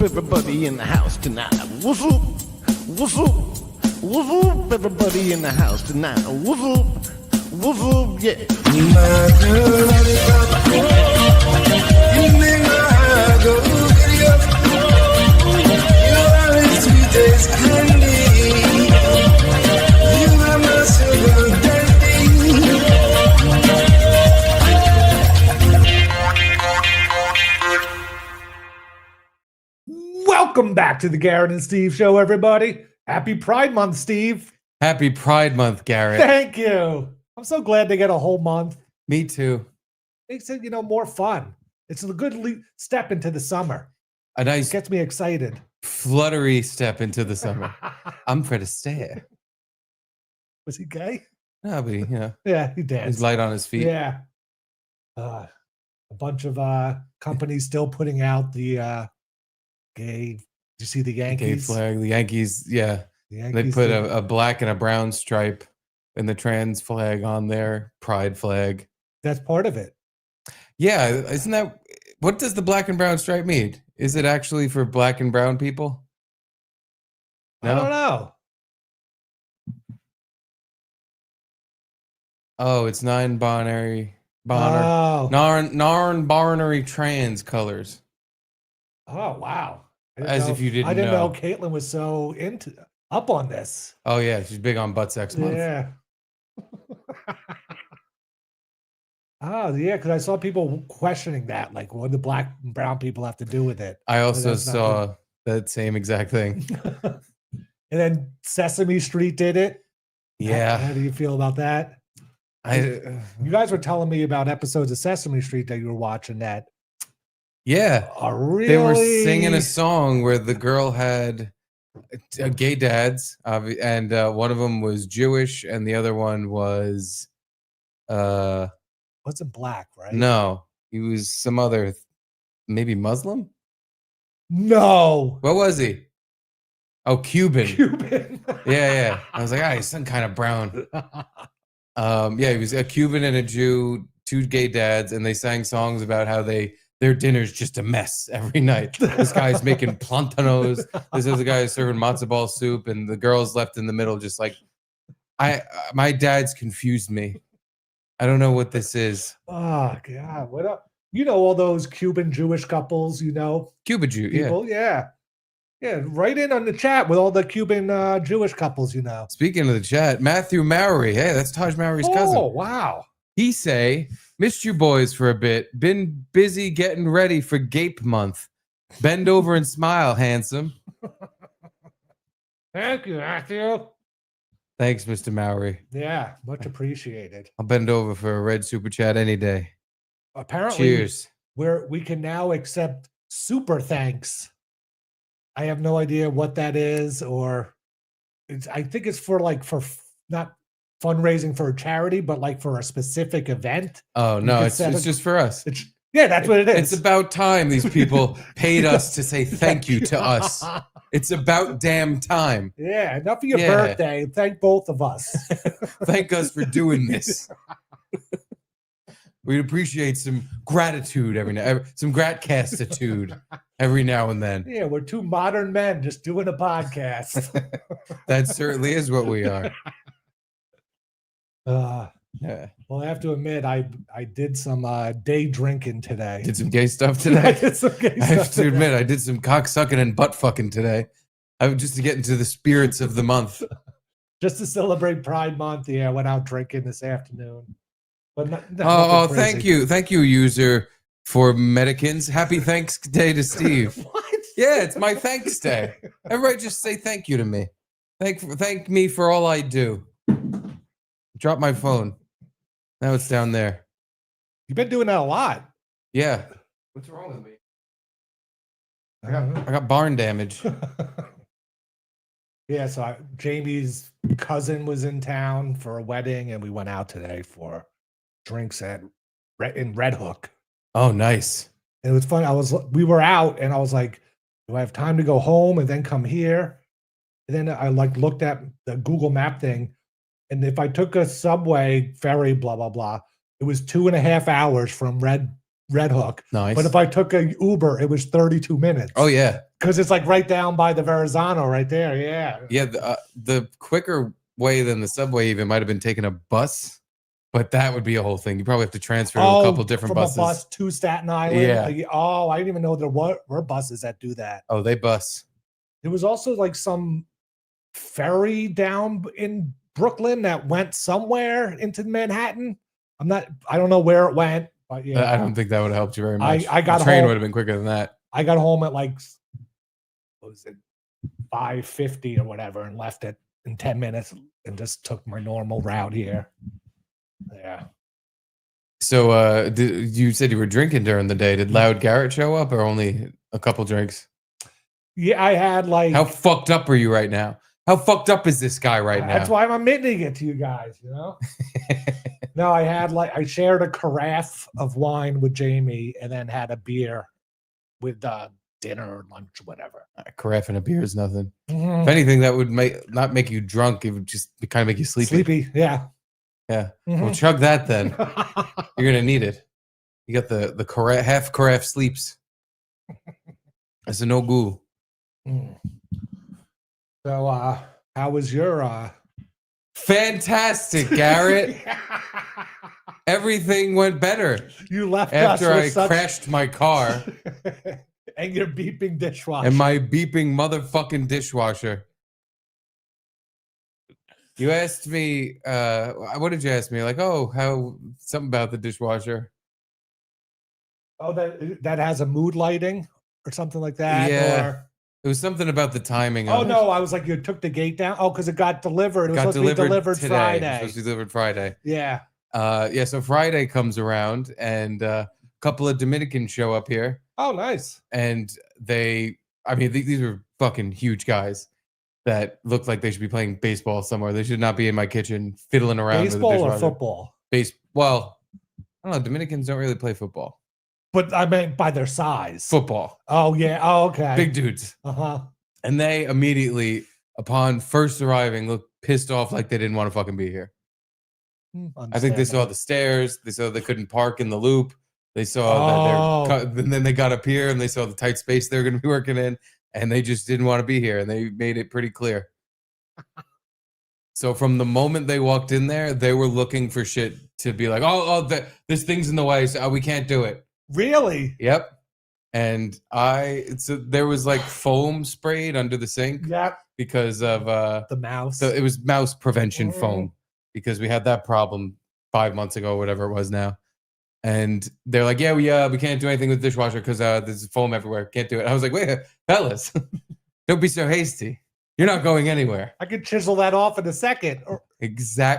everybody in the house tonight. What's up? What's up? What's up, everybody in the house tonight? What's up? What's up? Yeah. My girl, lollipop, you make my heart go giddy up. You're as sweet as candy. You are my sugar daddy. Welcome back to the Garrett and Steve show, everybody. Happy Pride Month, Steve. Happy Pride Month, Garrett. Thank you. I'm so glad they get a whole month. Me too. Makes it, more fun. It's a good step into the summer. A nice, It gets me excited. fluttery step into the summer. I'm for to stay. Was he gay? No, but Yeah, he danced. he's light on his feet. Yeah. A bunch of companies still putting out the gay. Did you see the The Yankees? gay flag. The Yankees, yeah. The They Yankees put did- a black and a brown stripe and the trans flag on their pride flag. That's part of it. Yeah, isn't that what does the black and brown stripe mean? Is it actually for black and brown people? I don't know. Oh, it's non-binary, Oh. non-binary trans colors. Oh, wow. I didn't As know- if you didn't I didn't know know. Caitlin was so up on this. Oh yeah, she's big on butt sex month. Yeah. Because I saw people questioning that. Like, what do black and brown people have to do with it? I also that's not saw that same exact thing. And then Sesame Street did it. Yeah, How do you feel about that? You guys were telling me about episodes of Sesame Street that you were watching that yeah. are really... They were singing a song where the girl had gay dads, and one of them was Jewish, and the other one was Wasn't black, right? no, he was some other, maybe Muslim. No. What was he? Oh, Cuban. Cuban. Yeah. I was like, he's some kind of brown. Yeah, he was a Cuban and a Jew, two gay dads, and they sang songs about how their dinner's just a mess every night. This guy's making plantanos. This other guy is serving matzo ball soup, and the girl's left in the middle, just like, my dad's confused me. I don't know what this is. Oh, God. What up? All those Cuban Jewish couples, Cuba Jew, yeah. people. Yeah. Yeah. Write in on the chat with all the Cuban Jewish couples, Speaking of the chat, Matthew Maury. Hey, that's Taj Maury's cousin. Oh, wow. He say, missed you boys for a bit. Been busy getting ready for Gape Month. Bend over and smile, handsome. Thank you, Matthew. Thanks, Mr. Maury. Yeah, much appreciated. I'll bend over for a red super chat any day. Apparently, Cheers. we can now accept super thanks. I have no idea what that is, or I think it's for not fundraising for a charity, but for a specific event. Oh, no, can it's set just for us. Yeah, that's what it is. It's about time these people paid us to say thank you to us. It's about damn time. Yeah, enough of your Yeah. birthday. Thank both of us. Thank us for doing this. We'd appreciate some gratitude every now, some gratcastitude every now and then. Yeah, we're two modern men just doing a podcast. That certainly is what we are. Yeah. Well, I have to admit, I did some day drinking today. Did some gay stuff I today. did some gay I have stuff to today. admit, I did some cock sucking and butt fucking today. I was just to get into the spirits of the month. Just to celebrate Pride Month. Yeah, I went out drinking this afternoon. But Oh, nothing thank crazy. you. Thank you, user for Medicins. Happy Thanks Day to Steve. What? Yeah, it's my thanks day. Everybody just say thank you to me. Thank me for all I do. Drop my phone. Now it's down there. You've been doing that a lot. Yeah. What's wrong with me? I got barn damage. Yeah, so Jamie's cousin was in town for a wedding, and we went out today for drinks in Red Hook. Oh, nice. And it was fun. We were out, and I was like, do I have time to go home and then come here? And then I looked at the Google Map thing, and if I took a subway ferry, blah blah blah, it was 2.5 hours from Red Red Hook. Nice. But if I took a Uber, it was 32 minutes. Oh yeah, Because it's like right down by the Verrazano right there. Yeah. yeah. The quicker way than the subway even might have been taking a bus, but that would be a whole thing. You probably have to transfer to a couple different from buses. a bus to Staten Island. Yeah. Oh, I didn't even know there were buses that do that. Oh, they bus. There was also like some ferry down in Brooklyn that went somewhere into Manhattan. I don't know where it went, but yeah. I don't think that would have helped you very much. I got the train home- would have been quicker than that. I got home at like, what was it, 5:50 or whatever, and left it in 10 minutes and just took my normal route here. Yeah. So you said you were drinking during the day. Did Loud Garrett show up or only a couple drinks? Yeah, I had like. How fucked up are you right now? How fucked up is this guy right now? That's why I'm admitting it to you guys, you know? No, I shared a carafe of wine with Jamie and then had a beer with dinner or lunch, whatever. A carafe and a beer is nothing. Mhm. If anything, that would not make you drunk. It would just kind of make you sleepy. Sleepy, yeah. Yeah. Mhm. Well, chug that then. You're gonna need it. You got the carafe, half carafe sleeps. That's a no goo. Mm. So, how was your Fantastic, Garrett. Everything went better You left after us I with such... crashed my car and your beeping dishwasher. and my beeping motherfucking dishwasher. You asked me, what did you ask me? Like, oh, how something about the dishwasher. Oh, that has a mood lighting or something like that. Yeah. Or... It was something about the timing. Oh of it. no, I was like, you took the gate down. Oh, because it got delivered. It was Got supposed to be delivered today. It was Friday. supposed to be delivered Friday. Yeah. Yeah. So Friday comes around, and a couple of Dominicans show up here, Oh, nice. and these are fucking huge guys that look like they should be playing baseball somewhere. They should not be in my kitchen fiddling around Baseball with a or dishwasher. football? Well, I don't know. Dominicans don't really play football. But I meant by their size. Football. Oh yeah. Oh, okay. Big dudes. Uh-huh. And they immediately, upon first arriving, looked pissed off like they didn't want to fucking be here. I think they saw the stairs. They saw they couldn't park in the loop. They saw that and then they got up here and they saw the tight space they're going to be working in, and they just didn't want to be here. And they made it pretty clear. So from the moment they walked in there, they were looking for shit to be like, this thing's in the way, so we can't do it. Really? Yep. And there was like foam sprayed under the sink. Yep. Because of The mouse. so it was mouse prevention foam, because we had that problem 5 months ago, whatever it was now. And they're like, yeah, we can't do anything with the dishwasher because there's foam everywhere. Can't do it. I was like, wait, fellas, don't be so hasty. You're not going anywhere. I could chisel that off in a second.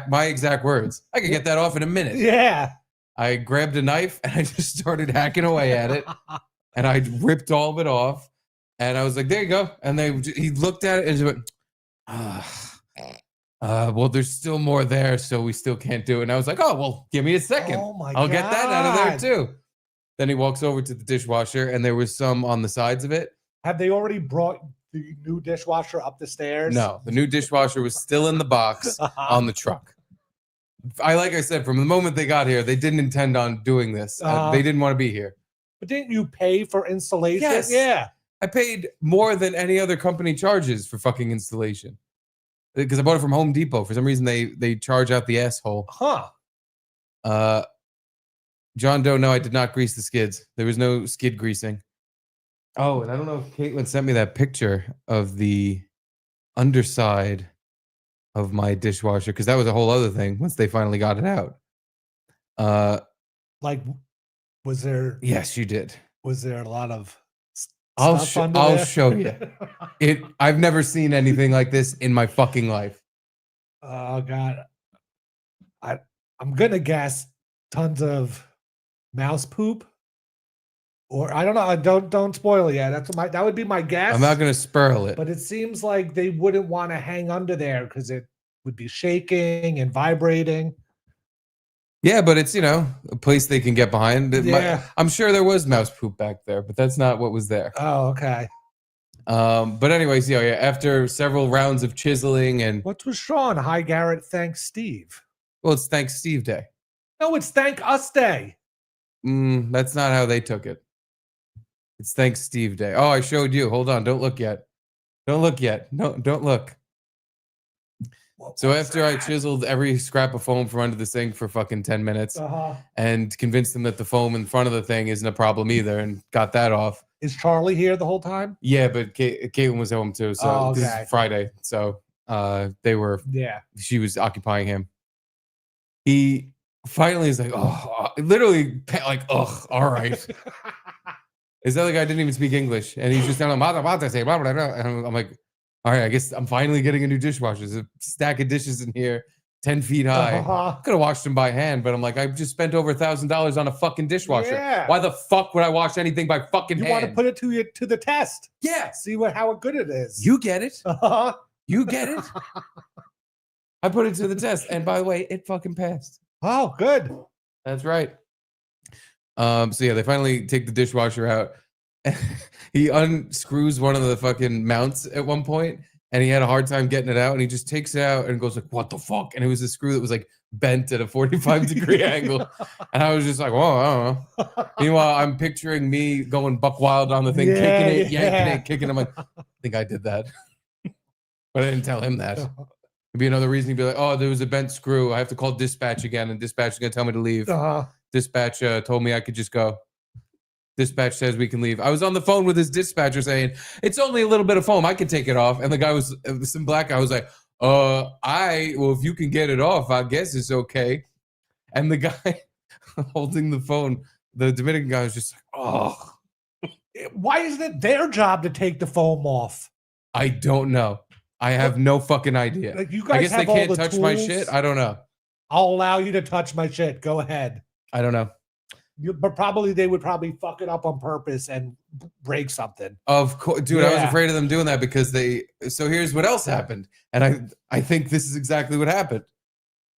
My exact words. I could get that off in a minute. Yeah. I grabbed a knife and I just started hacking away at it. And I ripped all of it off. And I was like, there you go. And he looked at it and he went, well, there's still more there, so we still can't do it. And I was like, oh, well, give me a second. Oh my I'll get that out of there God. too. Then he walks over to the dishwasher and there was some on the sides of it. Have they already brought the new dishwasher up the stairs? No, the new dishwasher was still in the box on the truck. Like I said, from the moment they got here, they didn't intend on doing this. They didn't want to be here. But didn't you pay for installation? Yes. Yeah. I paid more than any other company charges for fucking installation. Because I bought it from Home Depot. For some reason, they charge out the asshole. Huh. John Doe, no, I did not grease the skids. There was no skid greasing. Oh, and I don't know if Caitlin sent me that picture of the underside of my dishwasher, because that was a whole other thing once they finally got it out. Like, was there? Yes, you did. Was there a lot of? I'll stuff under there? show you. I've never seen anything like this in my fucking life. Oh God. I'm gonna guess tons of mouse poop. Or I don't know. Don't spoil it yet. That would be my guess. I'm not gonna spurl it. But it seems like they wouldn't want to hang under there because it would be shaking and vibrating. Yeah, but it's, a place they can get behind. Yeah. I'm sure there was mouse poop back there, but that's not what was there. Oh, okay. But anyways, yeah, after several rounds of chiseling and What's with Sean? Hi, Garrett. Thanks, Steve. well, it's Thanks Steve Day. No, it's Thank Us Day. That's not how they took it. It's Thanks Steve Day. Oh, I showed you. Hold on. Don't look yet. Don't look yet. No, don't look. So after I chiseled every scrap of foam from under the sink for fucking 10 minutes and convinced them that the foam in front of the thing isn't a problem either and got that off. Is Charlie here the whole time? Yeah, but Caitlin was home too. So this is Friday. So they were, she was occupying him. He finally is like, oh, literally like, oh, all right. Is that the guy didn't even speak English? And he's just down about to say, blah, blah, blah. And I'm like, all right, I guess I'm finally getting a new dishwasher. There's a stack of dishes in here, 10 feet high. Could have washed them by hand, but I'm like, I just spent over $1,000 on a fucking dishwasher. Yeah. Why the fuck would I wash anything by fucking hand? You want to put it to the test. Yeah. See how good it is. You get it. You get it. I put it to the test. And by the way, it fucking passed. Oh, good. That's right. So yeah, they finally take the dishwasher out. He unscrews one of the fucking mounts at one point, and he had a hard time getting it out, and he just takes it out and goes like, what the fuck? And it was a screw that was like bent at a 45-degree angle. And I was just like, whoa, I don't know. Meanwhile, I'm picturing me going buck wild on the thing, kicking it, yanking it, kicking it. I'm like, I think I did that. But I didn't tell him that. It'd be another reason he'd be like, oh, there was a bent screw. I have to call dispatch again, and dispatch is going to tell me to leave. Dispatch told me I could just go. Dispatch says we can leave. I was on the phone with his dispatcher saying, it's only a little bit of foam. I can take it off. And the guy was, some black guy was like, well, if you can get it off, I guess it's okay. And the guy holding the phone, the Dominican guy was just like, oh. Why isn't it their job to take the foam off? I don't know. I have no fucking idea. Like you guys I guess have they can't all the touch tools. my shit. I don't know. I'll allow you to touch my shit. Go ahead. I don't know. But probably they would probably fuck it up on purpose and break something. Of course, dude. I was afraid of them doing that because so here's what else happened. And I think this is exactly what happened.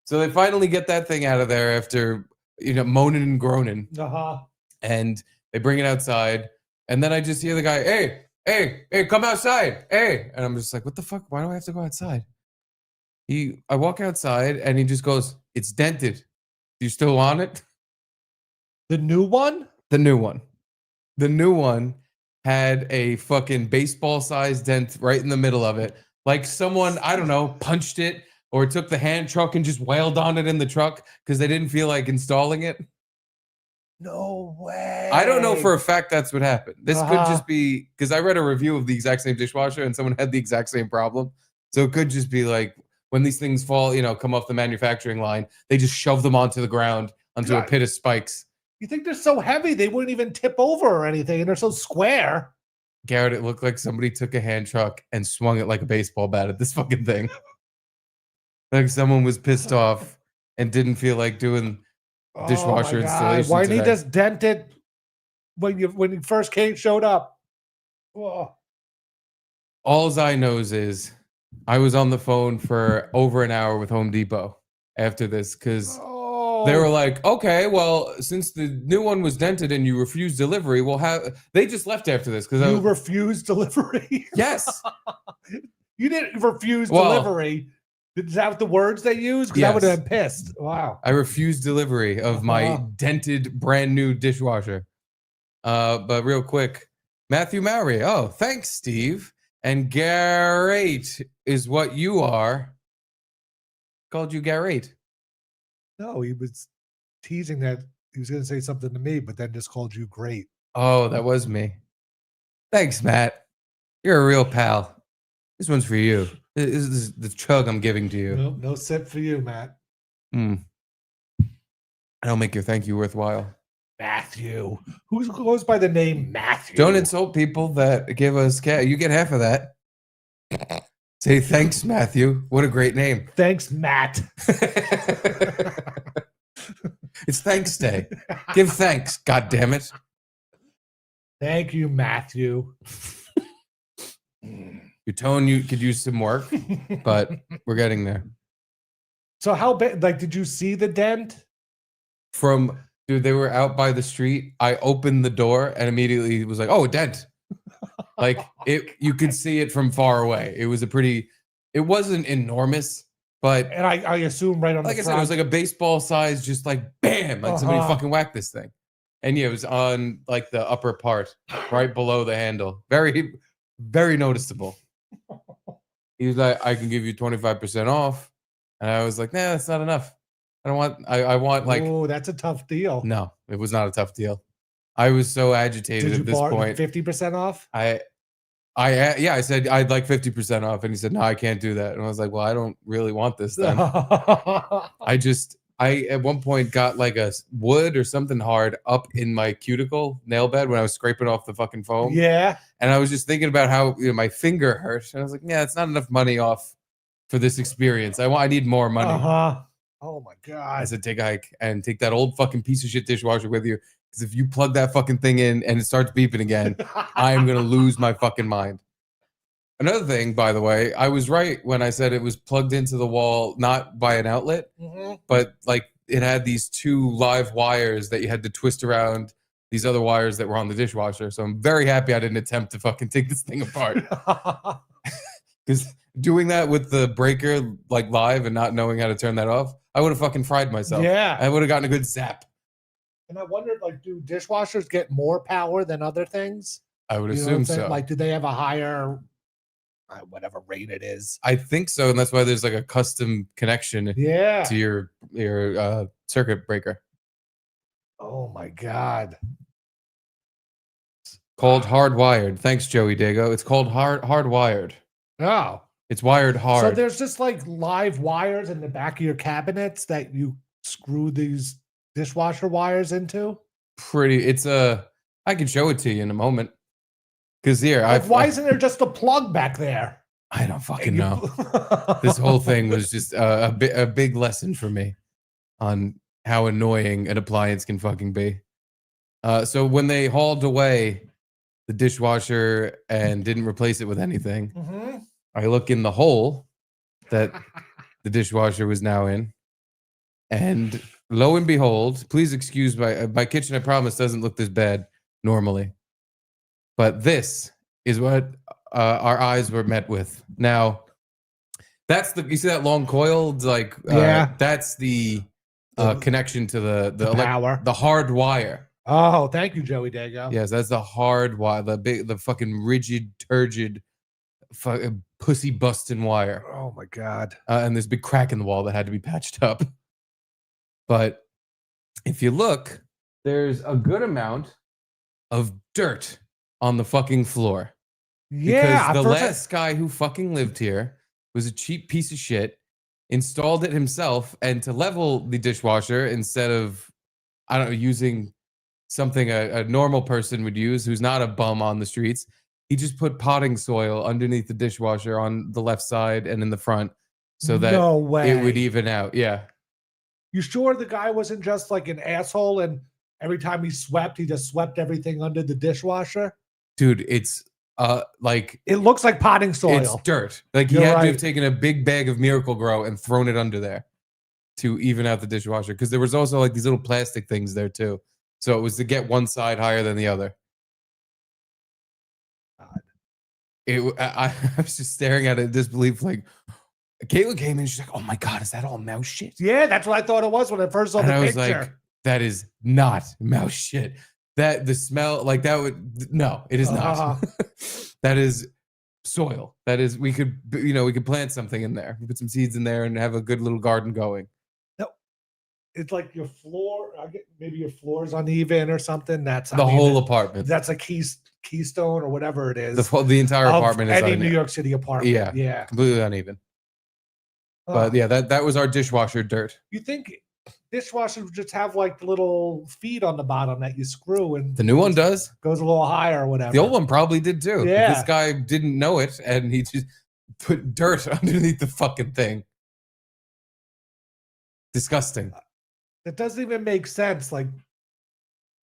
So they finally get that thing out of there after, moaning and groaning. And they bring it outside. And then I just hear the guy, hey, come outside. Hey. And I'm just like, what the fuck? Why do I have to go outside? I walk outside and he just goes, it's dented. Do you still want it? The new one? The new one. The new one had a fucking baseball-sized dent right in the middle of it. Like someone, I don't know, punched it or took the hand truck and just wailed on it in the truck because they didn't feel like installing it. No way. I don't know for a fact that's what happened. This could just be, because I read a review of the exact same dishwasher and someone had the exact same problem. So it could just be like when these things fall, come off the manufacturing line, they just shove them onto the ground, onto a pit of spikes. You think they're so heavy they wouldn't even tip over or anything, and they're so square. Garrett, it looked like somebody took a hand truck and swung it like a baseball bat at this fucking thing. Like someone was pissed off and didn't feel like doing dishwasher installation. Why didn't he just dent it when you first showed up? Oh. All I knows is I was on the phone for over an hour with Home Depot after this because they were like, okay, well, since the new one was dented and you refused delivery, they just left after this because you refused delivery. Yes, you didn't refuse delivery. Is that the words they used? Because I would have been pissed. Wow. I refused delivery of my dented brand new dishwasher. But real quick, Matthew Maury. Oh, thanks, Steve. And Garrett is what you are. Called you Garrett. No, he was teasing that he was going to say something to me, but then just called you great. Oh, that was me. Thanks, Matt. You're a real pal. This one's for you. This is the chug I'm giving to you. Nope, no sip for you, Matt. I'll make your thank you worthwhile. Matthew. Who goes by the name Matthew? Don't insult people that give us cash. You get half of that. Say thanks, Matthew. What a great name. Thanks, Matt. It's Thanks Day. Give thanks, God damn it. Thank you, Matthew. Your tone could use some work, but we're getting there. So how bad? Like, did you see the dent? Dude, they were out by the street. I opened the door and immediately was like, "Oh, a dent!" Like you could see it from far away. It was it wasn't enormous, but and I assume right on like the I said, it was like a baseball size, just like bam, like somebody fucking whacked this thing. And yeah, it was on like the upper part, right below the handle. Very, very noticeable. He was like, I can give you 25% off. And I was like, nah, that's not enough. I don't want, I want like, Oh, that's a tough deal. no, it was not a tough deal. I was so agitated Did you at this point. 50% off? I said I'd like 50% off, and he said no, I can't do that. And I was like, well, I don't really want this then. I at one point got like a wood or something hard up in my cuticle nail bed when I was scraping off the fucking foam. Yeah. And I was just thinking about how my finger hurt, and I was like, yeah, it's not enough money off for this experience. I need more money. Oh my I god. said, take a hike and take that old fucking piece of shit dishwasher with you. Because if you plug that fucking thing in and it starts beeping again, I am going to lose my fucking mind. Another thing, by the way, I was right when I said it was plugged into the wall, not by an outlet, but like it had these two live wires that you had to twist around these other wires that were on the dishwasher. So I'm very happy I didn't attempt to fucking take this thing apart. Because doing that with the breaker like live and not knowing how to turn that off, I would have fucking fried myself. Yeah. I would have gotten a good zap. And I wondered, like, do dishwashers get more power than other things? I would You know what assume I'm saying? so. Like, do they have a higher, whatever rate it is? I think so, and that's why there's like a custom connection Yeah. to your circuit breaker Oh my god. called hardwired. Thanks, Joey Dago. It's called hardwired. Oh. It's wired hard. So there's just like live wires in the back of your cabinets that you screw these dishwasher wires into? It's I can show it to you in a moment. Because here, Like, why isn't there just a plug back there? I don't fucking know. This whole thing was just a big lesson for me on how annoying an appliance can fucking be. So when they hauled away the dishwasher and didn't replace it with anything, I look in the hole that the dishwasher was now in, and lo and behold, please excuse my kitchen, I promise, doesn't look this bad normally. But this is what our eyes were met with. Now, you see that long coil? Like, that's the connection to the power, the hard wire. Oh, thank you, Joey Dago. Yes, that's the hard wire, the fucking rigid, turgid, pussy busting wire. Oh my god! And there's a big crack in the wall that had to be patched up. But if you look, there's a good amount of dirt on the fucking floor. Yeah, because the last guy who fucking lived here was a cheap piece of shit, installed it himself, and to level the dishwasher, instead of, I don't know, using something a normal person would use who's not a bum on the streets, he just put potting soil underneath the dishwasher on the left side and in the front so that it would even out. Yeah. You sure the guy wasn't just like an asshole and every time he swept, he just swept everything under the dishwasher? Dude, it's like, it looks like potting soil. It's dirt. Like, he had to have taken a big bag of Miracle Grow and thrown it under there to even out the dishwasher, because there was also like these little plastic things there too. So it was to get one side higher than the other. I was just staring at it in disbelief. Like, Caitlin came in, she's like, "Oh my god, is that all mouse shit?" Yeah, that's what I thought it was when I first saw the picture. I was like, "That is not mouse shit. That the smell, like that would no, it is not. That is soil. That is we could plant something in there, put some seeds in there, and have a good little garden going." No, it's like your floor. Maybe your floor is uneven or something. That's the whole apartment. That's a keystone or whatever it is. The entire apartment is any New York City apartment. Yeah, completely uneven. But yeah, that was our dishwasher dirt. You think dishwashers just have like the little feet on the bottom that you screw, and the new one goes a little higher or whatever. The old one probably did too. Yeah, this guy didn't know it, and he just put dirt underneath the fucking thing. Disgusting. It doesn't even make sense. Like,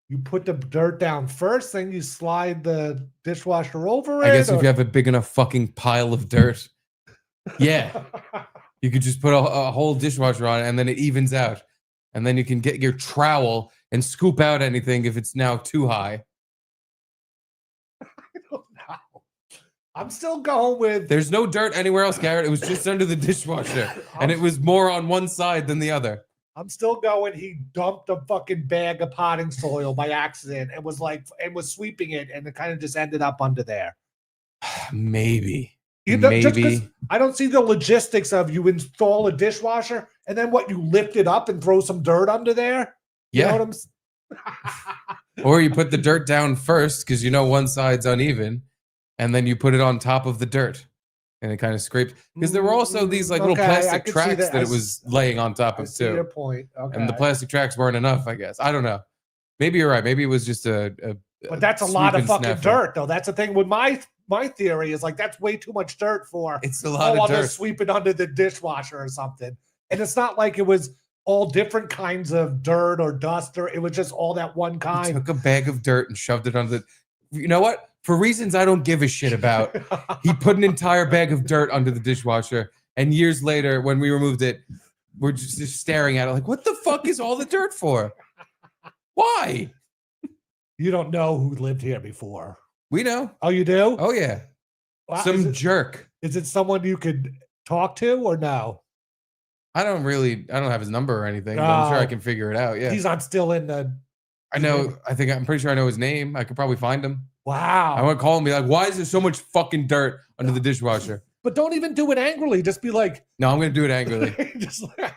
you put the dirt down first, then you slide the dishwasher over it. I guess if you have a big enough fucking pile of dirt, yeah, you could just put a whole dishwasher on it, and then it evens out. And then you can get your trowel and scoop out anything if it's now too high. I don't know. I'm still going with... There's no dirt anywhere else, Garrett. It was just under the dishwasher. And it was more on one side than the other. I'm still going. He dumped a fucking bag of potting soil by accident and was sweeping it, and it kind of just ended up under there. Maybe. Just because I don't see the logistics of you install a dishwasher and then you lift it up and throw some dirt under there. Yeah. You know what I'm Or you put the dirt down first because one side's uneven, and then you put it on top of the dirt. And it kind of scraped because there were also these little plastic tracks that it was laying on top of too. Your point. Okay. And the plastic tracks weren't enough, I guess. I don't know. Maybe you're right. Maybe it was just but that's a lot of fucking dirt, though. That's the thing with my theory is that's way too much dirt for. It's a lot of I'll dirt. just sweep it under the dishwasher or something. And it's not like it was all different kinds of dirt or dust, or it was just all that one kind. He took a bag of dirt and shoved it under the. You know what? For reasons I don't give a shit about, he put an entire bag of dirt under the dishwasher. And years later, when we removed it, we're just staring at it like, what the fuck is all the dirt for? Why? You don't know who lived here before. We know. Oh, you do? Oh, yeah. Wow. Some jerk. Is it someone you could talk to or no? I don't have his number or anything, but I'm sure I can figure it out. Yeah. He's not still in the. I'm pretty sure I know his name. I could probably find him. Wow. I want to call him and be like, why is there so much fucking dirt under the dishwasher? But don't even do it angrily. Just be like. No, I'm going to do it angrily.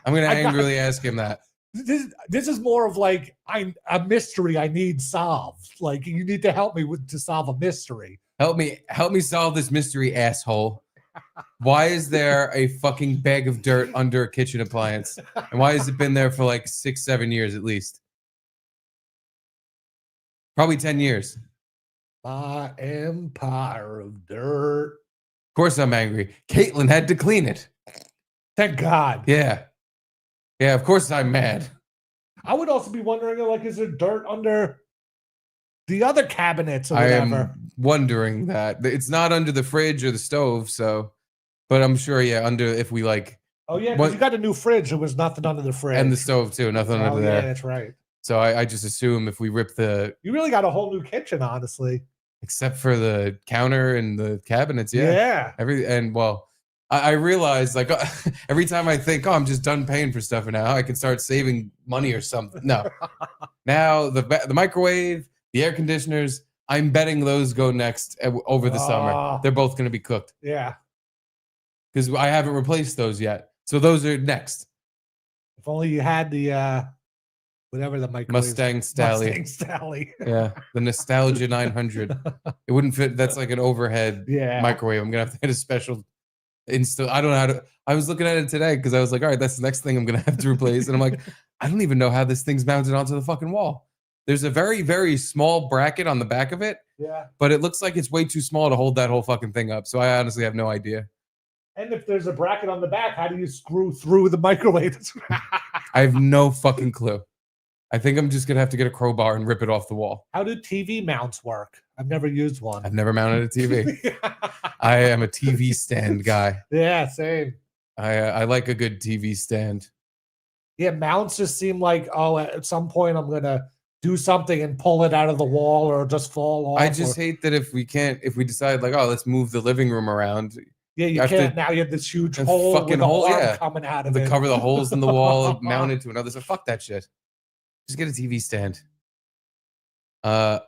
I'm going to angrily ask him that. This is more of a mystery I need solved. You need to help me to solve a mystery. Help me solve this mystery, asshole. Why is there a fucking bag of dirt under a kitchen appliance? And why has it been there for 6-7 years at least? Probably 10 years. My empire of dirt. Of course I'm angry. Caitlin had to clean it. Thank God. Yeah. Yeah, of course I'm mad. I would also be wondering, is there dirt under the other cabinets or whatever? I am wondering that. It's not under the fridge or the stove, but I'm sure, under if we Oh, yeah, because you got a new fridge. There was nothing under the fridge. And the stove, too. Nothing under there. Yeah, that's right. So I just assume if we rip You really got a whole new kitchen, honestly. Except for the counter and the cabinets, yeah. I realize every time I think, I'm just done paying for stuff now, I can start saving money or something. No. Now the microwave, the air conditioners, I'm betting those go next over the summer. They're both going to be cooked. Yeah. Because I haven't replaced those yet. So those are next. If only you had the whatever the microwave. Mustang Stally. Yeah, the Nostalgia 900. It wouldn't fit. That's like an overhead microwave. I'm gonna have to get a special install. I don't know how to. I was looking at it today because I was like, all right, that's the next thing I'm gonna have to replace. And I'm like, I don't even know how this thing's mounted onto the fucking wall. There's a very, very small bracket on the back of it. Yeah. But it looks like it's way too small to hold that whole fucking thing up. So I honestly have no idea. And if there's a bracket on the back, how do you screw through the microwave? I have no fucking clue. I think I'm just going to have to get a crowbar and rip it off the wall. How do TV mounts work? I've never used one. I've never mounted a TV. I am a TV stand guy. Yeah, same. I like a good TV stand. Yeah, mounts just seem like, at some point I'm going to do something and pull it out of the wall or just fall off. I just hate that if we decide let's move the living room around. Yeah, you can't. Now you have this huge hole with a coming out of it. To cover the holes in the wall, mounted to another. So fuck that shit. Just get a TV stand. I'm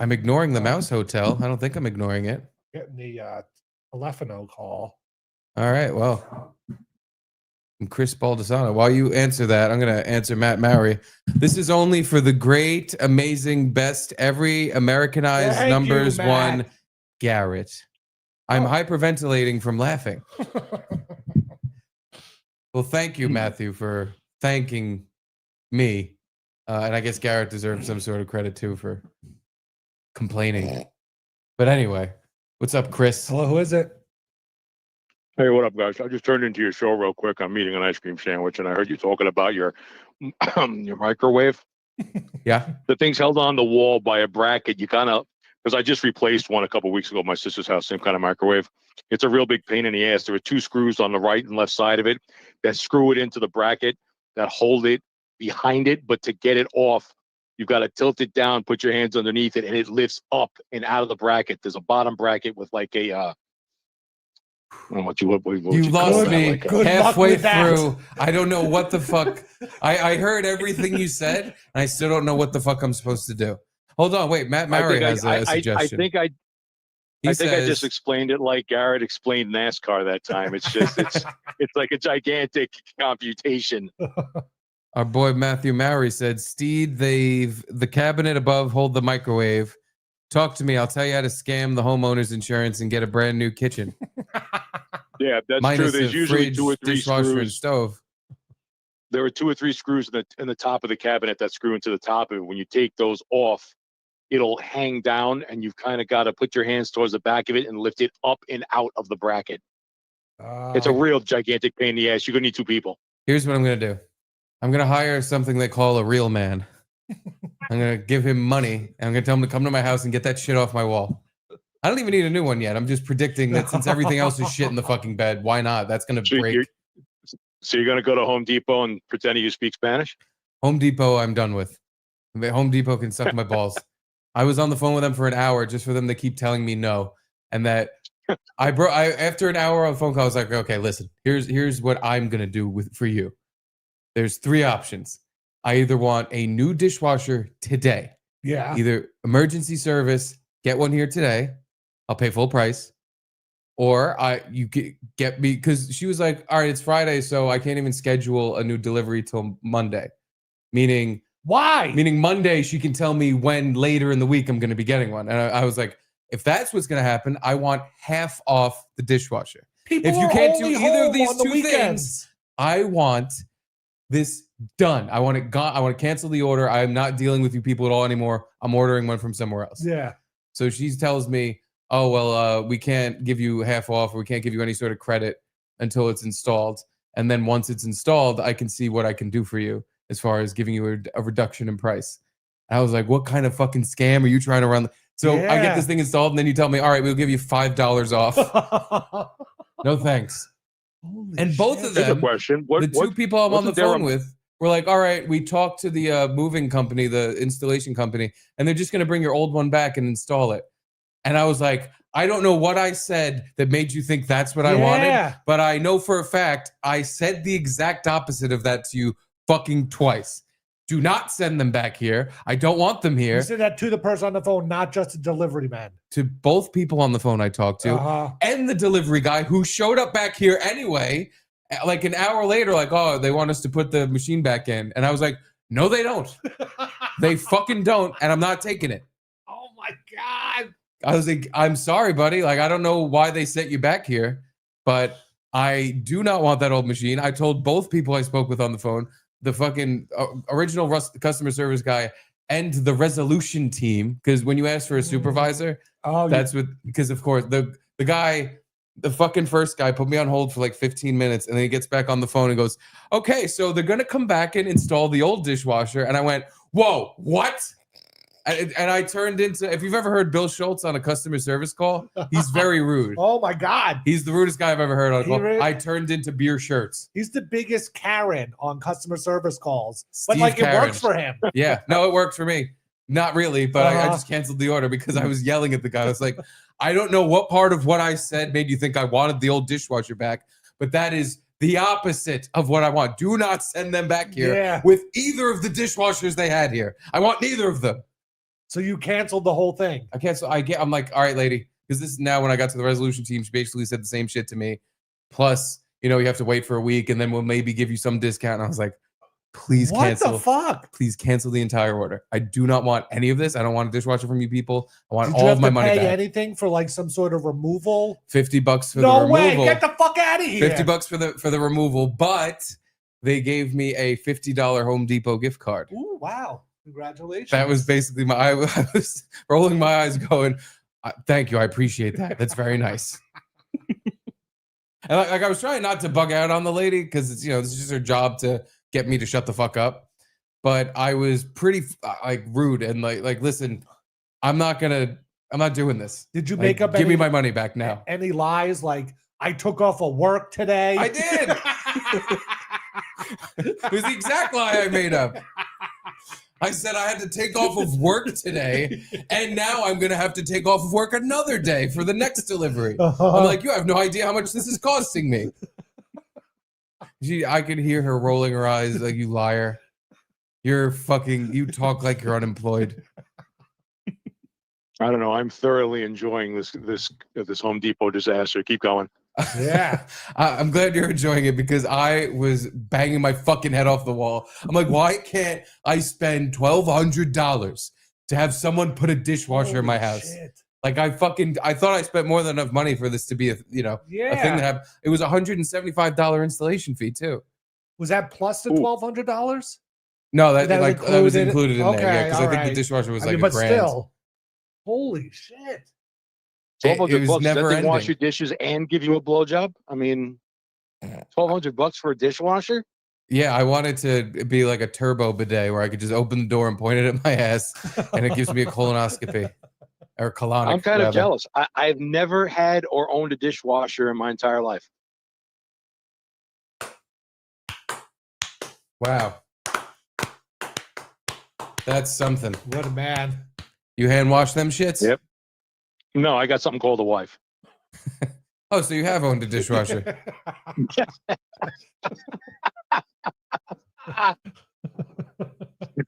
ignoring the Mouse Hotel. I don't think I'm ignoring it. Getting the telephono call. All right. Well, I'm Chris Baldessano. While you answer that, I'm going to answer Matt Maury. This is only for the great, amazing, best, every Americanized numbers one, Garrett. I'm hyperventilating from laughing. Well, thank you, Matthew, for thanking me. And I guess Garrett deserves some sort of credit, too, for complaining. But anyway, what's up, Chris? Hello, who is it? Hey, what up, guys? I just turned into your show real quick. I'm eating an ice cream sandwich, and I heard you talking about your your microwave. Yeah. The thing's held on the wall by a bracket. You kind of, because I just replaced one a couple weeks ago at my sister's house, same kind of microwave. It's a real big pain in the ass. There are two screws on the right and left side of it that screw it into the bracket that hold it behind it. But to get it off, you've got to tilt it down, put your hands underneath it, and it lifts up and out of the bracket. There's a bottom bracket with like a What You you lost call that, me like, Good luck halfway with that. through. I don't know what the fuck. I heard everything you said, and I still don't know what the fuck I'm supposed to do. Hold on, wait. Matt Maury has a suggestion. I think I just explained it like Garrett explained NASCAR that time. It's just it's like a gigantic computation. Our boy Matthew Maury said, Steed, the cabinet above hold the microwave. Talk to me. I'll tell you how to scam the homeowner's insurance and get a brand new kitchen. Yeah, that's Minus true. There's a usually fridge, 2 or 3 dishwasher, and screws. stove. There are 2 or 3 screws in the top of the cabinet that screw into the top of it. When you take those off, it'll hang down, and you've kind of got to put your hands towards the back of it and lift it up and out of the bracket. It's a real gigantic pain in the ass. You're gonna need 2 people. Here's what I'm gonna do. I'm gonna hire something they call a real man. I'm gonna give him money, and I'm gonna tell him to come to my house and get that shit off my wall. I don't even need a new one yet. I'm just predicting that since everything else is shit in the fucking bed, why not? That's gonna break. So you're gonna go to Home Depot and pretend you speak Spanish? Home Depot, I'm done with. Home Depot can suck my balls. I was on the phone with them for an hour just for them to keep telling me no, and that after an hour on the phone call, I was like, okay, listen, here's what I'm gonna do for you. There's 3 options. I either want a new dishwasher today. Yeah. Either emergency service, get one here today. I'll pay full price. Or you get me, because she was like, all right, it's Friday, so I can't even schedule a new delivery till Monday. Meaning, why? Meaning Monday, she can tell me when later in the week I'm going to be getting one. And I was like, if that's what's going to happen, I want half off the dishwasher. People if you are can't do only either of home these on the 2 things, weekends. I want this done. I want it gone. I want to cancel the order. I'm not dealing with you people at all anymore. I'm ordering one from somewhere else. Yeah. So she tells me, oh, well, we can't give you half off, or we can't give you any sort of credit until it's installed. And then once it's installed, I can see what I can do for you as far as giving you a reduction in price. I was like, what kind of fucking scam are you trying to run? So I get this thing installed, and then you tell me, all right, we'll give you $5 off. No thanks. Holy and both shit. of them, Here's a question. the 2 people I'm on the phone with, were like, all right, we talked to the moving company, the installation company, and they're just going to bring your old one back and install it. And I was like, I don't know what I said that made you think that's what I wanted, but I know for a fact I said the exact opposite of that to you fucking twice. Do not send them back here. I don't want them here. You said that to the person on the phone, not just a delivery man. To both people on the phone I talked to, and the delivery guy who showed up back here anyway, like an hour later, like, oh, they want us to put the machine back in. And I was like, no, they don't. They fucking don't, and I'm not taking it. Oh my God. I was like, I'm sorry, buddy. Like, I don't know why they sent you back here, but I do not want that old machine. I told both people I spoke with on the phone, the fucking original customer service guy and the resolution team, because when you ask for a supervisor, that's because of course the guy, the fucking first guy put me on hold for like 15 minutes, and then he gets back on the phone and goes, okay, so they're going to come back and install the old dishwasher. And I went, whoa, what? And I turned into, if you've ever heard Bill Schultz on a customer service call, he's very rude. Oh my God. He's the rudest guy I've ever heard on a call. I turned into beer shirts. He's the biggest Karen on customer service calls. Steve but like Karen. It works for him. Yeah, no, it worked for me. Not really, but I just canceled the order because I was yelling at the guy. I was like, I don't know what part of what I said made you think I wanted the old dishwasher back, but that is the opposite of what I want. Do not send them back here with either of the dishwashers they had here. I want neither of them. So you canceled the whole thing. I'm like, all right, lady, because this is now when I got to the resolution team, she basically said the same shit to me. Plus, you have to wait for a week, and then we'll maybe give you some discount. And I was like, please cancel. What the fuck? Please cancel the entire order. I do not want any of this. I don't want a dishwasher from you people. I want all of my money back. Did you have to pay anything for like some sort of removal? $50 for the removal. No way! Get the fuck out of here! $50 for the removal, but they gave me a $50 Home Depot gift card. Ooh, wow. Congratulations. That was basically I was rolling my eyes going, thank you. I appreciate that. That's very nice. And like I was trying not to bug out on the lady because it's, this is just her job to get me to shut the fuck up. But I was pretty rude and like, listen, I'm not doing this. Did you make up give me my money back now? Any lies like I took off of work today? I did. It was the exact lie I made up. I said I had to take off of work today, and now I'm going to have to take off of work another day for the next delivery. I'm like, you have no idea how much this is costing me. I could hear her rolling her eyes like, you liar. You talk like you're unemployed. I don't know. I'm thoroughly enjoying this Home Depot disaster. Keep going. Yeah. I'm glad you're enjoying it because I was banging my fucking head off the wall. I'm like, why can't I spend $1,200 to have someone put a dishwasher in my house? Shit. Like I thought I spent more than enough money for this to be a thing that happened. It was $175 installation fee too. Was that plus the $1,200? No, that was included in there. Yeah, because I think right. the dishwasher was like but $1,000. Still, holy shit! $1,200 never that they ending. wash your dishes and give you a blowjob. I mean, $1,200 for a dishwasher. Yeah, I wanted to be like a turbo bidet where I could just open the door and point it at my ass, and it gives me a colonoscopy or colonic. I'm kind of jealous. I've never had or owned a dishwasher in my entire life. Wow. That's something. What a man. You hand wash them shits? Yep. No, I got something called a wife. Oh, so you have owned a dishwasher.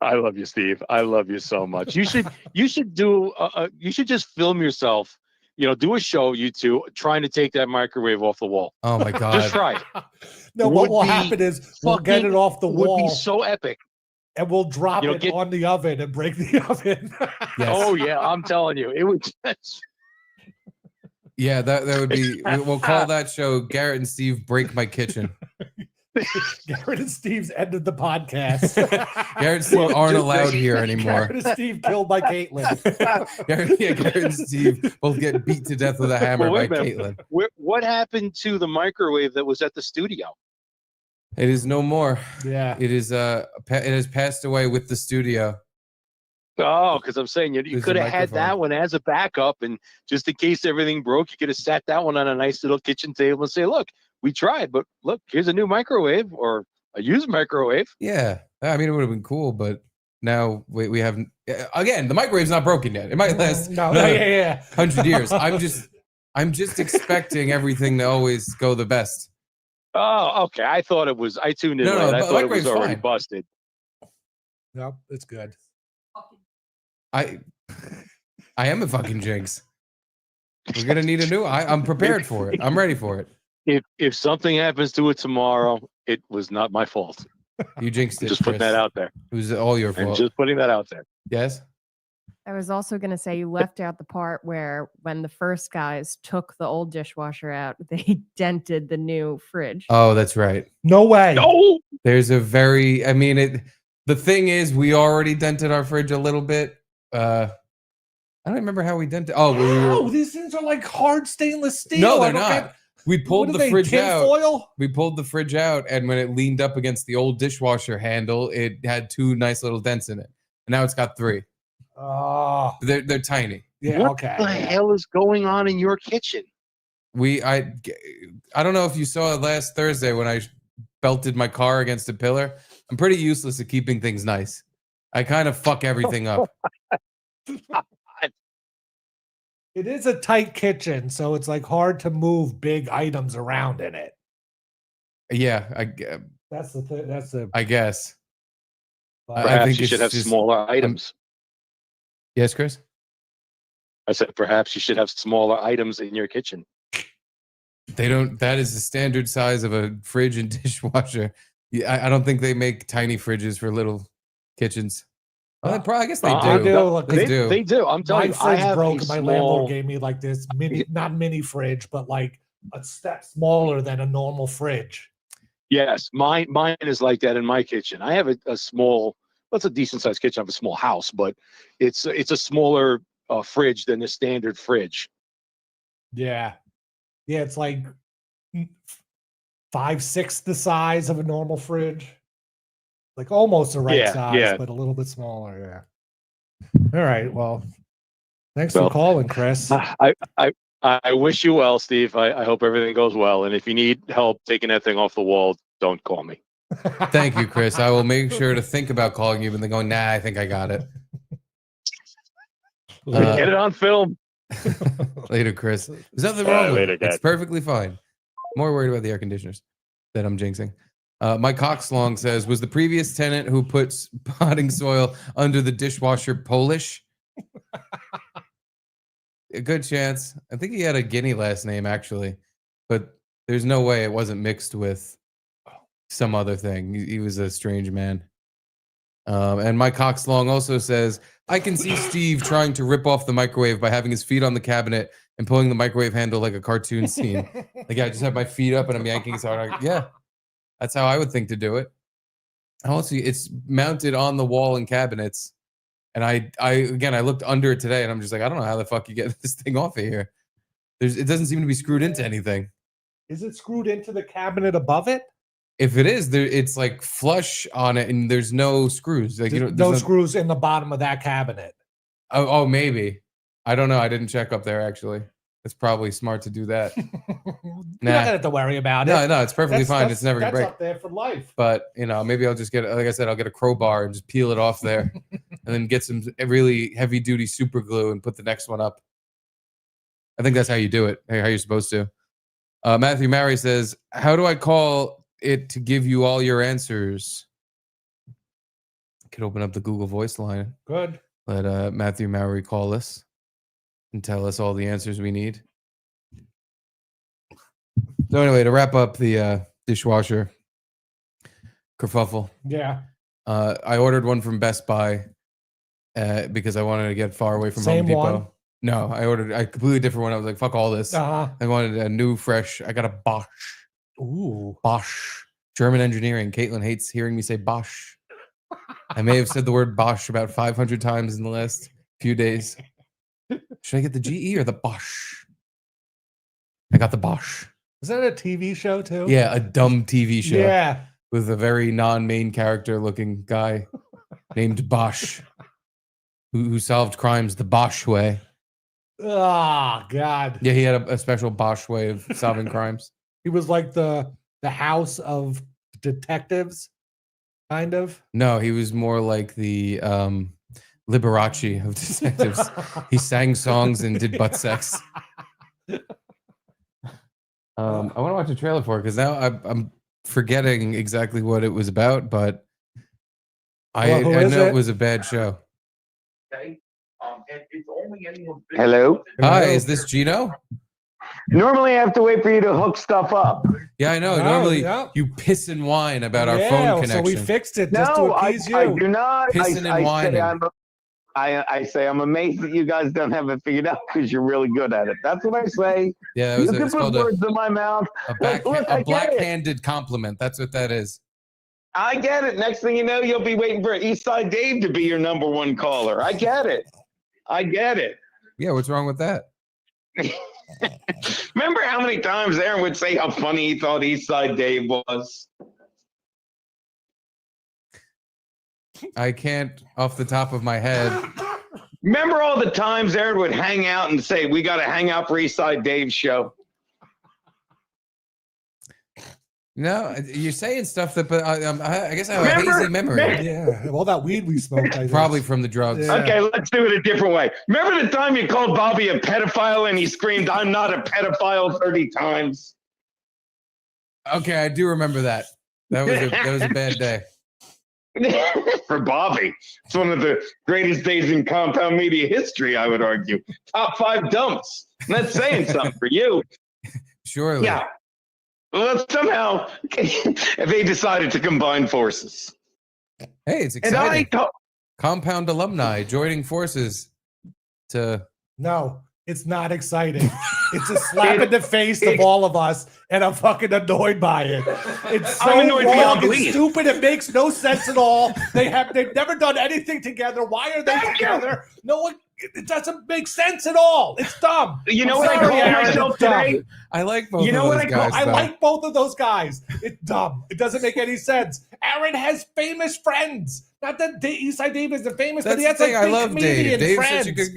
I love you, Steve. I love you so much. You should do you should just film yourself, do a show, you two, trying to take that microwave off the wall. Oh my God. Just try it. No, what will happen is we'll get it off the wall. Would be so epic. And we'll drop it on the oven and break the oven. Yes. Oh yeah, I'm telling you, it would. Yeah, that would be. We'll call that show "Garrett and Steve Break My Kitchen." Garrett and Steve's ended the podcast. Garrett and Steve aren't allowed here anymore. Garrett and Steve killed by Caitlin. Garrett and Steve both get beat to death with a hammer by Caitlin. What happened to the microwave that was at the studio? It is no more. Yeah. It is. It has passed away with the studio. Oh, because I'm saying you could have had that one as a backup, and just in case everything broke, you could have sat that one on a nice little kitchen table and say, "Look, we tried, but look, here's a new microwave or a used microwave." Yeah, I mean, it would have been cool, but now we have again. The microwave's not broken yet. It might last 100 years. I'm just expecting everything to always go the best. Oh, okay. I thought it was. I tuned in late. I thought it was already busted. No, it's good. I am a fucking jinx. We're gonna need a new. I'm prepared for it. I'm ready for it. If something happens to it tomorrow, it was not my fault. You jinxed it. Just putting that out there. It was all your fault. I'm just putting that out there. Yes. I was also going to say you left out the part where when the first guys took the old dishwasher out, they dented the new fridge. Oh, that's right. No way. No. There's a very. I mean, the thing is, we already dented our fridge a little bit. I don't remember how we dented. Oh, these things are like hard stainless steel. No, they're not. We pulled the fridge out. Foil? We pulled the fridge out, and when it leaned up against the old dishwasher handle, it had 2 nice little dents in it. And now it's got 3. Oh, they're tiny. Yeah. What okay. the hell is going on in your kitchen? I don't know if you saw it last Thursday when I belted my car against a pillar. I'm pretty useless at keeping things nice. I kind of fuck everything up. It is a tight kitchen, so it's like hard to move big items around in it. Yeah, That's the thing. That's the. I guess. Perhaps I think you should have smaller items. Yes, Chris? I said perhaps you should have smaller items in your kitchen. They don't. That is the standard size of a fridge and dishwasher. I don't think they make tiny fridges for little kitchens. Well, I guess they do. They do. I'm telling you, my I fridge have broke. My landlord gave me like this not mini fridge, but like a step smaller than a normal fridge. Yes, mine is like that in my kitchen. I have a small. Well, it's a decent sized kitchen. I have a small house, but it's a smaller fridge than the standard fridge. Yeah, it's like 5/6 the size of a normal fridge. Like almost the right size, but a little bit smaller. Yeah. All right. Well, thanks for calling, Chris. I wish you well, Steve. I hope everything goes well. And if you need help taking that thing off the wall, don't call me. Thank you, Chris. I will make sure to think about calling you, but then going, nah, I think I got it. Get it on film. Later, Chris. There's nothing All right, wrong with later, it. It's guys. perfectly fine. More worried about the air conditioners that I'm jinxing. Mike Coxlong says, was the previous tenant who puts potting soil under the dishwasher Polish? A good chance. I think he had a Guinea last name, actually. But there's no way it wasn't mixed with some other thing. He was a strange man. And Mike Coxlong also says, I can see Steve trying to rip off the microwave by having his feet on the cabinet and pulling the microwave handle like a cartoon scene. Like, I just have my feet up and I'm yanking it out. Like, yeah, that's how I would think to do it. Also, it's mounted on the wall in cabinets. And I looked under it today and I'm just like, I don't know how the fuck you get this thing off of here. It doesn't seem to be screwed into anything. Is it screwed into the cabinet above it? If it is, it's like flush on it, and there's no screws. Like No screws in the bottom of that cabinet. Oh, maybe. I don't know. I didn't check up there actually. It's probably smart to do that. You're not gonna have to worry about it. No, it's perfectly fine. It's never gonna break. That's up there for life. But maybe I'll just get, like I said, I'll get a crowbar and just peel it off there, and then get some really heavy duty super glue and put the next one up. I think that's how you do it. How you're supposed to. Matthew Mary says, "How do I call it to give you all your answers?" I could open up the Google Voice line. Good. Let Matthew Maury call us and tell us all the answers we need. So anyway, to wrap up the dishwasher kerfuffle. Yeah. I ordered one from Best Buy because I wanted to get far away from Same Home Depot. one? No, I ordered a completely different one. I was like, fuck all this. Uh-huh. I wanted a new, fresh. I got a Bosch. Ooh. Bosch. German engineering. Caitlin hates hearing me say Bosch. I may have said the word Bosch about 500 times in the last few days. Should I get the GE or the Bosch? I got the Bosch. Is that a TV show too? Yeah, a dumb TV show. Yeah. With a very non-main character looking guy named Bosch, who solved crimes the Bosch way. Oh God. Yeah, he had a special Bosch way of solving crimes. He was like the house of detectives, kind of. No, he was more like the Liberace of detectives. He sang songs and did butt sex. I want to watch a trailer for it because now I'm forgetting exactly what it was about, but I know it was a bad show. Hello? Hi, is this Geno? Normally, I have to wait for you to hook stuff up. Yeah, I know. Oh, Normally, yeah. you piss and whine about our Yeah, phone connection. So we fixed it just No, to appease you. I do not. Pissing and whining. I say I'm amazed that you guys don't have it figured out because you're really good at it. That's what I say. Yeah, You it can was put called words in my mouth. a blackhanded compliment. That's what that is. I get it. Next thing you know, you'll be waiting for Eastside Dave to be your number one caller. I get it. Yeah, what's wrong with that? Remember how many times Aaron would say how funny he thought Eastside Dave was? I can't off the top of my head. Remember all the times Aaron would hang out and say, we got to hang out for Eastside Dave's show? No, you're saying stuff that, but I guess I have a hazy memory. Yeah, all that weed we smoked. I think. Probably from the drugs. Yeah. Okay, let's do it a different way. Remember the time you called Bobby a pedophile and he screamed, I'm not a pedophile 30 times? Okay, I do remember that. That was a bad day. For Bobby. It's one of the greatest days in compound media history, I would argue. Top 5 dumps. That's saying something for you. Surely. Yeah. Well, somehow they decided to combine forces. Hey, it's And I exciting. Compound alumni joining forces to. No, it's not exciting. It's a slap in the face of all of us, and I'm fucking annoyed by it. It's so I'm annoyed wrong beyond and belief. stupid. It makes no sense at all. They've never done anything together. Why are they Thank you. together? No one. It doesn't make sense at all. It's dumb. You know I'm what I sorry, call Aaron, myself it's dumb. today? I like both You know of what those I call- guys. I though. like both of those guys. It's dumb. It doesn't make any sense. Aaron has famous friends. Not that Eastside Dave isn't famous, That's but he the has thing. like I big love Dave. comedian Dave's friends. such a good,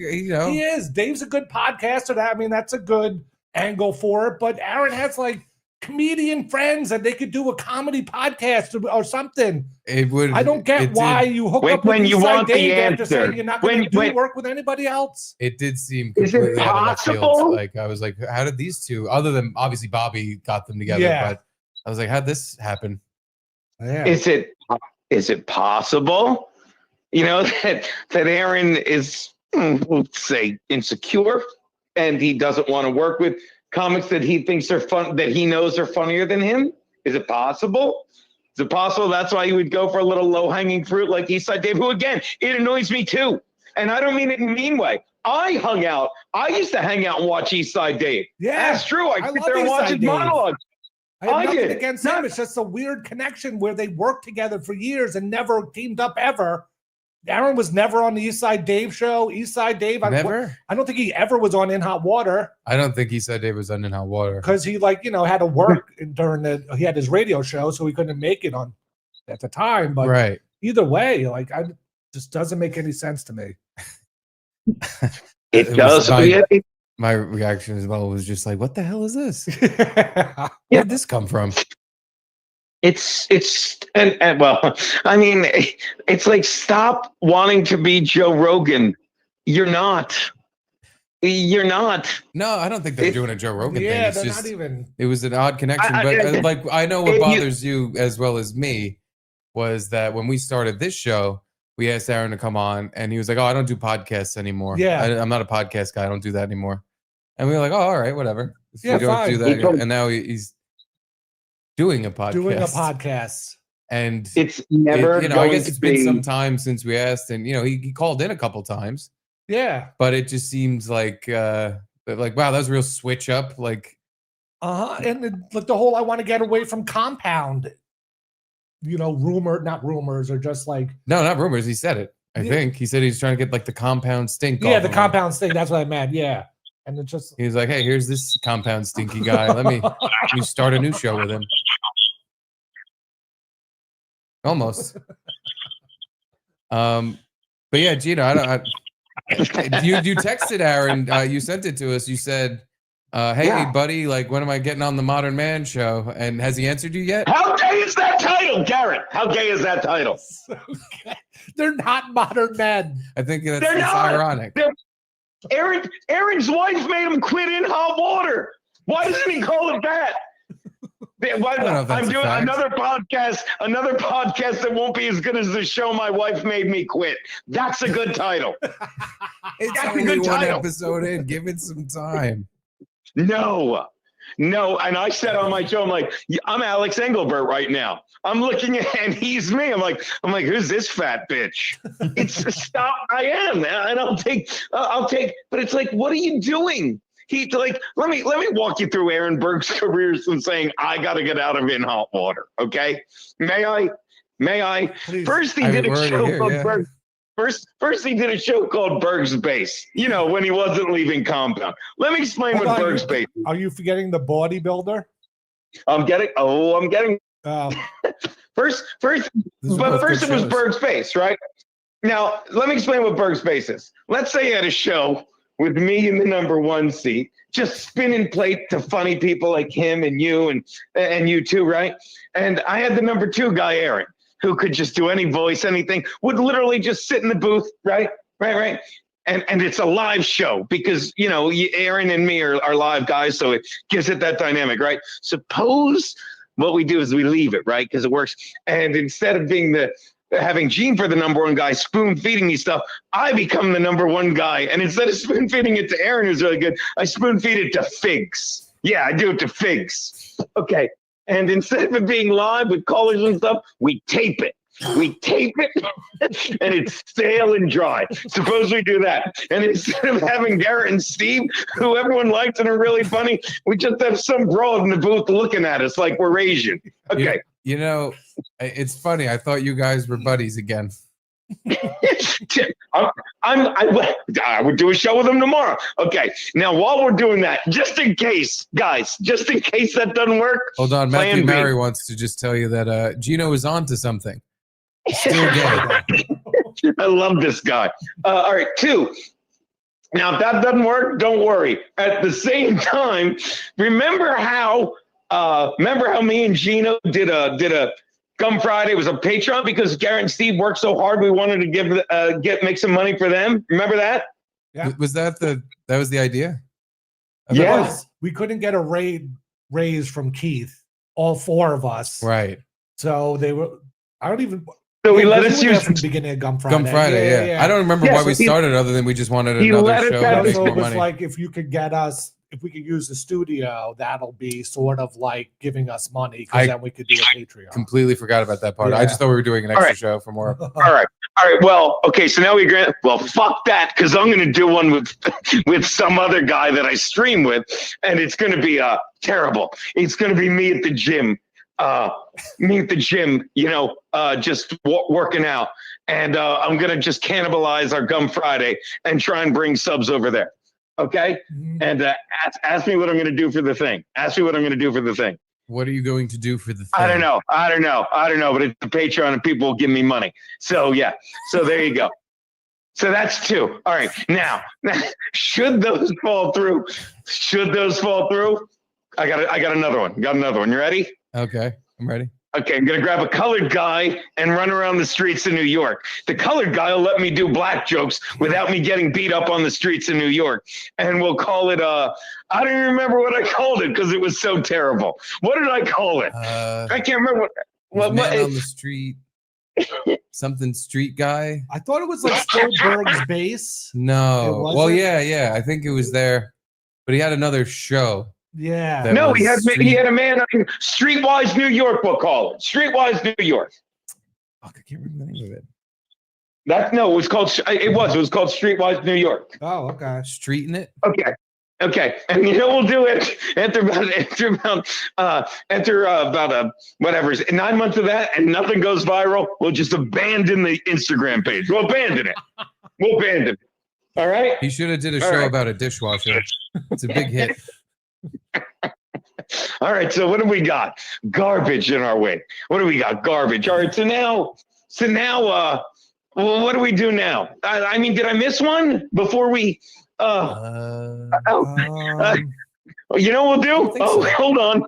He is. Dave's a good podcaster. I mean, that's a good angle for it. But Aaron has like comedian friends and they could do a comedy podcast or something. It would. I don't get why you hook up with when you Eastside want the Dave after answer. saying you're not going to do When- work with anybody else. It did seem Is it completely out of left field. possible? Like I was like, how did these two? Other than obviously Bobby got them together, Yeah. but I was like, how'd this happen? Yeah. Is it possible? You know that Aaron is, let's say, insecure, and he doesn't want to work with comics that he thinks are fun, that he knows are funnier than him. Is it possible? Is it possible that's why he would go for a little low-hanging fruit like Eastside Dave, who, again, it annoys me too. And I don't mean it in a mean way. I used to hang out and watch Eastside Dave. Yeah. That's true. I I sit love there and watch Eastside his Dave. monologues. I have I nothing did. against No. him. It's just a weird connection where they worked together for years and never teamed up ever. Aaron was never on the Eastside Dave show. Eastside Dave, Never. I don't think he ever was on In Hot Water I don't think he said Dave was on In Hot Water. because he had to work during he had his radio show, so he couldn't make it on at the time. But Right. either way, just doesn't make any sense to me. It was does. My reaction as well was just like, what the hell is this? Yeah. Where did this come from? It's and well, I mean, it's like, stop wanting to be Joe Rogan. You're not. No, I don't think they're doing a Joe Rogan thing. It's they're just, not even. it was an odd connection. But I know what bothers you as well as me was that when we started this show, we asked Aaron to come on, and he was like, "Oh, I don't do podcasts anymore. Yeah. I'm not a podcast guy. I don't do that anymore." And we were like, "Oh, all right, whatever. If Yeah, you don't fine. do that." And now he's doing a podcast. Doing a podcast. And It's never I going guess to it's been be. some time since we asked, and he called in a couple times, Yeah. but it just seems like wow, that was a real switch up. Like, And the whole I want to get away from compound, not rumors, or just like no, not rumors. He said it. I Yeah. think he said he's trying to get like the compound stink. yeah, off the of him. compound thing. That's what I meant. Yeah. And it just He was like, "Hey, here's this compound stinky guy. Let me start a new show with him." Almost. But yeah, Gino, you texted Aaron. You sent it to us. You said, "Hey, Yeah. buddy, like, when am I getting on the Modern Man show?" And has he answered you yet? How gay is that title, Garrett? How gay is that title? they're not modern men. I think that's They're it's not. ironic. Aaron's wife made him quit In Hot Water. Why doesn't he call it that? don't know if that's I'm a doing fact. another podcast that won't be as good as the show My Wife Made Me Quit. That's a good title. It's That's a only good one title. episode in. Give it some time. No. And I said on my show, I'm like, I'm Alex Engelbert right now. I'm looking at, and he's me. I'm like, who's this fat bitch? It's stop. I am, man. And I'll take, but it's like, what are you doing? He like, let me walk you through Aaron Burke's career from saying, I got to get out of In Hot Water. Okay. May I? Please. First, he I did mean, a we're show already here, called yeah. Burke. First, he did a show called Berg's Base. When he wasn't leaving Compound. Let me explain Hold what on, Berg's Base is. Are you forgetting the bodybuilder? I'm getting. First, Those are but both first good it was shows. Berg's Base, right? Now, let me explain what Berg's Base is. Let's say you had a show with me in the number one seat, just spinning plate to funny people like him and you and you too, right? And I had the number two guy, Aaron, who could just do any voice, anything, would literally just sit in the booth, right? And it's a live show because, Aaron and me are live guys, so it gives it that dynamic, right? Suppose what we do is we leave it, right? Because it works. And instead of having Gene for the number one guy, spoon feeding me stuff, I become the number one guy. And instead of spoon feeding it to Aaron, who's really good, I spoon feed it to Figs. Yeah, I do it to Figs. Okay. And instead of it being live with callers and stuff, we tape it. And it's stale and dry. Suppose we do that. And instead of having Garrett and Steve, who everyone likes and are really funny, we just have some broad in the booth looking at us like we're Asian. Okay. It's funny. I thought you guys were buddies again. I would do a show with him tomorrow. Okay. Now, while we're doing that, just in case that doesn't work. Hold on. Plan Matthew B. Mary wants to just tell you that Gino is on to something. Still gay. I love this guy. All right, 2. Now, if that doesn't work, don't worry. At the same time, remember how remember how me and Geno did a Gum Friday? It was a Patreon because Garrett and Steve worked so hard. We wanted to make some money for them. Remember that? Yeah. Was that was the idea? Yeah. Because we couldn't get a raise from Keith, all four of us. Right. So they were. I don't even. So we Yeah, let because us you were there use from the beginning of Gum Friday. Gum Friday, yeah. I don't remember Yeah, why so we he- started other than we just wanted he another let us show have and make So more it was money. like if you could get us, if we could use the studio, that'll be sort of like giving us money because I then we could do a Patreon. Completely forgot about that part. I Yeah. just thought we were doing an All extra right. show for more. All right. Well, okay. So now we grant. Well, fuck that, because I'm going to do one with with some other guy that I stream with, and it's going to be terrible. It's going to be me at the gym. Just working out, and I'm going to just cannibalize our Gum Friday and try and bring subs over there. Okay. Mhm. And ask me what I'm going to do for the thing. Ask me what I'm going to do for the thing. What are you going to do for the thing? I don't know. But it's a Patreon and people will give me money. So yeah. So there you go. So that's two. All right. Now, should those fall through? I got another one. You ready? Okay, I'm ready. Okay, I'm gonna grab a colored guy and run around the streets of New York. The colored guy will let me do black jokes without me getting beat up on the streets of New York. And we'll call it I don't even remember what I called it because it was so terrible. What did I call it? I can't remember what Man on the street. Something street guy. I thought it was like Stillberg's base. It No. wasn't? Well, yeah. I think it was there, but he had another show. Yeah. That No, was he street- had a man on Streetwise New York, we'll call it. Streetwise New York. Fuck, I can't remember the name of it. It was called Streetwise New York. Oh, okay. Streeting it. Okay. And we'll do it enter about whatever 9 months of that and nothing goes viral. We'll just abandon the Instagram page. We'll abandon it. All right. He should have did a All show right. about a dishwasher. It's a big hit. All right. So what do we got? Garbage in our way. What do we got? Garbage. All right. So now, well, what do we do now? I mean, did I miss one before we? You know what we'll do? think so. Hold on.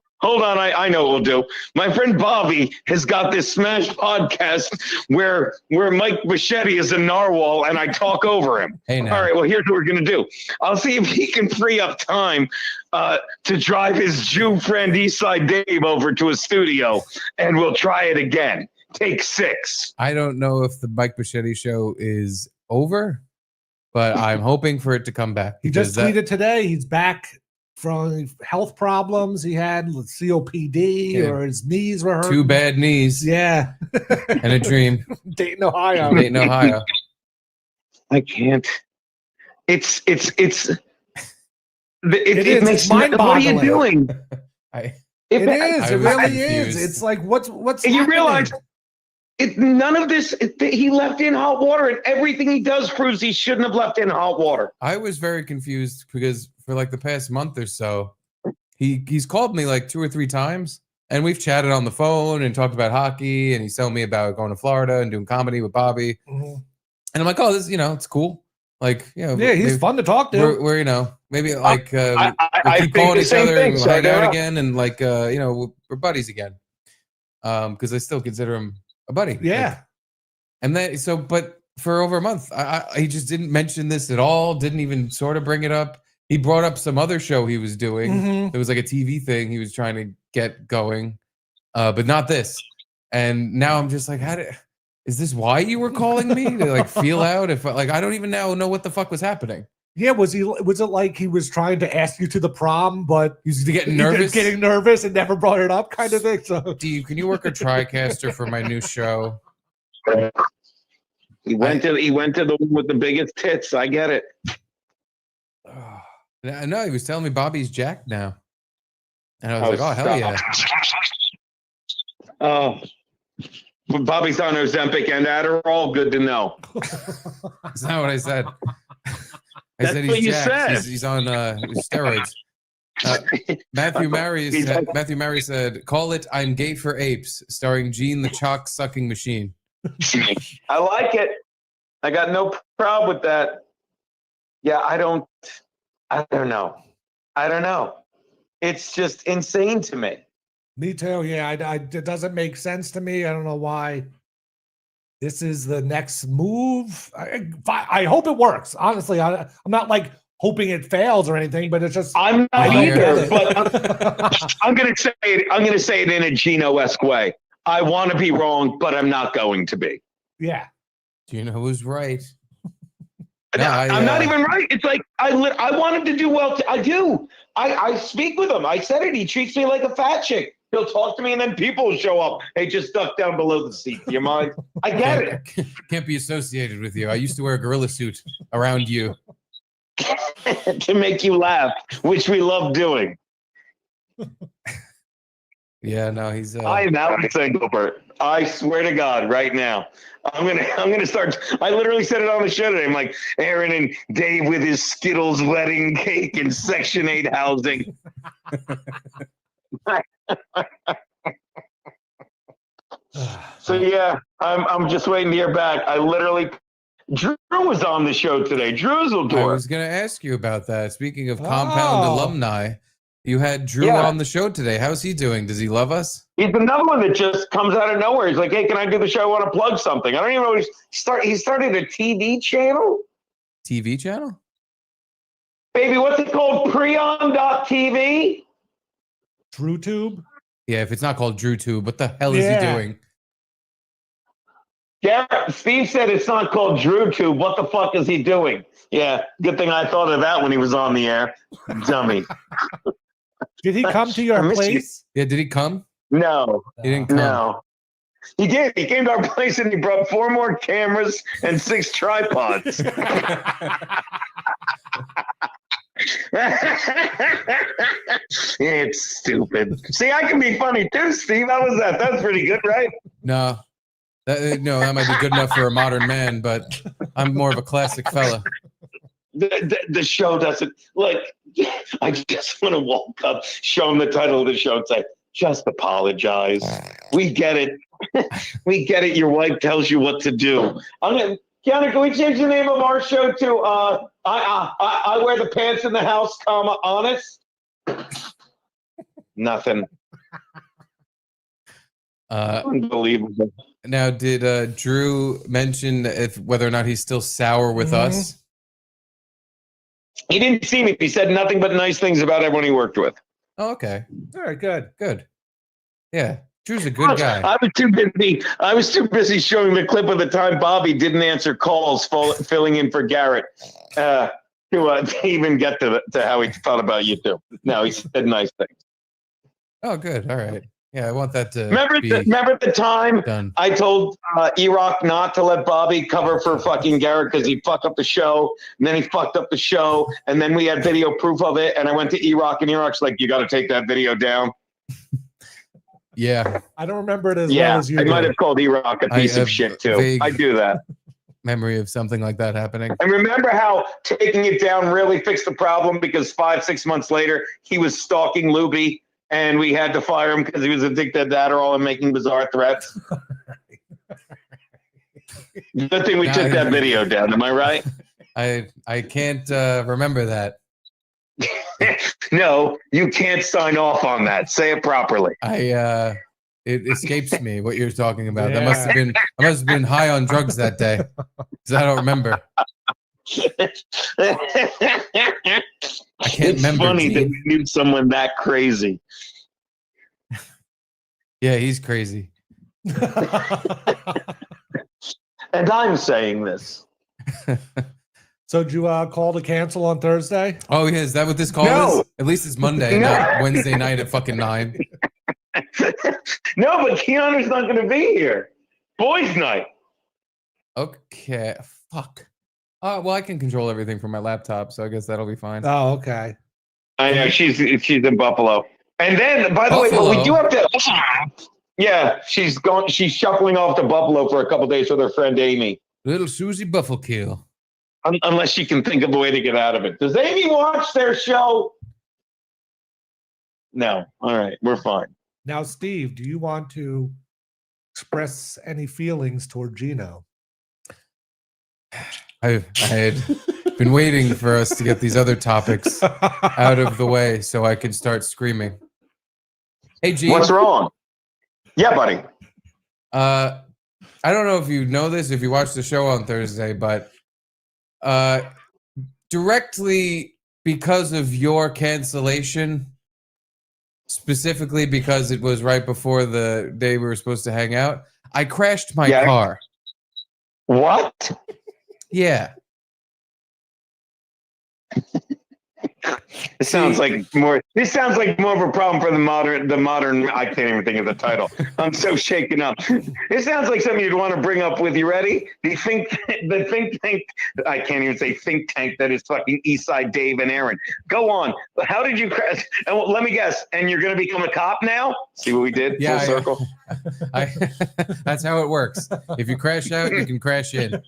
I know what we'll do. My friend Bobby has got this smash podcast where Mike Machete is a narwhal and I talk over him. Hey, now. All right, well, here's what we're going to do. I'll see if he can free up time to drive his Jew friend Eastside Dave over to a studio, and we'll try it again. Take 6. I don't know if the Mike Machete show is over, but I'm hoping for it to come back. He because just tweeted today he's back from health problems he had with COPD Yeah. or his knees were hurt. 2 bad knees Yeah. and a dream. Dayton, Ohio. Dayton, Ohio. I can't. It is. makes It's mind-boggling. What are you doing? It is. I It was really is. confused. It's like what's You happening? realize none of this. He left in hot water, and everything he does proves he shouldn't have left in hot water. I was very confused because for like the past month or so, he's called me like 2 or 3 times, and we've chatted on the phone and talked about hockey, and he's telling me about going to Florida and doing comedy with Bobby, Mhm. and I'm like, oh, this it's cool. Like, Yeah, he's maybe fun to talk to. we're maybe like we'll I keep think calling the each same other thing, and we'll so hang they're out up. again, and like we're buddies again, because I still consider him a buddy. Yeah. Like, and then but for over a month, he just didn't mention this at all. Didn't even sort of bring it up. He brought up some other show he was doing. Mhm. It was like a TV thing he was trying to get going, but not this. And now I'm just like, is this why you were calling me to like feel out? If like I don't even now know what the fuck was happening. Yeah, was it like he was trying to ask you to the prom, but He was getting he was nervous. getting nervous and never brought it up, kind of thing. So Steve, can you work a TriCaster for my new show? He went to the one with the biggest tits. I get it. No, he was telling me Bobby's jacked now. And I was like, oh, hell yeah. Oh, Bobby's on Ozempic and Adderall. Good to know. That's not what I said. I That's said what he's you jacked. said. He's on steroids. Matthew Mary said, call it I'm Gay for Apes, starring Gene the Chalk Sucking Machine. I like it. I got no problem with that. Yeah, I don't know. It's just insane to me. Me too. Yeah, it doesn't make sense to me. I don't know why. This is the next move. I hope it works. Honestly, I'm not like hoping it fails or anything, but it's just I'm I not don't either, get but I'm gonna say it. I'm gonna say it in a Geno-esque way. I want to be wrong, but I'm not going to be. yeah. Geno was right. No, I'm not even right. It's like I want him to do well. I do. I speak with him. I said it. He treats me like a fat chick. He'll talk to me, and then people will show up. Hey, just duck down below the seat. Do you mind? I get it. Can't be associated with you. I used to wear a gorilla suit around you. To make you laugh, which we love doing. Yeah, no, he's. I am out single, Bert. I swear to God, right now, I'm gonna start. I literally said it on the show today. I'm like Aaron and Dave with his Skittles wedding cake and Section 8 housing. So yeah, I'm just waiting to hear back. I literally. Drew was on the show today. I Drewsildor. was going to ask you about that. Speaking of compound alumni, you had Drew on the show today. How's he doing? Does he love us? He's another one that just comes out of nowhere. He's like, "Hey, can I do the show? I want to plug something." I don't even know what he started a TV channel. TV channel? Baby, what's it called? Prion.tv? TrueTube? Yeah, if it's not called DrewTube, what the hell is he doing? Garrett, Steve said it's not called DrewTube. What the fuck is he doing? Yeah, good thing I thought of that when he was on the air. Dummy. Did he come to your place? Yeah, did he come? No. He didn't come. No. He did. He came to our place and he brought 4 more cameras and 6 tripods. It's stupid. See, I can be funny too, Steve. How was that? That's pretty good, right? No. That might be good enough for a modern man, but I'm more of a classic fella. The show doesn't, like, I just want to walk up, show him the title of the show and say, just apologize. We get it. We get it. Your wife tells you what to do. Kiana, can we change the name of our show to I wear the pants in the house, honest? Nothing. Unbelievable. Now, did Drew mention whether or not he's still sour with us? He didn't see me. He said nothing but nice things about everyone he worked with. Oh, okay. All right, good. Good. Yeah. Drew's a good guy. I was too busy showing the clip of the time Bobby didn't answer calls, filling in for Garrett, to even get to how he thought about you too. No, he said nice things. Oh, good. All right. Yeah, I want that to remember the time done. I told E-Rock not to let Bobby cover for fucking Garrett because he fucked up the show, and then he fucked up the show, and then we had video proof of it, and I went to E-Rock, and E-Rock's like, you got to take that video down. Yeah. I don't remember it as well as you I do. might have called E-Rock a piece of shit too. I do that. Memory of something like that happening. And remember how taking it down really fixed the problem because 5-6 months later, he was stalking Luby. And we had to fire him because he was addicted to Adderall and making bizarre threats. Good thing we took that video down. Am I right? I can't remember that. No, you can't sign off on that. Say it properly. It escapes me what you're talking about. Yeah. I must have been high on drugs that day because I don't remember. I can't remember. It's funny that we knew someone that crazy. Yeah, he's crazy. And I'm saying this. So did you call to cancel on Thursday? Oh, yeah. Is that what this call is? At least it's Monday, not Wednesday night at fucking 9. No, but Keanu's not going to be here. Boys' night. Okay. Fuck. Well, I can control everything from my laptop, so I guess that'll be fine. Oh, okay. I know she's in Buffalo, and then by the way, but we do have to. Yeah, she's shuffling off to Buffalo for a couple days with her friend Amy. Little Susie Bufflekill. Unless she can think of a way to get out of it. Does Amy watch their show? No. All right, we're fine. Now, Steve, do you want to express any feelings toward Geno? I had been waiting for us to get these other topics out of the way so I could start screaming. Hey, Gene. What's wrong? Yeah, buddy. I don't know if you know this, if you watched the show on Thursday, but directly because of your cancellation, specifically because it was right before the day we were supposed to hang out, I crashed my car. What? Yeah. This sounds like more of a problem for the modern. I can't even think of the title. I'm so shaken up. It sounds like something you'd want to bring up with. You ready? The think tank. I can't even say think tank. That is fucking Eastside Dave and Aaron. Go on. How did you crash? And let me guess. And you're going to become a cop now? See what we did? Yeah, Full circle. That's how it works. If you crash out, you can crash in.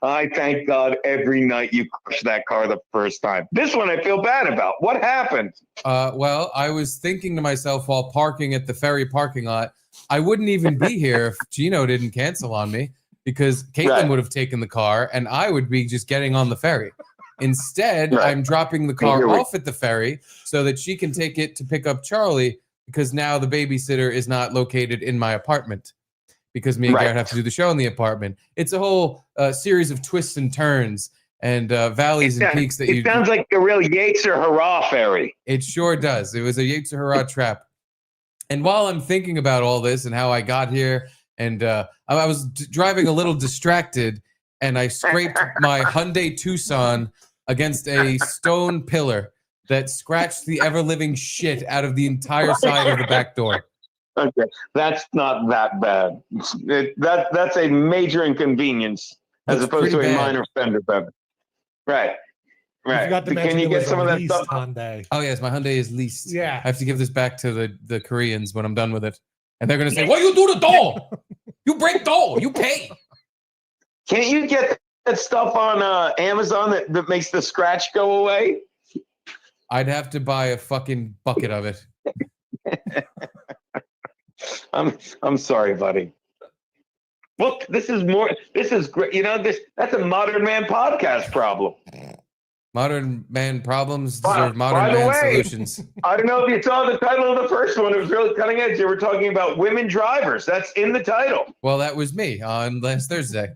I thank God every night you crash that car the first time. This one I feel bad about. What happened? Well, I was thinking to myself while parking at the ferry parking lot, I wouldn't even be here if Geno didn't cancel on me, because Caitlin would have taken the car and I would be just getting on the ferry. Instead, I'm dropping the car off at the ferry so that she can take it to pick up Charlie, because now the babysitter is not located in my apartment, because me and Garrett have to do the show in the apartment. It's a whole series of twists and turns and valleys and peaks that it sounds like a real Yates or Hurrah ferry. It sure does. It was a Yates or Hurrah trap. And while I'm thinking about all this and how I got here, and I was driving a little distracted, and I scraped my Hyundai Tucson against a stone pillar that scratched the ever-living shit out of the entire side of the back door. Okay, that's not that bad. That's a major inconvenience as opposed to a minor fender bender. Right. Can you get some of that stuff? Hyundai. Oh yes, my Hyundai is leased. Yeah. I have to give this back to the Koreans when I'm done with it, and they're gonna say, "What you do to door? You break door. You pay." Can't you get that stuff on Amazon that makes the scratch go away? I'd have to buy a fucking bucket of it. I'm sorry, buddy. Look, this is great. You know, that's a modern man podcast problem. Modern man problems deserve modern man solutions. I don't know if you saw the title of the first one. It was really cutting edge. They were talking about women drivers. That's in the title. Well, that was me on last Thursday.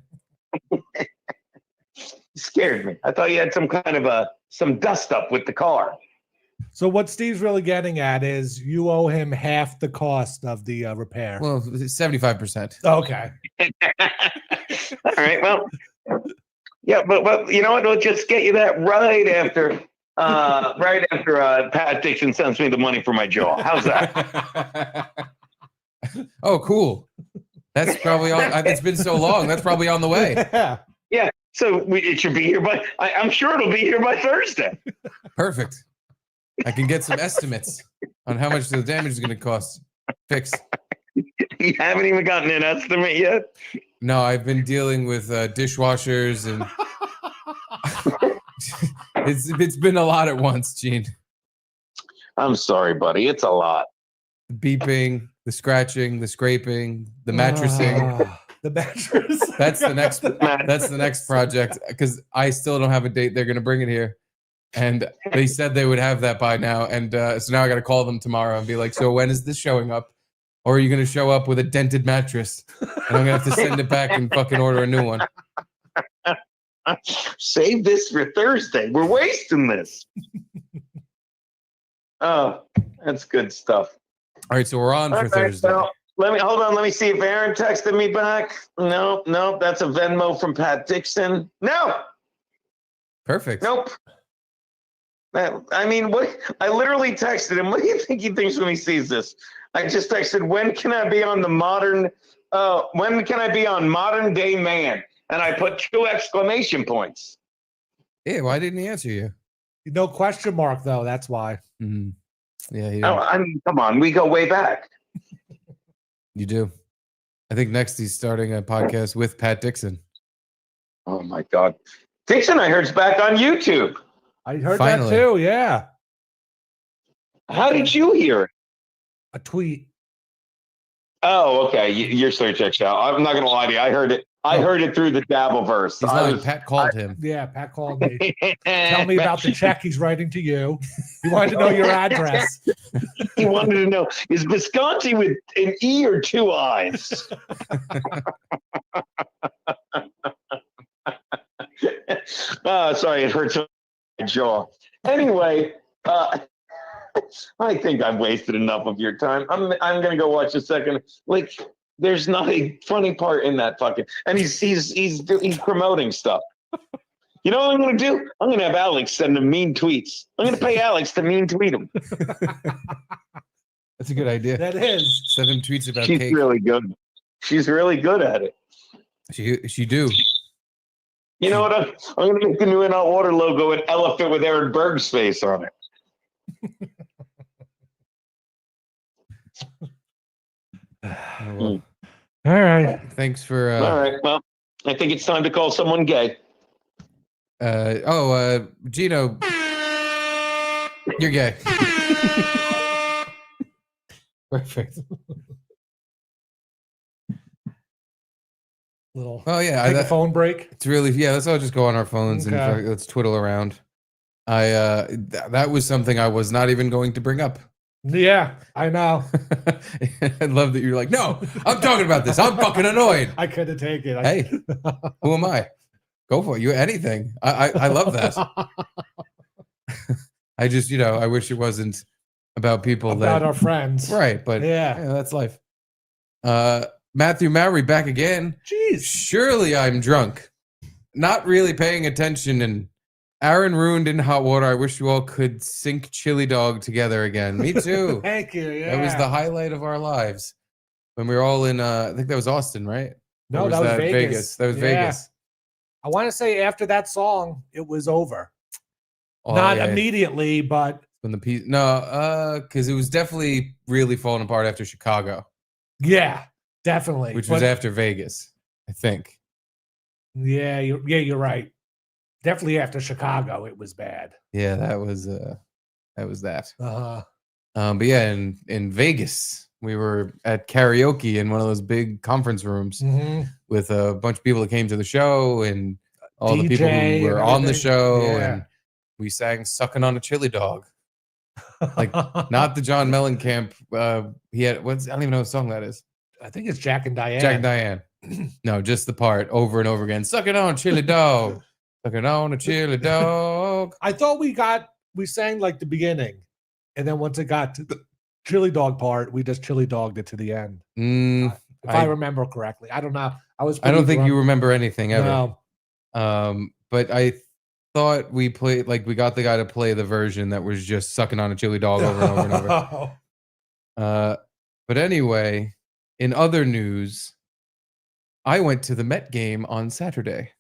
Scared me. I thought you had some kind of some dust up with the car. So what Steve's really getting at is you owe him half the cost of the repair. Well, 75%. Okay. All right. Well, yeah, but you know what? We'll just get you that right after Pat Dixon sends me the money for my jaw. How's that? Oh, cool. That's probably on. It's been so long. That's probably on the way. Yeah. So it should be here by. I'm sure it'll be here by Thursday. Perfect. I can get some estimates on how much the damage is going to cost. Fix. You haven't even gotten an estimate yet? No, I've been dealing with dishwashers, and it's been a lot at once, Gene. I'm sorry, buddy. It's a lot. The beeping, the scratching, the scraping, the mattressing. The mattress. That's the next project, because I still don't have a date. They're going to bring it here. And they said they would have that by now. And so now I got to call them tomorrow and be like, so when is this showing up? Or are you going to show up with a dented mattress? And I'm going to have to send it back and fucking order a new one. Save this for Thursday. We're wasting this. Oh, that's good stuff. All right, so we're on for Thursday. Well, hold on. Let me see if Aaron texted me back. No, that's a Venmo from Pat Dixon. No. Perfect. Nope. I mean, what? I literally texted him. What do you think he thinks when he sees this? I just texted, when can I be on modern day man? And I put 2 exclamation points. Yeah, why didn't he answer you? No question mark, though. That's why. Mm-hmm. Yeah. I mean, come on. We go way back. You do. I think next he's starting a podcast with Pat Dixon. Oh, my God. Dixon, I heard, is back on YouTube. I heard that too, yeah. How did you hear it? A tweet. Oh, okay. Your search checks out. I'm not going to lie to you. I heard it I Oh. heard it through the Dabbleverse. He's lying. Pat called him. Yeah, Pat called me. Tell me about the check he's writing to you. He wanted to know your address. He wanted to know, is Visconti with an E or two I's? Sorry, it hurts my jaw. Anyway, I think I've wasted enough of your time. I'm gonna go watch a second. Like, there's not a funny part in that fucking. And he's promoting stuff. You know what I'm gonna do? I'm gonna have Alex send him mean tweets. I'm gonna pay Alex to mean tweet him. That's a good idea. That is. Send him tweets about She's cake. really good. She's really good at it. She do. You know what? I'm gonna make the new In Hot Water logo an elephant with Aaron Berg's face on it. Oh, well. All right. Thanks for. All right. Well, I think it's time to call someone gay. Geno, you're gay. Perfect. Little Oh yeah, take a phone break. it's really let's all just go on our phones Okay. and let's twiddle around. That was something I was not even going to bring up. Yeah, I know. I love that you're like, no, I'm talking about this. I'm fucking annoyed. I couldn't take it. Hey, who am I? Go for it. You anything. I love that. I just, I wish it wasn't about people About that our friends. right, but Yeah. that's life. Matthew Maury back again. Jeez. Surely I'm drunk. Not really paying attention, and Aaron ruined In Hot Water. I wish you all could sink Chili Dog together again. Me too. Thank you. Yeah. That was the highlight of our lives when we were all in. I think that was Austin, right? No, Or that was Vegas. That was Yeah. Vegas. I want to say after that song, it was over. Oh, Not yeah. immediately, but When the piece, because it was definitely really falling apart after Chicago, yeah, definitely. which But was after Vegas, I think. yeah, you're right. Definitely after Chicago, it was bad. Yeah, that was that. Uh-huh. But yeah, in Vegas, we were at karaoke in one of those big conference rooms Mhm. with a bunch of people that came to the show and all the people DJ who were and on the everything. show, Yeah. and we sang "Sucking on a Chili Dog." Like, not the John Mellencamp. He had I don't even know what song that is. I think it's Jack and Diane. Jack and Diane. No, just the part over and over again. Sucking on a chili dog. Sucking on a chili dog. I thought we sang like the beginning, and then once it got to the chili dog part, we just chili dogged it to the end. If I remember correctly, I don't know. I don't think drunk. you remember anything ever. No. But I thought we got the guy to play the version that was just sucking on a chili dog over and over and over. But anyway, in other news, I went to the Met game on Saturday.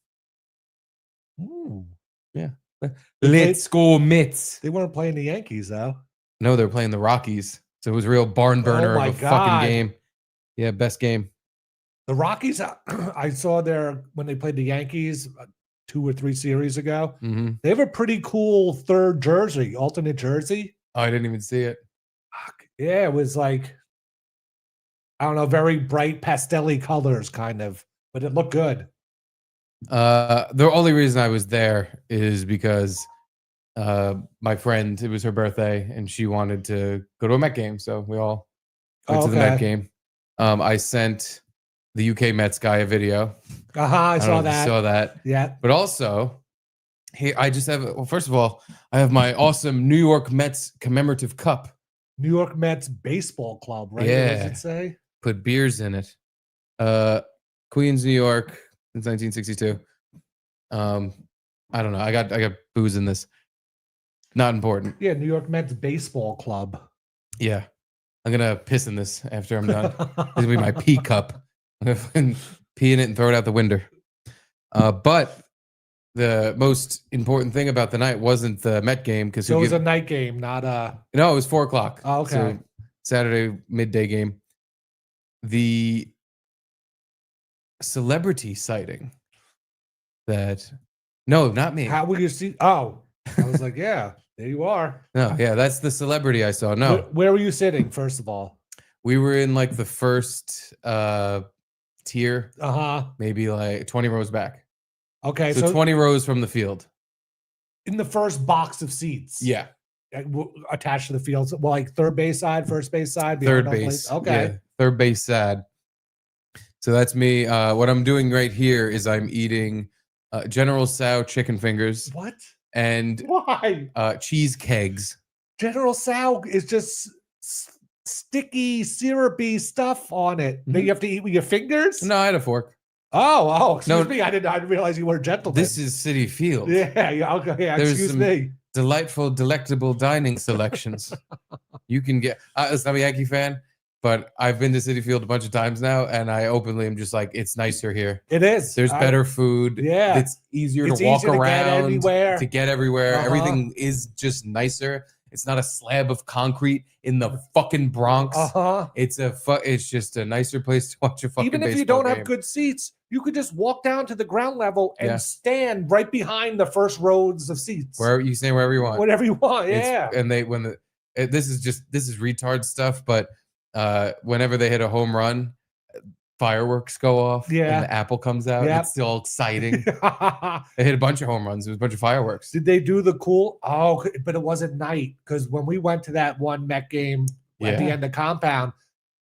Ooh. Yeah. They Let's go Mets. They weren't playing the Yankees though. No, they're playing the Rockies. So it was a real barn burner my of a God. fucking game. Yeah, best game. The Rockies, I saw when they played the Yankees 2 or 3 series ago. Mm-hmm. They have a pretty cool third jersey, alternate jersey. Oh, I didn't even see it. Fuck. Yeah, it was like, I don't know, very bright pastel-y colors kind of, but it looked good. The only reason I was there is because my friend, it was her birthday, and she wanted to go to a Met game. So we all went to the Met game. I sent the UK Mets guy a video. I don't know saw if you that. saw that. Yeah. But also, I just have, well, first of all, I have my awesome New York Mets commemorative cup. New York Mets baseball club, right? Yeah. What does it say? Put beers in it. Queens, New York, since 1962. I don't know. I got booze in this. Not important. Yeah, New York Mets baseball club. Yeah. I'm gonna piss in this after I'm done. This is gonna be my pee cup. I'm gonna pee in it and throw it out the window. But the most important thing about the night wasn't the Met game, because So it was a night game, not a. no, it was 4:00. Oh, okay. So Saturday midday game. The celebrity sighting that no, not me. How will you see? Oh, I was like, yeah, there you are. No, yeah, that's the celebrity I saw. No, Where were you sitting, first of all? we were in like the first tier, maybe like 20 rows back. Okay, So 20 rows from the field. In the first box of seats. Yeah. Attached to the field. Well, like third base side, first base side, Third behind home base. plate. Okay. Yeah, third base side. So that's me. What I'm doing right here is I'm eating General Tso chicken fingers. What? And why? Cheese kegs. General Tso is just sticky, syrupy stuff on it that you have to eat with your fingers. No, I had a fork. Oh, excuse me. I didn't realize you were a gentleman. This is City Field. Yeah. Okay. Yeah, There's excuse some me. Delightful, delectable dining selections. You can get. I'm a Yankee fan, but I've been to City Field a bunch of times now, and I openly am just like, it's nicer here. It is. There's better food. Yeah. It's easier to walk around. To get everywhere. Everything is just nicer. It's not a slab of concrete in the fucking Bronx. It's just a nicer place to watch a fucking Even if you baseball don't game. have good seats, you could just walk down to the ground level and stand right behind the first rows of seats. Where you stand wherever you want. Whatever you want. Yeah. And this is retard stuff, but whenever they hit a home run, fireworks go off. Yeah. And the apple comes out. Yep. It's still exciting. They hit a bunch of home runs. It was a bunch of fireworks. Did they do the cool? Oh, but it wasn't night because when we went to that one Met game at the end of compound,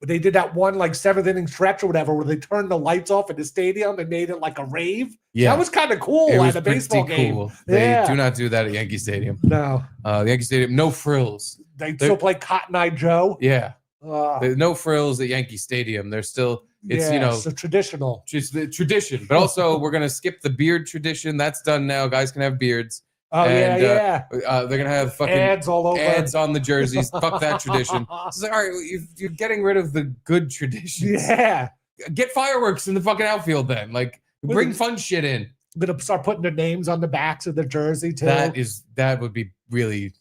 they did that one like 7th inning stretch or whatever where they turned the lights off in the stadium and made it like a rave. Yeah. That was kind of cool at a baseball game. They do not do that at Yankee Stadium. No. The Yankee Stadium, no frills. They still play Cotton Eye Joe. Yeah. There's no frills at Yankee Stadium. There's still, it's, so traditional. Just the tradition. But also, we're going to skip the beard tradition. That's done now. Guys can have beards. Oh, and, yeah. They're going to have fucking ads all over. Ads on the jerseys. Fuck that tradition. It's like, all right, you're getting rid of the good traditions. Yeah. Get fireworks in the fucking outfield then. Like, bring fun shit in. I'm going to start putting their names on the backs of the jersey, too. That would be really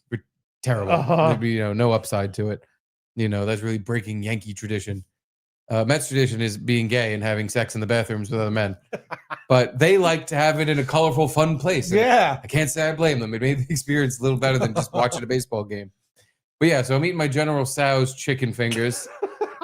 terrible. There'd be, no upside to it. That's really breaking Yankee tradition. Mets tradition is being gay and having sex in the bathrooms with other men. But they like to have it in a colorful, fun place. And I can't say I blame them. It made the experience a little better than just watching a baseball game. But yeah, so I'm eating my General Tso's chicken fingers.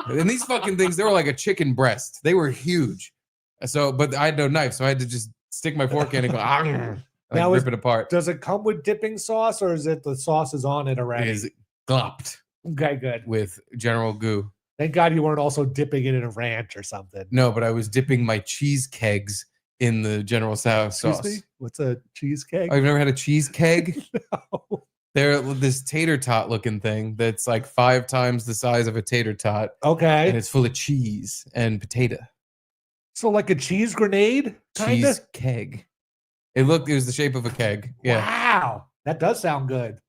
And these fucking things, they were like a chicken breast. They were huge. But I had no knife, so I had to just stick my fork in and go, rip it apart. Does it come with dipping sauce or is it the sauce is on it already? It is glopped. Okay, good. With General Goo. Thank God you weren't also dipping it in a ranch or something. No, but I was dipping my cheese kegs in the General Tso sauce. Me? What's a cheese keg? Oh, you've never had a cheese keg? No. They're this tater tot looking thing that's like 5 times the size of a tater tot. Okay. And it's full of cheese and potato. So like a cheese grenade? Kinda? Cheese keg. It was the shape of a keg. Yeah. Wow. That does sound good.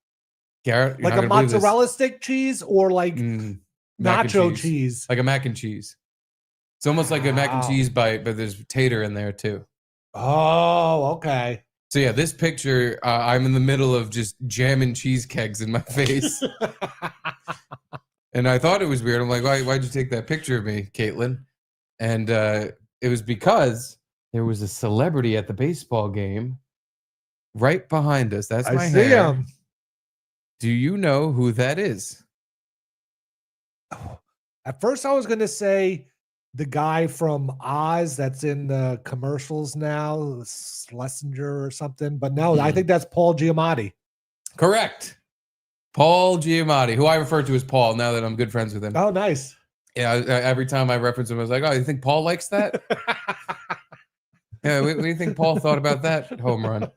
Garrett, like a mozzarella stick cheese or like nacho cheese. Like a mac and cheese. It's almost like a mac and cheese bite, but there's tater in there too. Oh, okay. So yeah, this picture, I'm in the middle of just jamming cheese kegs in my face. And I thought it was weird. I'm like, why'd you take that picture of me, Caitlin? And it was because there was a celebrity at the baseball game right behind us. That's my hair. I see him. Do you know who that is? At first, I was going to say the guy from Oz that's in the commercials now, Schlesinger or something. But no, I think that's Paul Giamatti. Correct. Paul Giamatti, who I refer to as Paul now that I'm good friends with him. Oh, nice. Yeah, every time I reference him, I was like, oh, you think Paul likes that? Yeah, what do you think Paul thought about that home run?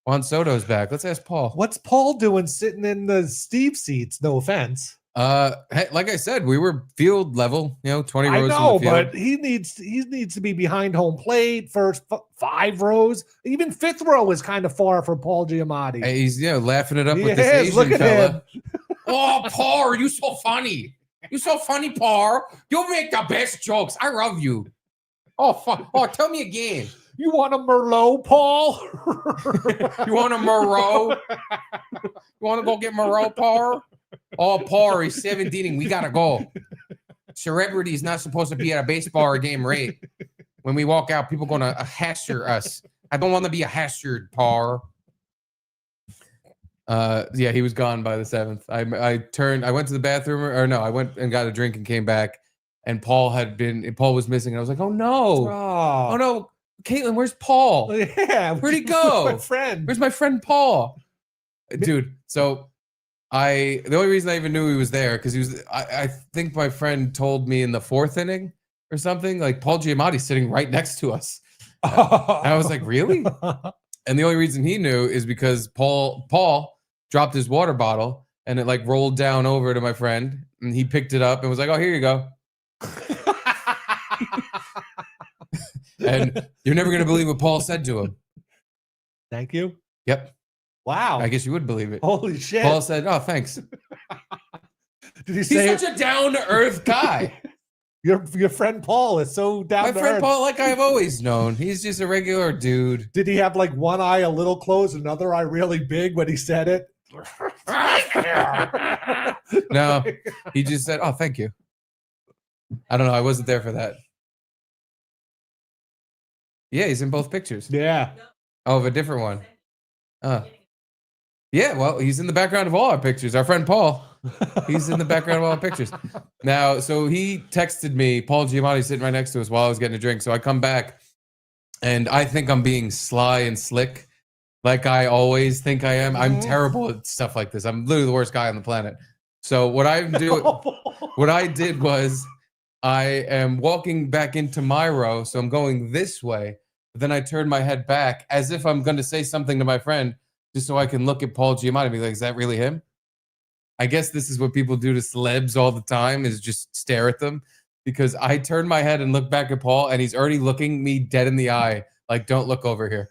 Juan Soto's back. Let's ask Paul. What's Paul doing sitting in the Steve seats? No offense. Like I said, we were field level, 20 rows. I know, from the field. but he needs to be behind home plate, first 5 rows. Even 5th row is kind of far for Paul Giamatti. Hey, he's laughing it up with this Asian look at fella. Him. Oh, Paul, you so funny. You so funny, Paul. You make the best jokes. I love you. Oh, fuck. Oh, tell me again. You want a Merlot, Paul? You want a Merlot? You want to go get Merlot, Paul? Oh, Paul, he's 17. We got to go. Celebrity's not supposed to be at a baseball game rate. When we walk out, people going to hasher us. I don't want to be a hashered, Paul. Yeah, he was gone by the 7th. I went to the bathroom, I went and got a drink and came back. and Paul was missing. And I was like, oh no, Oh, oh no, Caitlin, where's Paul? yeah. Where'd he go? My friend. Where's my friend Paul? Dude, so the only reason I even knew he was there because I think my friend told me in the 4th inning or something, like Paul Giamatti's sitting right next to us. And I was like, really? And the only reason he knew is because Paul dropped his water bottle and it like rolled down over to my friend and he picked it up and was like, oh, here you go. And you're never going to believe what Paul said to him. Thank you. Yep. Wow. I guess you would believe it. Holy shit. Paul said, oh, thanks. Did he say He's such a down-to-earth guy. your friend Paul is so down My to friend earth? Paul, like I've always known, he's just a regular dude. Did he have like one eye a little closed, another eye really big when he said it? No, he just said, oh, thank you. I don't know. I wasn't there for that. Yeah, he's in both pictures. Yeah. Oh, of a different one. Yeah, well, he's in the background of all our pictures. Our friend Paul, he's in the background of all our pictures. Now, so he texted me, Paul Giamatti sitting right next to us while I was getting a drink. So I come back and I think I'm being sly and slick like I always think I am. I'm terrible at stuff like this. I'm literally the worst guy on the planet. So what I did was I am walking back into my row. So I'm going this way. But then I turned my head back as if I'm going to say something to my friend just so I can look at Paul Giamatti and be like, is that really him? I guess this is what people do to celebs all the time is just stare at them because I turned my head and looked back at Paul and he's already looking me dead in the eye. Like, don't look over here.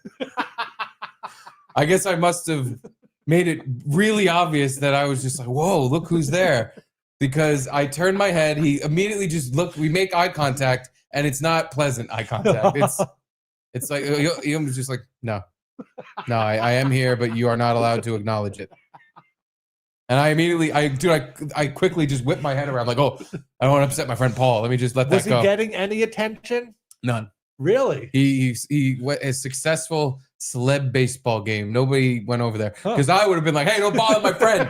I guess I must have made it really obvious that I was just like, whoa, look who's there. Because I turned my head. He immediately just looked. We make eye contact and it's not pleasant eye contact. It's like, he was just like, no, I am here, but you are not allowed to acknowledge it. And I immediately, I quickly just whipped my head around like, oh, I don't want to upset my friend Paul. Let me just let that go. Was he getting any attention? None. Really? He went a successful celeb baseball game. Nobody went over there because I would have been like, hey, don't bother my friend.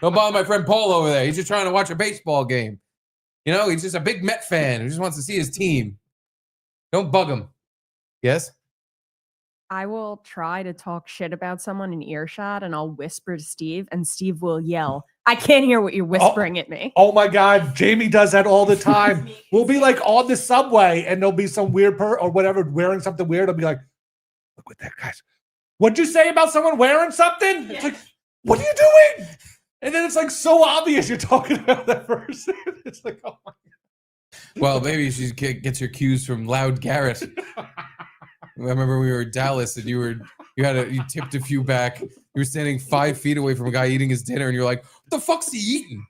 Don't bother my friend Paul over there. He's just trying to watch a baseball game. You know, he's just a big Met fan who just wants to see his team. Don't bug him. Yes? I will try to talk shit about someone in earshot and I'll whisper to Steve and Steve will yell, I can't hear what you're whispering at me. Oh my God. Jamie does that all the time. We'll be like on the subway and there'll be some weird or whatever wearing something weird. I'll be like, look what that guy's. What'd you say about someone wearing something? It's like, what are you doing? And then it's like so obvious you're talking about that person. It's like, oh my God. Well, maybe she gets your cues from Loud Garrett. I remember we were in Dallas and you tipped a few back. You were standing 5 feet away from a guy eating his dinner and you're like, what the fuck's he eating?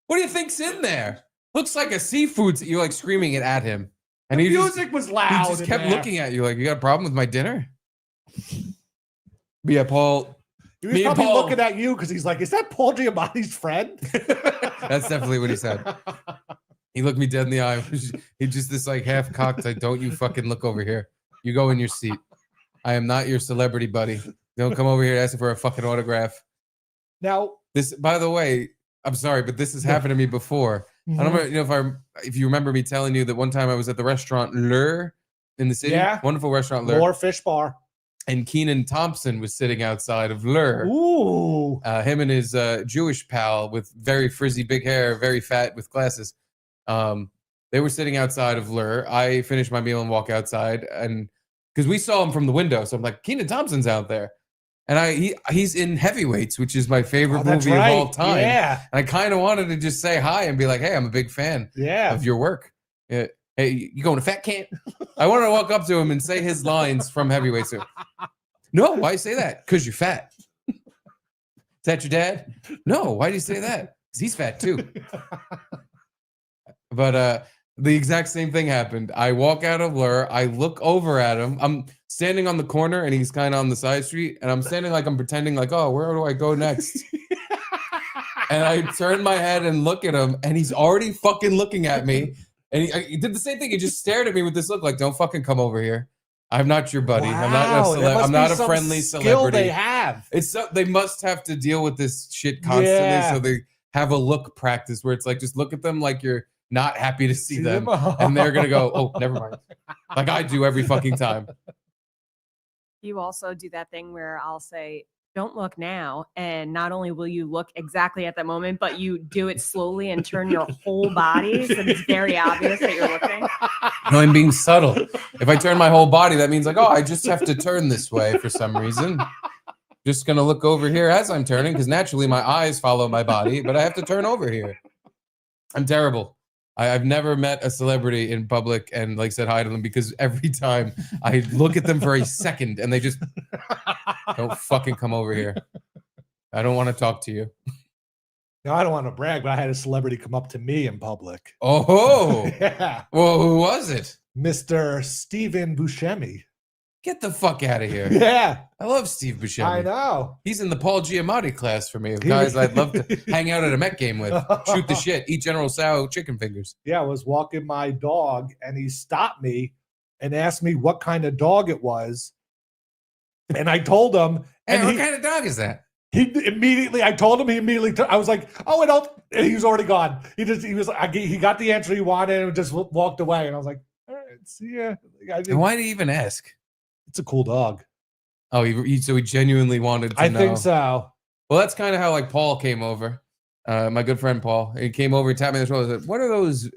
What do you think's in there? Looks like a seafood. You're like screaming it at him. And The music was loud. He just in kept there. looking at you like, you got a problem with my dinner? But yeah, Paul. He was probably looking at you because he's like, is that Paul Giamatti's friend? That's definitely what he said. He looked me dead in the eye. He just this like half cocked, like, don't you fucking look over here. You go in your seat. I am not your celebrity buddy. Don't come over here asking for a fucking autograph. Now, This, by the way, I'm sorry, but this has happened to me before. I don't know if you remember me telling you that one time I was at the restaurant Lure in the city. Yeah. Wonderful restaurant Lure. more fish bar. And Keenan Thompson was sitting outside of Lure. Ooh. Him and his Jewish pal with very frizzy big hair, very fat with glasses. They were sitting outside of Lure. I finished my meal and walk outside, and because we saw him from the window, so I'm like, Keenan Thompson's out there, and he's in Heavyweights, which is my favorite movie of all time. Yeah. And I kind of wanted to just say hi and be like, hey, I'm a big fan of your work. Hey, you going to Fat Camp? I wanted to walk up to him and say his lines from Heavyweights. No, why you say that? Because you're fat. Is that your dad? No, why do you say that? Because he's fat too. But the exact same thing happened. I walk out of Lure. I look over at him. I'm standing on the corner and he's kind of on the side street. And I'm standing like I'm pretending like, oh, where do I go next? And I turn my head and look at him and he's already fucking looking at me. And he did the same thing. He just stared at me with this look like, don't fucking come over here. I'm not your buddy. Wow, I'm not a friendly celebrity. They have. They must have to deal with this shit constantly. Yeah. So they have a look practice where it's like, just look at them like you're not happy to see them. them? And they're going to go, oh, never mind. Like I do every fucking time. You also do that thing where I'll say, don't look now. And not only will you look exactly at that moment, but you do it slowly and turn your whole body. So it's very obvious that you're looking. No, I'm being subtle. If I turn my whole body, that means like, oh, I just have to turn this way for some reason. Just going to look over here as I'm turning because naturally my eyes follow my body, but I have to turn over here. I'm terrible. I've never met a celebrity in public and like said hi to them because every time I look at them for a second and they just don't fucking come over here. I don't want to talk to you. No, I don't want to brag, but I had a celebrity come up to me in public. Oh, Yeah. well, who was it? Mr. Stephen Buscemi. Get the fuck out of here. Yeah, I love Steve Buscemi. I know. He's in the Paul Giamatti class for me of guys I'd love to hang out at a Met game with, shoot the shit, eat General Tso chicken fingers. Yeah, I was walking my dog and he stopped me and asked me what kind of dog it was. And I told him, Hey, and what kind of dog is that? I told him, he immediately, I was like, oh, I don't, and he was already gone. He got the answer he wanted and just walked away. And I was like, all right, see ya. And why did he even ask? It's a cool dog. Oh, so he genuinely wanted to know. I think so. Well, that's kind of how like Paul came over. My good friend Paul. He came over and tapped me on the shoulder and said, what are those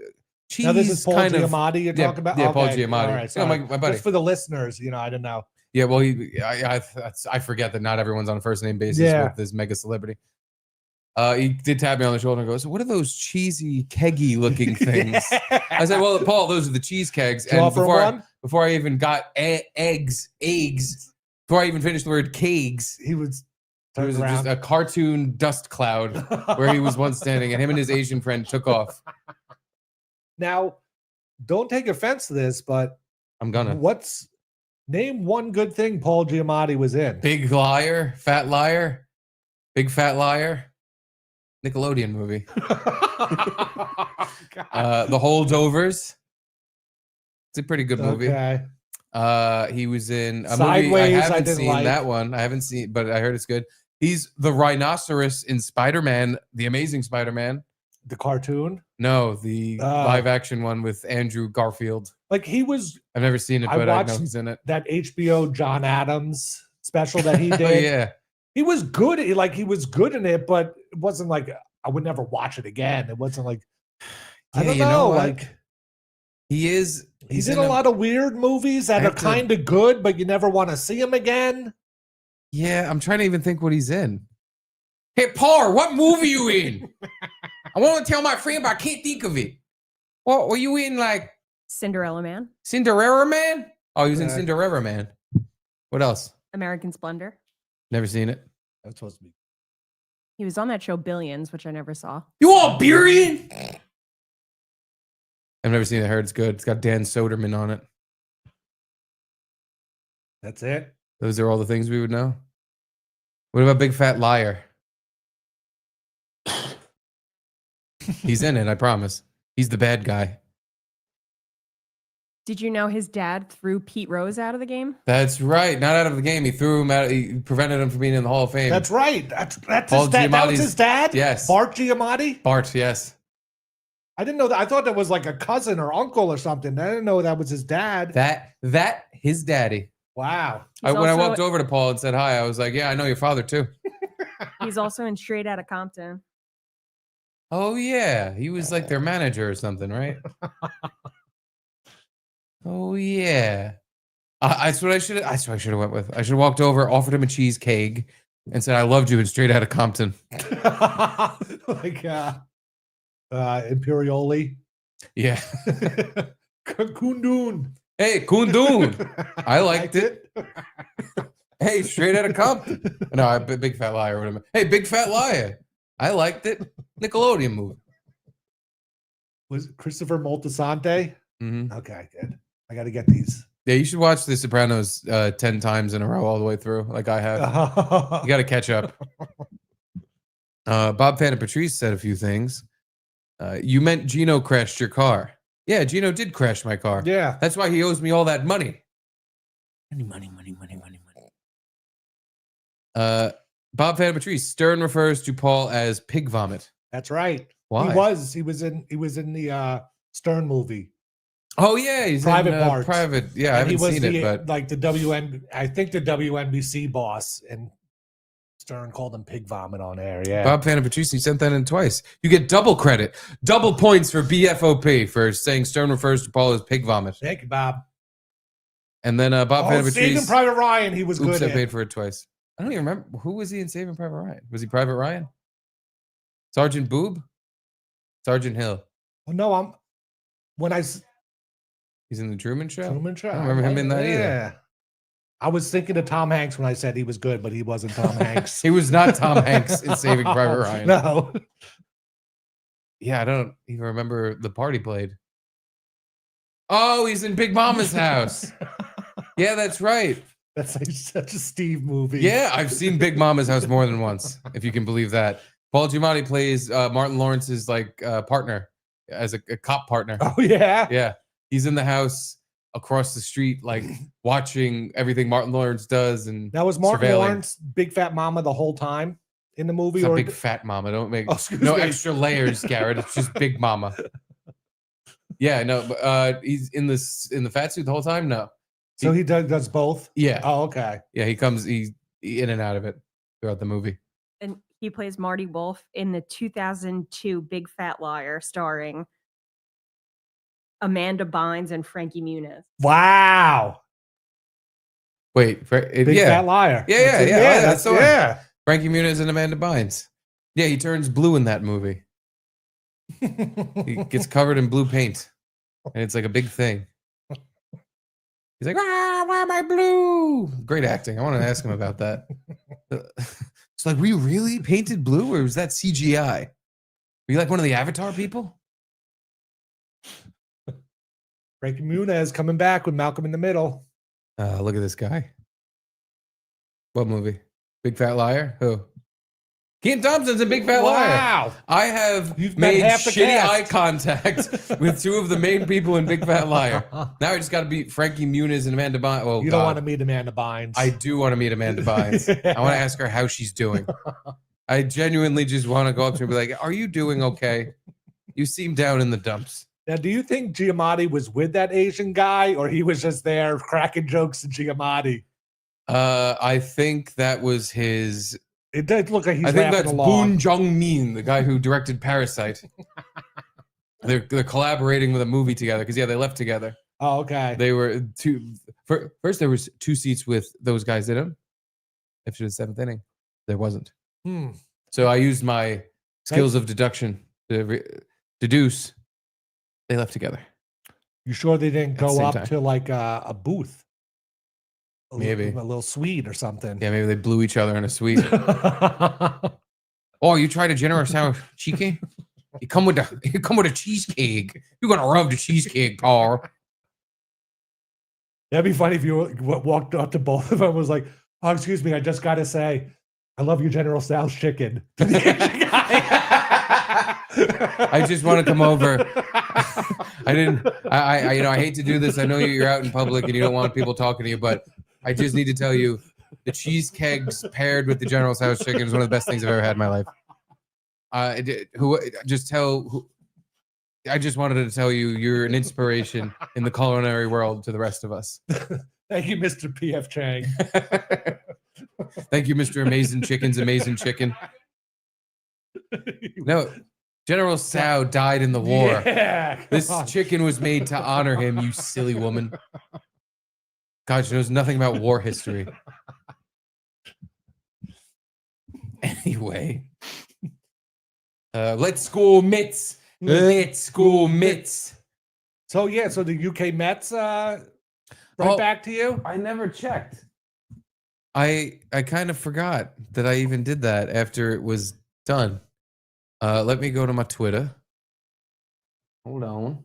cheese Now this is Paul kind Giamatti you're Yeah, talking about? yeah, Paul Okay, Giamatti. All right, You so know, my buddy. just for the listeners, I didn't know. Yeah, well, I forget that not everyone's on a first name basis with this mega celebrity. He did tap me on the shoulder and goes, what are those cheesy, keggy looking things? I said, well, Paul, those are the cheese kegs. Did you offer before I even got eggs, before I even finished the word kegs, He was there was turned just around. a cartoon dust cloud where he was once standing, and him and his Asian friend took off. Now, don't take offense to this, but I'm gonna. Name one good thing Paul Giamatti was in? Big liar, fat liar, big fat liar. Nickelodeon movie. The Holdovers. It's a pretty good movie. Okay. He was in a Sideways, movie. I I haven't didn't seen like. that one. I haven't seen, but I heard it's good. He's the rhinoceros in Spider-Man, the Amazing Spider-Man. The cartoon? No, the live action one with Andrew Garfield. Like he was I've never seen it, but I know he's in it. that HBO John Adams special that he did. Oh, yeah. He was good. He was good in it, but it wasn't like I would never watch it again. It wasn't like I don't know. Like he's in a lot of weird movies that are kind of good, but you never want to see him again. Yeah, I'm trying to even think what he's in. Hey, Paul, what movie you in? I want to tell my friend, but I can't think of it. What were you in? Like Cinderella Man, Cinderella Man? Oh, he was in Cinderella Man. What else? American Splendor. Never seen it. That's supposed to be. He was on that show Billions, which I never saw. You want Billion? I've never seen it. I heard it's good. It's got Dan Soderman on it. That's it. Those are all the things we would know. What about Big Fat Liar? He's in it, I promise. He's the bad guy. Did you know his dad threw Pete Rose out of the game? That's right. Not out of the game. He threw him out. He prevented him from being in the Hall of Fame. That's right. That's Paul his dad. That was Giamatti's- his dad? Yes. Bart Giamatti? Bart, yes. I didn't know that. I thought that was like a cousin or uncle or something. I didn't know that was his dad. That his daddy. Wow. He's When I also- walked over to Paul and said hi, I was like, yeah, I know your father too. He's also in Straight Outta Compton. Oh yeah. He was like their manager or something, right? Oh yeah. That's what I should have went with. I should have walked over, offered him a cheesecake, and said, I loved you and Straight Outta Compton. Like Imperioli. Yeah. Kundun. Hey, Kundun. I liked it. Hey, Straight Outta Compton. No, Big Fat Liar. Whatever. Hey, Big Fat Liar. I liked it. Nickelodeon movie. Was it Christopher Moltisanti? Mm-hmm. Okay, good. I got to get these. Yeah, you should watch The Sopranos 10 times in a row all the way through, like I have. You got to catch up. Bob Fan and Patrice said a few things. You meant Geno crashed your car. Yeah, Geno did crash my car. Yeah. That's why he owes me all that money. Money. Bob Fan and Patrice, Stern refers to Paul as pig vomit. That's right. Why? He was in the Stern movie. Oh yeah, he's Private in Parts. Private. Yeah, I And he haven't was seen the it, but like the I think the WNBC boss, and Stern called him pig vomit on air. Yeah. Bob Panapatrisi sent that in twice. You get double credit, double points for BFOP for saying Stern refers to Paul as pig vomit. Thank you, Bob. And then Bob Saving Panapatrisi. Private Ryan, he was Oops, good I in. paid for it twice. I don't even remember who was he in Saving Private Ryan. Was he Private Ryan? Sergeant Boob? Sergeant Hill. Well, no, He's in the Truman Show. Truman Show. I don't remember him in that either. I was thinking of Tom Hanks when I said he was good, but he wasn't Tom Hanks. He was not Tom Hanks in Saving Private Ryan. No. Yeah, I don't even remember the part he played. Oh, he's in Big Mama's house. Yeah, that's right. That's like such a Steve movie. Yeah, I've seen Big Mama's house more than once, if you can believe that. Paul Giamatti plays Martin Lawrence's partner, as a cop partner. Oh yeah. Yeah, he's in the house across the street, like watching everything Martin Lawrence does, and Now was Martin surveilling. Lawrence big fat mama the whole time in the movie, It's not or Big Fat Mama. Don't make Oh, excuse no me. extra layers, Garrett. It's just Big Mama. Yeah, no, but he's in the fat suit the whole time. No, so he does both? yeah, Oh, okay. yeah. He's in and out of it throughout the movie. And he plays Marty Wolf in the 2002 Big Fat Liar, starring Amanda Bynes and Frankie Muniz. Wow. Wait, Big yeah, fat liar. Yeah, yeah, That's it. yeah. Oh, That's the one. yeah. Frankie Muniz and Amanda Bynes. Yeah, he turns blue in that movie. He gets covered in blue paint, and it's like a big thing. He's like, why am I blue? Great acting. I want to ask him about that. It's like, were you really painted blue, or was that CGI? Were you like one of the Avatar people? Frankie Muniz coming back with Malcolm in the Middle. Look at this guy. What movie? Big Fat Liar? Who? Keaton Thompson's a Big Fat Liar. Wow. I have You've met made half the shitty cast. eye contact with two of the main people in Big Fat Liar. Now I just got to beat Frankie Muniz and Amanda Bynes. Oh, You God. don't want to meet Amanda Bynes. I do want to meet Amanda Bynes. I want to ask her how she's doing. I genuinely just want to go up to her and be like, are you doing okay? You seem down in the dumps. Now, do you think Giamatti was with that Asian guy, or he was just there cracking jokes to Giamatti? I think that was his... It does look like he's I think laughing that's along. Boon Jong-min, the guy who directed Parasite. They're collaborating with a movie together because, yeah, they left together. Oh, okay. They were first there was 2 seats with those guys in them. After the 7th inning, there wasn't. So I used my skills of deduction to deduce they left together. You sure they didn't At the go same up time. to like a booth? Maybe. A little suite or something. Yeah, maybe they blew each other in a suite. Oh, you tried a generous sour cheesecake? You come with a cheesecake. You're gonna rub the cheesecake, Paul. That'd be funny if you walked up to both of them and was like, oh, excuse me, I just got to say, I love your General Tso's chicken. I just want to come over. I hate to do this. I know you're out in public and you don't want people talking to you, but I just need to tell you the cheese kegs paired with the General Tso's chicken is one of the best things I've ever had in my life. I just wanted to tell you you're an inspiration in the culinary world to the rest of us. Thank you, Mr. P.F. Chang. Thank you, Mr. Amazing Chicken's Amazing Chicken. No, General Tso died in the war. Yeah, This come on. chicken was made to honor him, you silly woman. God, she knows nothing about war history. Anyway. Let's go Mets. Let's go Mets. So yeah, so the UK Mets right back to you? I never checked. I kind of forgot that I even did that after it was done. Let me go to my Twitter. Hold on.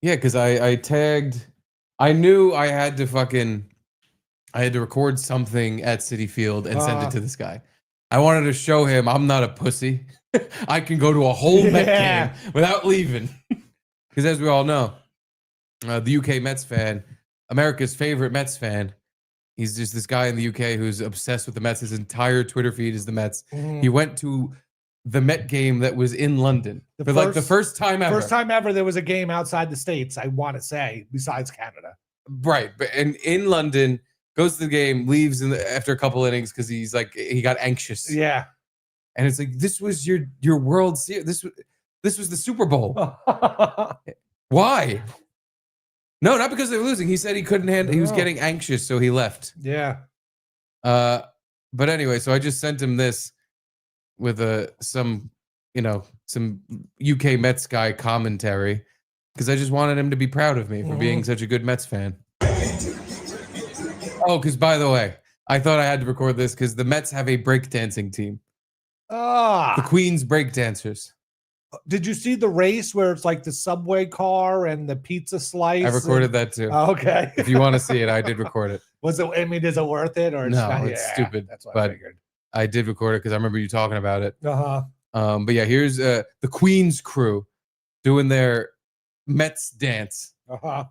Yeah, because I tagged. I knew I had to record something at Citi Field and send it to this guy. I wanted to show him I'm not a pussy. I can go to a whole Met game without leaving. Because as we all know, the UK Mets fan, America's favorite Mets fan, He's just this guy in the UK who's obsessed with the Mets. His entire Twitter feed is the Mets. Mhm. He went to the Met game that was in London The for like the first time ever. First time ever there was a game outside the States, I want to say, besides Canada. Right. And in London, goes to the game, leaves after a couple innings because he's like, he got anxious. Yeah. And it's like, this was your World Series. This was the Super Bowl. Why? No, not because they were losing. He said he couldn't handle. He was getting anxious, so he left. Yeah. But anyway, so I just sent him this with some UK Mets guy commentary because I just wanted him to be proud of me for being such a good Mets fan. Oh, because by the way, I thought I had to record this because the Mets have a breakdancing team. The Queens breakdancers. Did you see the race where it's like the subway car and the pizza slice? I recorded that too. Oh, okay. If you want to see it, I did record it. Was it? I mean, is it worth it or No, it's stupid. That's what but I figured. I did record it because I remember you talking about it. Uh-huh. But yeah, here's the Queens crew doing their Mets dance. Uh-huh.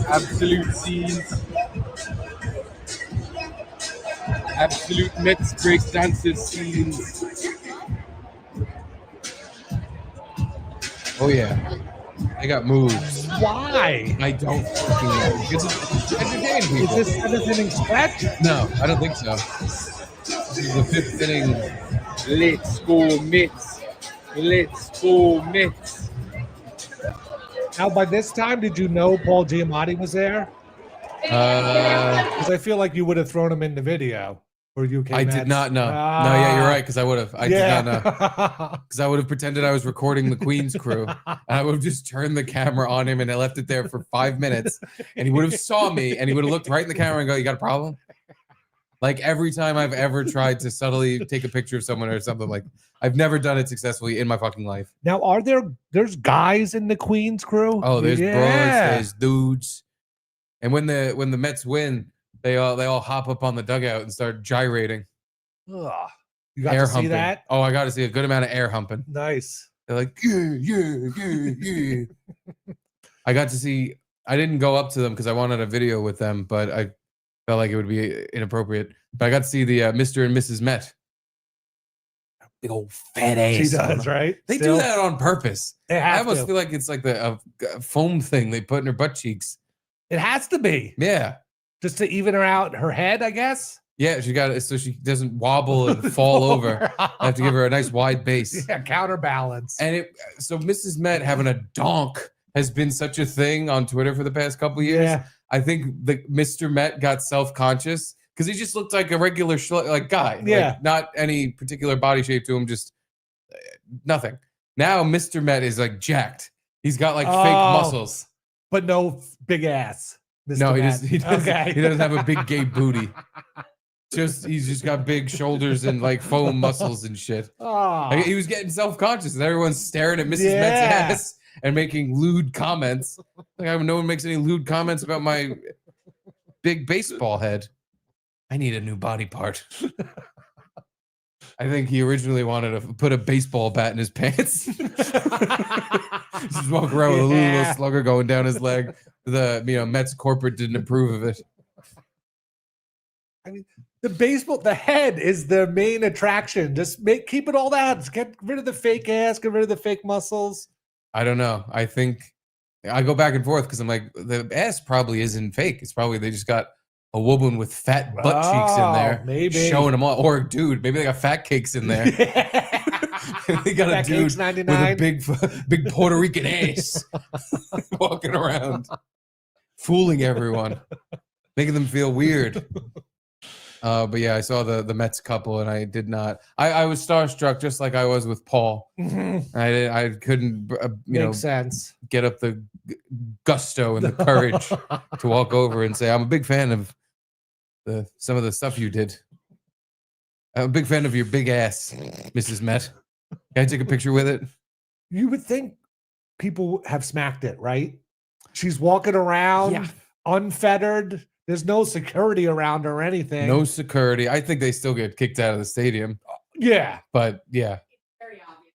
Absolute scenes. Absolute Mets break dancers scenes. Oh yeah. They got moves. Why? I don't fucking know. Because it's entertaining people. Is this 7th inning stretch? No, I don't think so. This is the 5th inning. Let's go Mets. Let's go Mets. Now, by this time, did you know Paul Giamatti was there? Because I feel like you would have thrown him in the video for UK I Mets. did not know. No, yeah, you're right, because I would have. I did not know. Because I would have pretended I was recording the Queens crew. And I would have just turned the camera on him and I left it there for 5 minutes. And he would have saw me and he would have looked right in the camera and go, "You got a problem?" Like every time I've ever tried to subtly take a picture of someone or something, like I've never done it successfully in my fucking life. Now, there's guys in the Queens crew? Oh, there's bros, there's dudes. And when the Mets win, they all hop up on the dugout and start gyrating. Ugh. You got Air to see humping. that? Oh, I got to see a good amount of air humping. Nice. They're like, yeah. I got to see. I didn't go up to them because I wanted a video with them, but I felt like it would be inappropriate. But I got to see the Mr. and Mrs. Met. Big old fat ass. She does, right? They Still? do that on purpose. They have I almost to. feel like it's like the foam thing they put in her butt cheeks. It has to be. Yeah. Just to even her out her head, I guess. Yeah, she got it so she doesn't wobble and fall over. I have to give her a nice wide base. Yeah, counterbalance. And so Mrs. Met having a donk has been such a thing on Twitter for the past couple of years. Yeah. I think the Mr. Met got self-conscious because he just looked like a regular guy. Yeah. Like, not any particular body shape to him, just nothing. Now Mr. Met is like jacked. He's got like fake muscles. But no big ass. Mr. No, Matt. he doesn't. Okay. He doesn't have a big gay booty. He's just got big shoulders and like foam muscles and shit. Oh. Like, he was getting self-conscious and everyone's staring at Mrs. Yeah. Met's ass and making lewd comments. Like no one makes any lewd comments about my big baseball head. I need a new body part. I think he originally wanted to put a baseball bat in his pants. Just walk around with a little slugger going down his leg. The Mets corporate didn't approve of it. I mean, the head is the main attraction. Just keep it all that. Just get rid of the fake ass, get rid of the fake muscles. I don't know. I think I go back and forth because I'm like, the ass probably isn't fake. It's probably they just got a woman with fat butt cheeks in there, maybe showing them all. Or dude, maybe they got fat cakes in there. They got Fat a dude Cakes with 99. a big Puerto Rican ass walking around, fooling everyone, making them feel weird. But yeah, I saw the Mets couple, and I did not. I was starstruck, just like I was with Paul. Mhm. I couldn't, Makes sense. get up the gusto and the courage to walk over and say, "I'm a big fan of some of the stuff you did. I'm a big fan of your big ass, Mrs. Met. Can I take a picture with it?" You would think people have smacked it, right? She's walking around unfettered. There's no security around her or anything. No security. I think they still get kicked out of the stadium. Yeah. But yeah. Very obvious.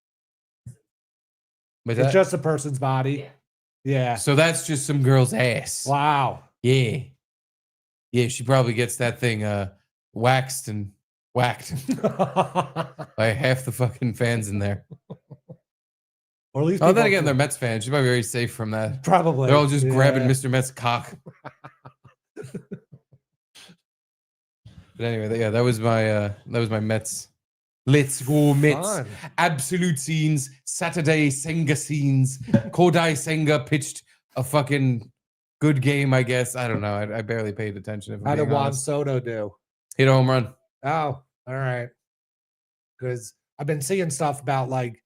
But It's just a person's body. Yeah. so that's just some girl's ass. Wow. Yeah. Yeah, she probably gets that thing waxed and whacked by half the fucking fans in there. Or at least Oh, then people- again, they're Mets fans. She's probably very safe from that. Probably. They're all just grabbing Yeah. Mr. Met's cock. But anyway, yeah, that was my Mets. Let's go Mets. Fun. Absolute scenes. Saturday Senga scenes. Kodai Senga pitched a fucking good game, I guess. I don't know. I barely paid attention. If I'm How did being Juan honest. Soto do? Hit a home run. Oh, all right. Because I've been seeing stuff about like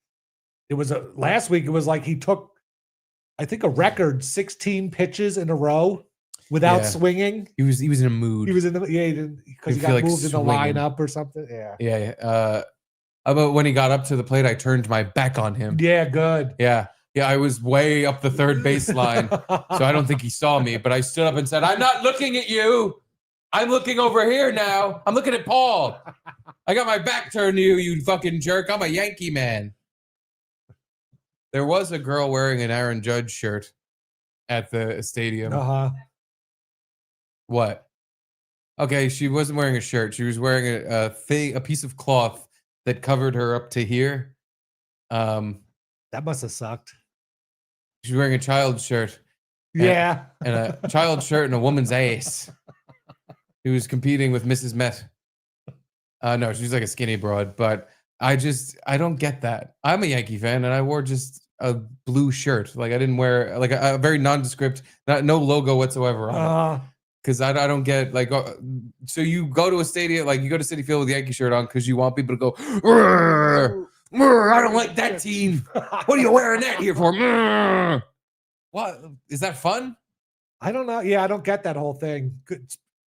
it was last week. It was like he took, I think, a record 16 pitches in a row without Yeah. swinging. He was in a mood. He was in the because He'd he feel got like moved in the swinging. lineup or something. Yeah. Yeah. About when he got up to the plate, I turned my back on him. Yeah. Good. Yeah. I was way up the third baseline, so I don't think he saw me. But I stood up and said, "I'm not looking at you. I'm looking over here now. I'm looking at Paul. I got my back turned to you, you fucking jerk. I'm a Yankee man." There was a girl wearing an Aaron Judge shirt at the stadium. Uh-huh. What? Okay, she wasn't wearing a shirt. She was wearing a piece of cloth that covered her up to here. That must have sucked. She was wearing a child shirt Yeah. and a child shirt and a woman's ass. He was competing with Mrs. Met. No, she's like a skinny broad, but I don't get that. I'm a Yankee fan and I wore just a blue shirt. Like I didn't wear like a very nondescript, no logo whatsoever on it. Because I don't get like, so you go to a stadium, like you go to Citi Field with a Yankee shirt on because you want people to go, "Rrr, rrr, I don't like that team. What are you wearing that here for?" Rrr." What is that fun? I don't know. Yeah, I don't get that whole thing.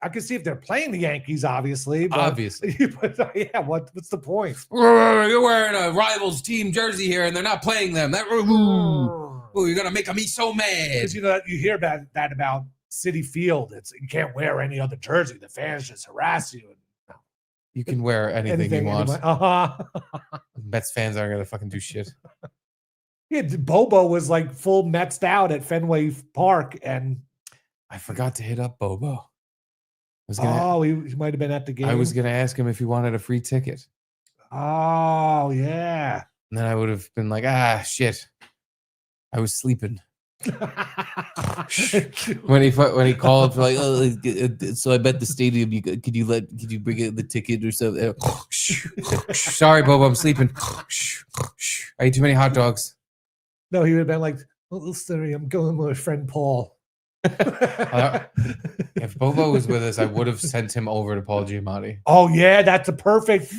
I can see if they're playing the Yankees, obviously. But, Obviously. but yeah, what's the point? "Rrr, you're wearing a rivals team jersey here and they're not playing them. That ooh, you're gonna make me so mad. Because you know you hear about that about Citi Field. It's you can't wear any other jersey. The fans just harass you. You can wear anything you want. Mets fans aren't gonna fucking do shit. Yeah, Bobo was like full Metsed out at Fenway Park, and I forgot to hit up Bobo. He might have been at the game. I was gonna ask him if he wanted a free ticket. Oh yeah. And then I would have been like, shit. I was sleeping. when he called for like, so I'm at the stadium. Could you bring in the ticket or something? Sorry, Bobo, I'm sleeping. I ate too many hot dogs. No, he would have been like, "Oh, sorry, I'm going with my friend Paul." If Bobo was with us, I would have sent him over to Paul Giamatti. Oh yeah, that's a perfect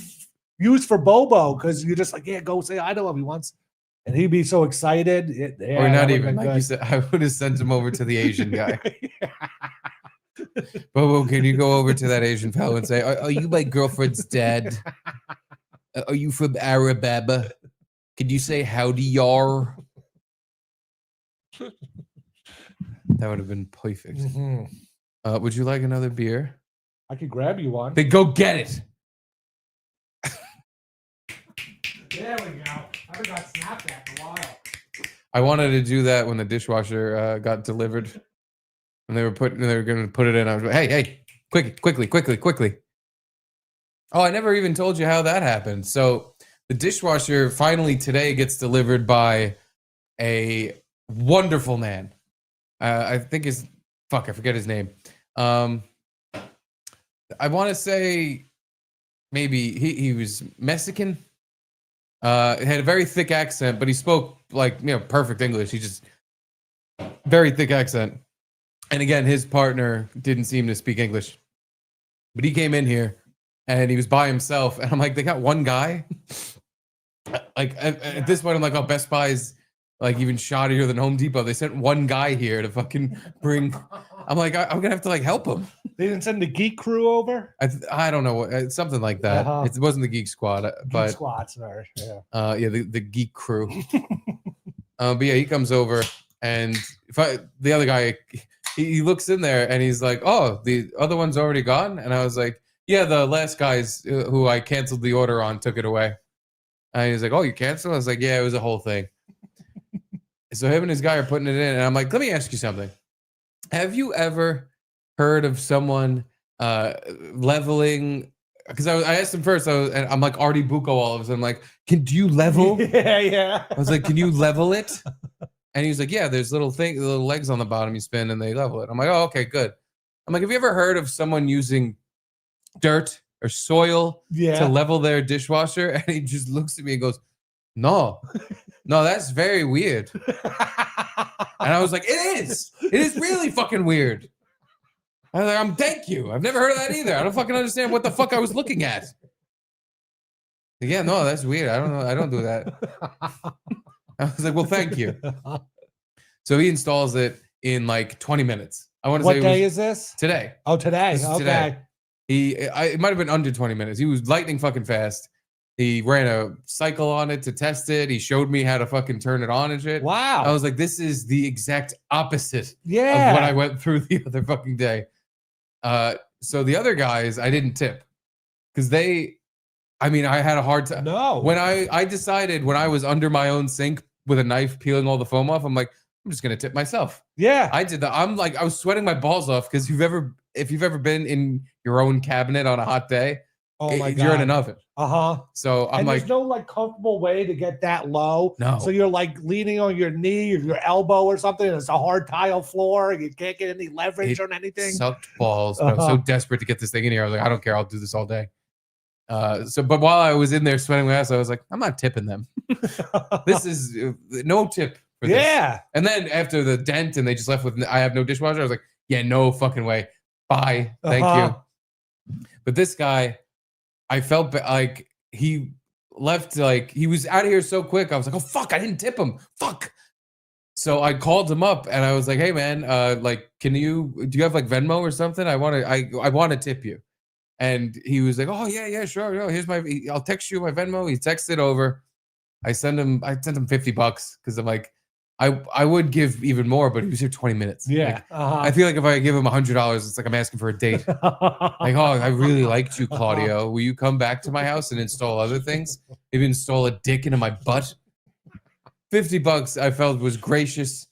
use for Bobo because you're just like, yeah, go say I know him. He wants, and he'd be so excited. Or not even like you said. I would have sent him over to the Asian guy. Bobo, can you go over to that Asian fellow and say, "Are you my girlfriend's dad? Are you from Alabama? Can you say howdy yar?" That would have been perfect. Mm-hmm. Would you like another beer? I could grab you one. Then go get it. There we go. I haven't got Snapback in a while. I wanted to do that when the dishwasher got delivered, and they were going to put it in. I was like, hey, quickly. Oh, I never even told you how that happened. So the dishwasher finally today gets delivered by a wonderful man. I think I forget his name. I want to say maybe he was Mexican. Had a very thick accent, but he spoke like, perfect English. He just very thick accent. And again, his partner didn't seem to speak English, but he came in here and he was by himself. And I'm like, they got one guy. Like at this point, I'm like, oh, Best Buy's like even shoddier than Home Depot. They sent one guy here to fucking bring. I'm like, I'm gonna have to like help him. They didn't send the Geek Crew over. I don't know what something like that. Uh-huh. It wasn't the Geek Squad, but Geek Squad, sorry. Yeah. The Geek Crew. But yeah, he comes over, and the other guy, he looks in there and he's like, "Oh, the other one's already gone." And I was like, "Yeah, the last guys who I canceled the order on took it away." And he's like, "Oh, you canceled?" I was like, "Yeah, it was a whole thing." So him and his guy are putting it in, and I'm like, let me ask you something. Have you ever heard of someone leveling? Because I asked him first, and I'm like Artie Bucco all of a sudden. I'm like, do you level? Yeah. I was like, can you level it? And he was like, yeah, there's little legs on the bottom you spin and they level it. I'm like, oh, okay, good. I'm like, have you ever heard of someone using dirt or soil to level their dishwasher? And he just looks at me and goes, no, that's very weird. And I was like, it is really fucking weird. I was like, thank you. I've never heard of that either. I don't fucking understand what the fuck I was looking at. Yeah, no, that's weird. I don't know. I don't do that. I was like, well, thank you. So he installs it in like 20 minutes. I want to say what day is this? Today. Oh, today. This is Okay. today. It might have been under 20 minutes. He was lightning fucking fast. He ran a cycle on it to test it. He showed me how to fucking turn it on and shit. Wow. I was like, this is the exact opposite of Yeah. what I went through the other fucking day. So the other guys, I didn't tip because I had a hard time. No. When I decided when I was under my own sink with a knife peeling all the foam off, I'm like, I'm just gonna tip myself. Yeah. I did that. I was sweating my balls off because if you've ever been in your own cabinet on a hot day, Oh my God. you're in an oven. Uh-huh. So I'm like, there's no like comfortable way to get that low. No. So you're like leaning on your knee or your elbow or something. And it's a hard tile floor. And you can't get any leverage on anything. Sucked balls. But I was so desperate to get this thing in here. I was like, I don't care. I'll do this all day. But while I was in there sweating my ass, I was like, I'm not tipping them. This is no tip for this. Yeah. And then after the dent and they just left with, I have no dishwasher. I was like, yeah, no fucking way. Bye. Thank you. But this guy, I felt like he left, like he was out of here so quick. I was like, oh fuck, I didn't tip him. Fuck. So I called him up and I was like, hey man, do you have like Venmo or something? I want to tip you. And he was like, oh yeah, sure. No, I'll text you my Venmo. He texted over. I sent him $50 because I'm like, I would give even more, but he was here 20 minutes. Yeah. Like, I feel like if I give him $100, it's like I'm asking for a date. Like, oh, I really liked you, Claudio. Will you come back to my house and install other things? Maybe install a dick into my butt. $50 I felt was gracious,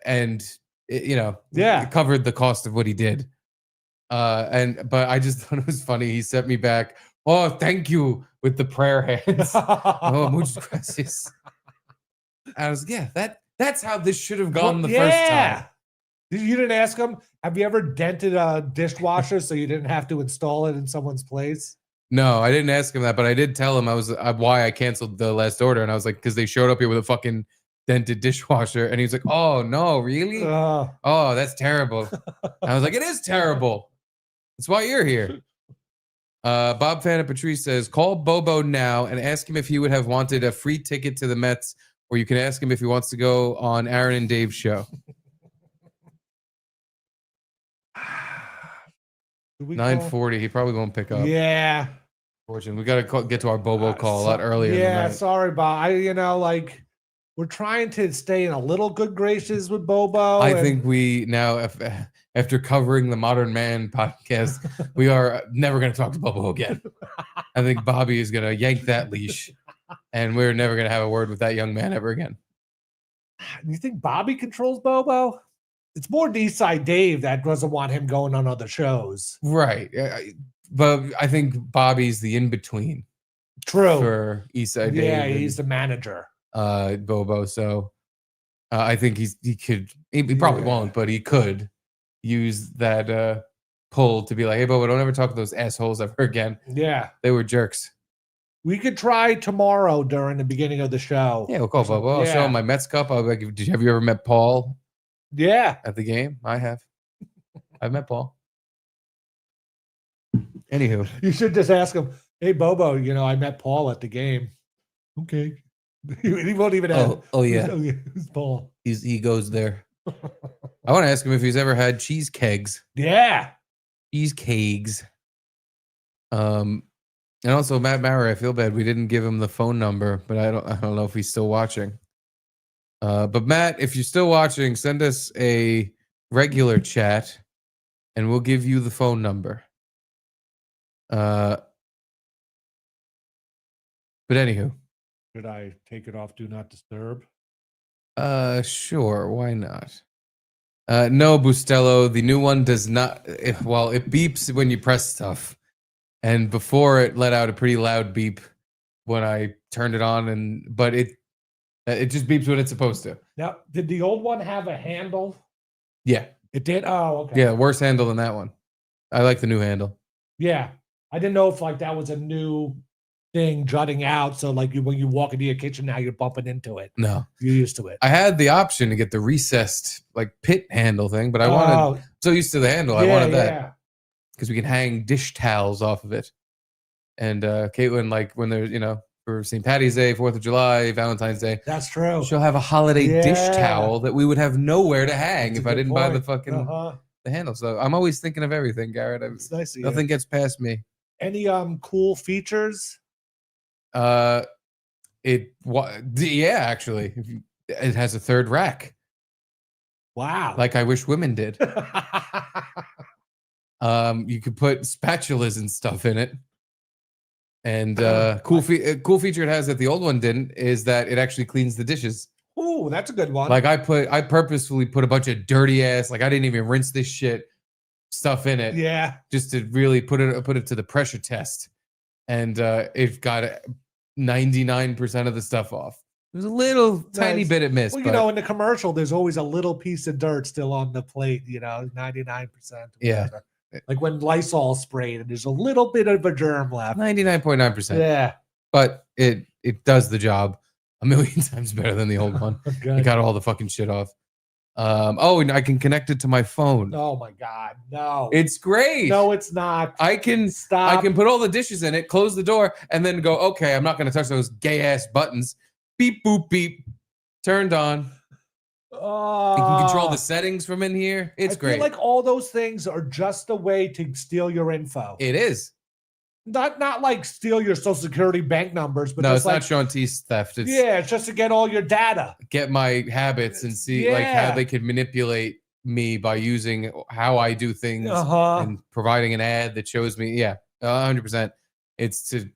and it covered the cost of what he did. But I just thought it was funny. He sent me back, oh, thank you, with the prayer hands. Oh, muchas gracias. I was like, yeah, that's how this should have gone the first time. You didn't ask him, have you ever dented a dishwasher so you didn't have to install it in someone's place? No, I didn't ask him that, but I did tell him why I canceled the last order. And I was like, because they showed up here with a fucking dented dishwasher. And he was like, oh, no, really? Oh, that's terrible. I was like, it is terrible. That's why you're here. Bob Fana Patrice says, call Bobo now and ask him if he would have wanted a free ticket to the Mets, or you can ask him if he wants to go on Aaron and Dave's show. 9:40. He probably won't pick up. Yeah. Fortunately, we got to get to our Bobo call a lot earlier. Yeah, sorry, Bob. We're trying to stay in a little good graces with Bobo. I think we now, after covering the Modern Man podcast, we are never going to talk to Bobo again. I think Bobby is going to yank that leash, and we're never going to have a word with that young man ever again. You think Bobby controls Bobo? It's more Eastside Dave that doesn't want him going on other shows. Right. But I think Bobby's the in-between. True. For Eastside Dave. Yeah, he's the manager. Bobo. So I think he probably won't, but he could use that pull to be like, hey, Bobo, don't ever talk to those assholes ever again. Yeah. They were jerks. We could try tomorrow during the beginning of the show. Yeah, we'll call Bobo. I'll show him my Mets cup. I'll be like, have you ever met Paul? Yeah. At the game? I have. I've met Paul. Anywho. You should just ask him, hey, Bobo, I met Paul at the game. Okay. He won't even have. Oh yeah. Who's Paul? He goes there. I want to ask him if he's ever had cheese kegs. Yeah. Cheese kegs. And also Matt Maury, I feel bad we didn't give him the phone number, but I don't know if he's still watching. But Matt, if you're still watching, send us a regular chat and we'll give you the phone number. But anywho. Should I take it off Do Not Disturb? Sure, why not? No, Bustelo, the new one does not. It beeps when you press stuff, and before it let out a pretty loud beep when I turned it on, but it just beeps when it's supposed to. Now, did the old one have a handle? Yeah, it did. Oh, okay. Yeah, worse handle than that one. I like the new handle. Yeah, I didn't know if like that was a new thing jutting out. So like when you walk into your kitchen now, you're bumping into it. No, you're used to it. I had the option to get the recessed like pit handle thing, but I wanted so used to the handle. I wanted that because we can hang dish towels off of it. And Caitlin, like when there's for St. Patty's Day, 4th of July, Valentine's Day, that's true. She'll have a holiday dish towel that we would have nowhere to hang if I didn't buy the fucking the handle. So I'm always thinking of everything, Garrett. It's nice. Nothing gets past me. Any cool features? Actually, it has a third rack. Wow. Like I wish women did. You could put spatulas and stuff in it. And cool feature it has that the old one didn't is that it actually cleans the dishes. Ooh, that's a good one. Like I purposefully put a bunch of dirty ass, like I didn't even rinse this shit stuff in it. Yeah. Just to really put it to the pressure test. And it got 99% of the stuff off. There's a little tiny bit it missed. Well, in the commercial, there's always a little piece of dirt still on the plate, 99%. Yeah. Like when Lysol sprayed and there's a little bit of a germ left. 99.9%. Yeah. But it does the job a million times better than the old one. It got all the fucking shit off. And I can connect it to my phone. Oh my God. No. It's great. No, it's not. I can put all the dishes in it, close the door, and then go, okay, I'm not gonna touch those gay ass buttons. Beep boop beep. Turned on. You can control the settings from in here. It's great. I feel like all those things are just a way to steal your info. It is. Not like steal your social security bank numbers, but no, just it's not Sean T's theft. It's just to get all your data. Get my habits and see like how they could manipulate me by using how I do things and providing an ad that shows me. Yeah, 100%. It's to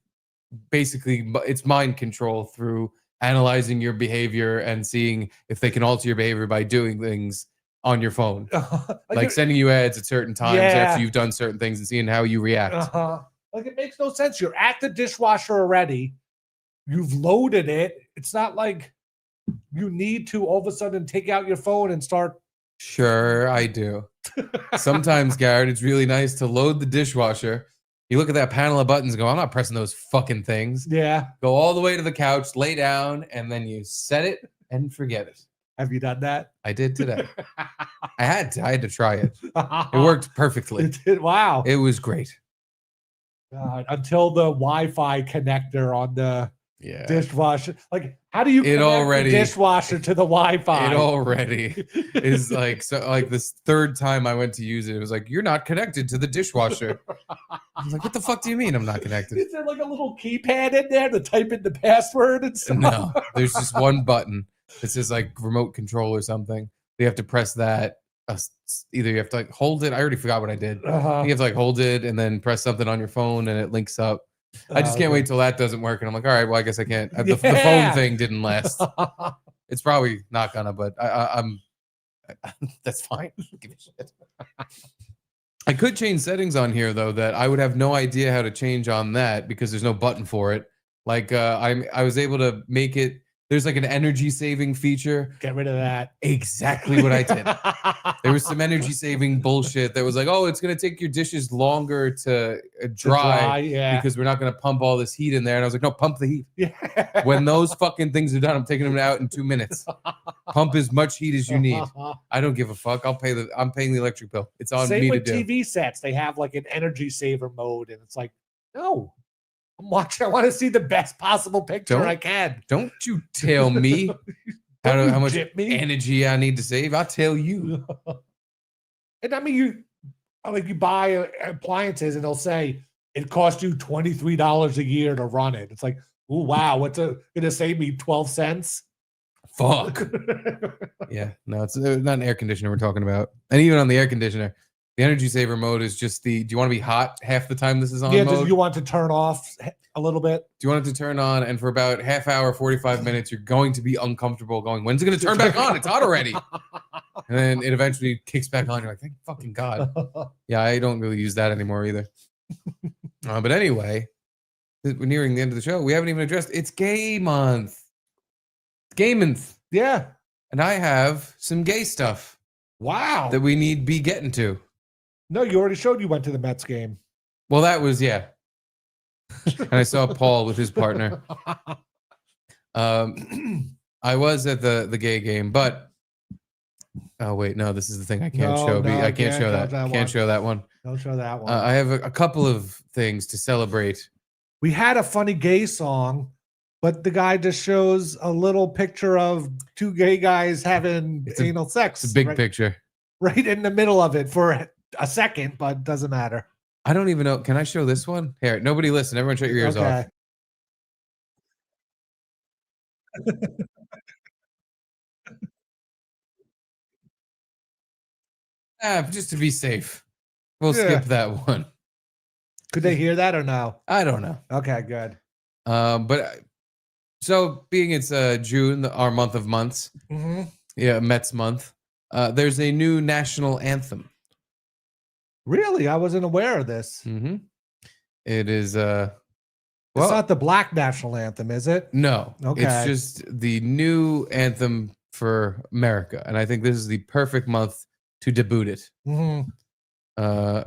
basically it's mind control through analyzing your behavior and seeing if they can alter your behavior by doing things on your phone, like sending you ads at certain times after you've done certain things and seeing how you react. Like it makes no sense. You're at the dishwasher already. You've loaded it. It's not like you need to all of a sudden take out your phone and start. Sure, I do. Sometimes, Garrett, it's really nice to load the dishwasher. You look at that panel of buttons and go, I'm not pressing those fucking things. Yeah. Go all the way to the couch, lay down, and then you set it and forget it. Have you done that? I did today. I had to try it. It worked perfectly. It did. Wow. It was great. Until the Wi-Fi connector on the dishwasher. Like, how do you connect the dishwasher to the Wi-Fi? It already is like this third time I went to use it. It was like, you're not connected to the dishwasher. I was like, what the fuck do you mean I'm not connected? Is there like a little keypad in there to type in the password and stuff? No, there's just one button that says like remote control or something. You have to press that. Either you have to like hold it. I already forgot what I did. You have to like hold it and then press something on your phone and it links up. I just can't wait till that doesn't work. And I'm like, all right, well, I guess I can't. The phone thing didn't last. It's probably not gonna, but I'm that's fine. Give a shit. I could change settings on here though that I would have no idea how to change on that because there's no button for it. Like I was able to make it. There's like an energy saving feature. Get rid of that. Exactly what I did. There was some energy saving bullshit that was like, oh, it's going to take your dishes longer to dry because we're not going to pump all this heat in there. And I was like, no, pump the heat. Yeah. When those fucking things are done, I'm taking them out in 2 minutes. Pump as much heat as you need. I don't give a fuck. I'm paying the electric bill. It's on me to do. Same with TV sets. They have like an energy saver mode. And it's like, no. I'm watching. I want to see the best possible picture I can. Don't you tell me how much energy I need to save. I'll tell you. And I mean, you buy appliances and they'll say it costs you $23 a year to run it. It's like, oh wow, what's gonna save me 12 cents? Fuck. Yeah, no, it's not an air conditioner we're talking about. And even on the air conditioner, The energy saver mode is just do you want to be hot half the time this is on Yeah, mode? just you want to turn off a little bit. Do you want it to turn on? And for about half hour, 45 minutes, you're going to be uncomfortable going, when's it going to turn back on? It's hot already. And then it eventually kicks back on. You're like, thank fucking God. Yeah, I don't really use that anymore either. But anyway, we're nearing the end of the show. We haven't even addressed it's gay month. Gay month. Yeah. And I have some gay stuff Wow. that we need be getting to. No, you already showed you went to the Mets game. Well, that was, yeah. And I saw Paul with his partner. I was at the gay game, but oh wait, no, this is the thing I can't show. I can't show that. Can't show that one. Don't show that one. I have a couple of things to celebrate. We had a funny gay song, but the guy just shows a little picture of two gay guys having anal sex. It's a big picture. Right in the middle of it for a second, but doesn't matter. I don't even know. Can I show this one? Here, nobody listen. Everyone shut your ears off. Just to be safe. We'll skip that one. Could they hear that or no? I don't know. Okay, good. But so being it's June, our month of months, yeah, Mets month, there's a new national anthem. Really? I wasn't aware of this. Mm-hmm. It is it's not the Black national anthem, is it? No. Okay. It's just the new anthem for America. And I think this is the perfect month to debut it. Mm-hmm. Let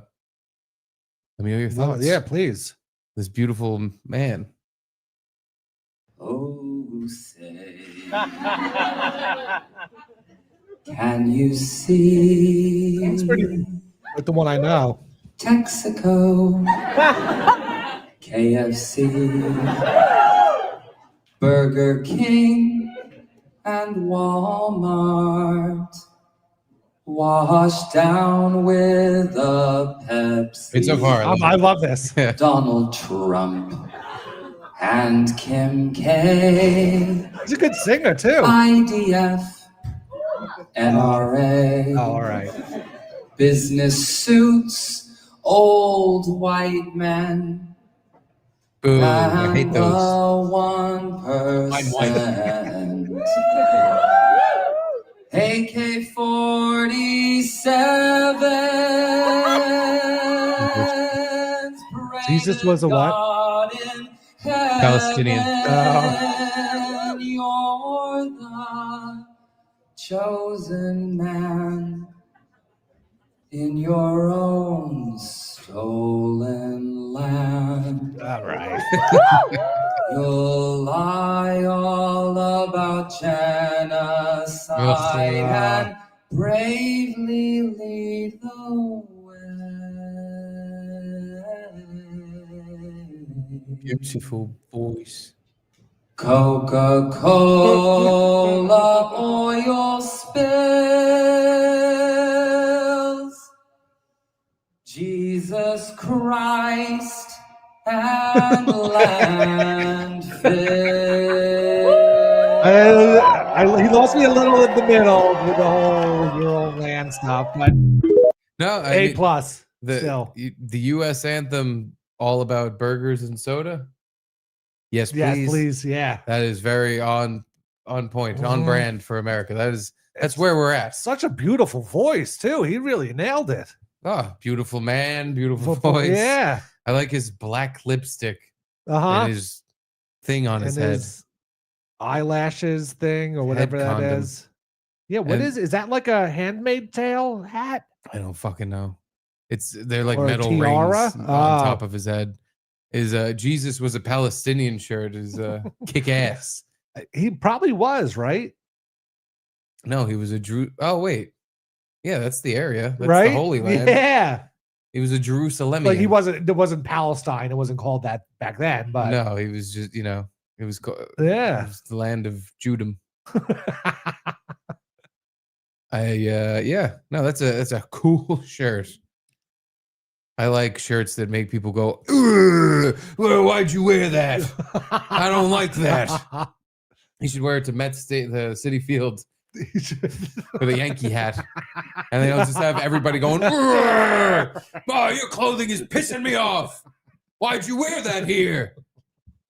me know your thoughts. Yeah, please. This beautiful man. Oh, say, can you see? That's pretty. With the one I know. Texaco, KFC, Burger King, and Walmart. Washed down with a Pepsi. It's so far. I love this. Donald Trump and Kim K. He's a good singer too. IDF, NRA. Oh, all right. Business suits, old white men. Boo, I hate those. 1%. AK-47. Jesus was a what? Palestinian. You're the chosen man in your own stolen land. All right. You'll lie all about genocide and bravely lead the way. Beautiful voice. Coca-Cola oil spills. Jesus Christ and landfill. He lost me a little in the middle with the whole your own land stuff, but No, A plus. The Still. the U.S. anthem, all about burgers and soda. Yes, please. Yes, please. Yeah. That is very on point, on brand for America. That's where we're at. Such a beautiful voice too. He really nailed it. Oh, beautiful man, beautiful voice. Yeah. I like his black lipstick Uh-huh. and his thing on his head. His eyelashes thing or whatever that condom. is. Yeah, what And- is that like a Handmaid's Tale hat? I don't fucking know. They're like Or a metal tiara? rings on top of his head. His Jesus was a Palestinian shirt is kick ass. He probably was, right? No, he was a Drew. Oh wait, yeah, that's the area. That's right? the Holy Land. Yeah. He was a Jerusalemian. Like he wasn't. It wasn't Palestine. It wasn't called that back then. But No, he was just it was yeah. it was the land of Judah. No, that's a cool shirt. I like shirts that make people go, "Ugh, why'd you wear that? I don't like that." You should wear it to the City Field with a Yankee hat, and they don't just have everybody going, "Urgh! Oh, your clothing is pissing me off. Why'd you wear that here?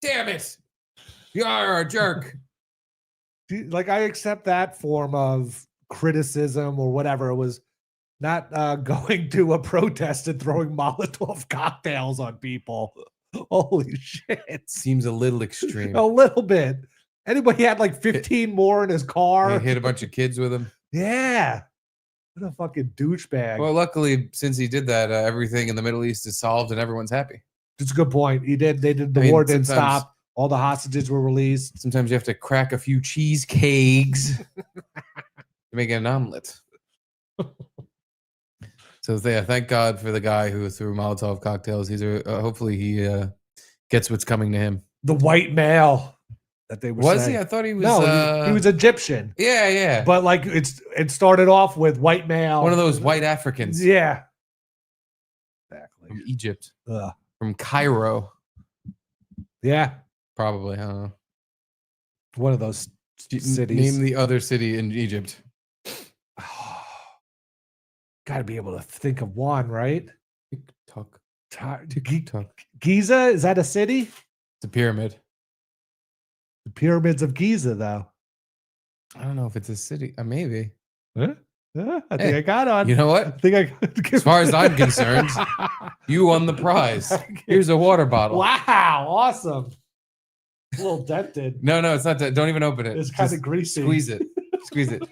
Damn it. You're a jerk." Like, I accept that form of criticism or whatever. It was not going to a protest and throwing Molotov cocktails on people. Holy shit. Seems a little extreme. A little bit. Anybody had like 15 more in his car? He hit a bunch of kids with him. Yeah. What a fucking douchebag. Well, luckily, since he did that, everything in the Middle East is solved and everyone's happy. That's a good point. They did the war didn't stop. All the hostages were released. Sometimes you have to crack a few cheesecakes to make an omelet. So yeah, thank God for the guy who threw Molotov cocktails. Hopefully he gets what's coming to him. The white male that they were Was saying. he? I thought he was. No, he was Egyptian. Yeah, yeah. But like it started off with white male. One of those white Africans. Yeah. Exactly. From Egypt. Ugh. From Cairo. Yeah. Probably. I don't know. One of those cities. Name the other city in Egypt. Got to be able to think of one, right? TikTok. Giza, is that a city? It's a pyramid. The pyramids of Giza, though. I don't know if it's a city. Maybe. Huh? I think I got on. You know what? I think I. As far as I'm concerned, you won the prize. Here's a water bottle. Wow, awesome. A little dented. No, it's not that. Don't even open it. It's kind Just of greasy. Squeeze it. Squeeze it.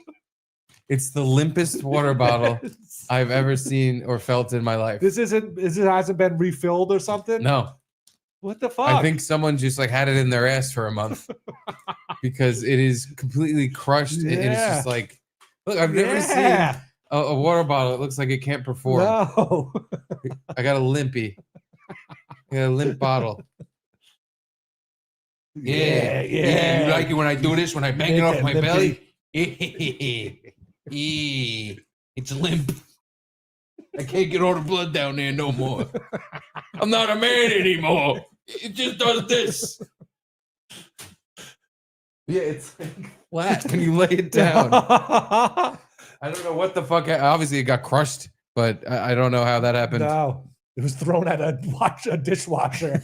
It's the limpest water bottle I've ever seen or felt in my life. This hasn't been refilled or something? No. What the fuck? I think someone just like had it in their ass for a month because it is completely crushed. And it's just like, look, I've never seen a water bottle. It looks like it can't perform. No. I got a limpy. I got a limp bottle. Yeah. You like it when I do this, when I bang it off my belly? It's limp. I can't get all the blood down there no more. I'm not a man anymore. It just does this. Yeah, it's like flat. Can you lay it down? I don't know what the fuck. Obviously, it got crushed, but I don't know how that happened. No, it was thrown at a dishwasher.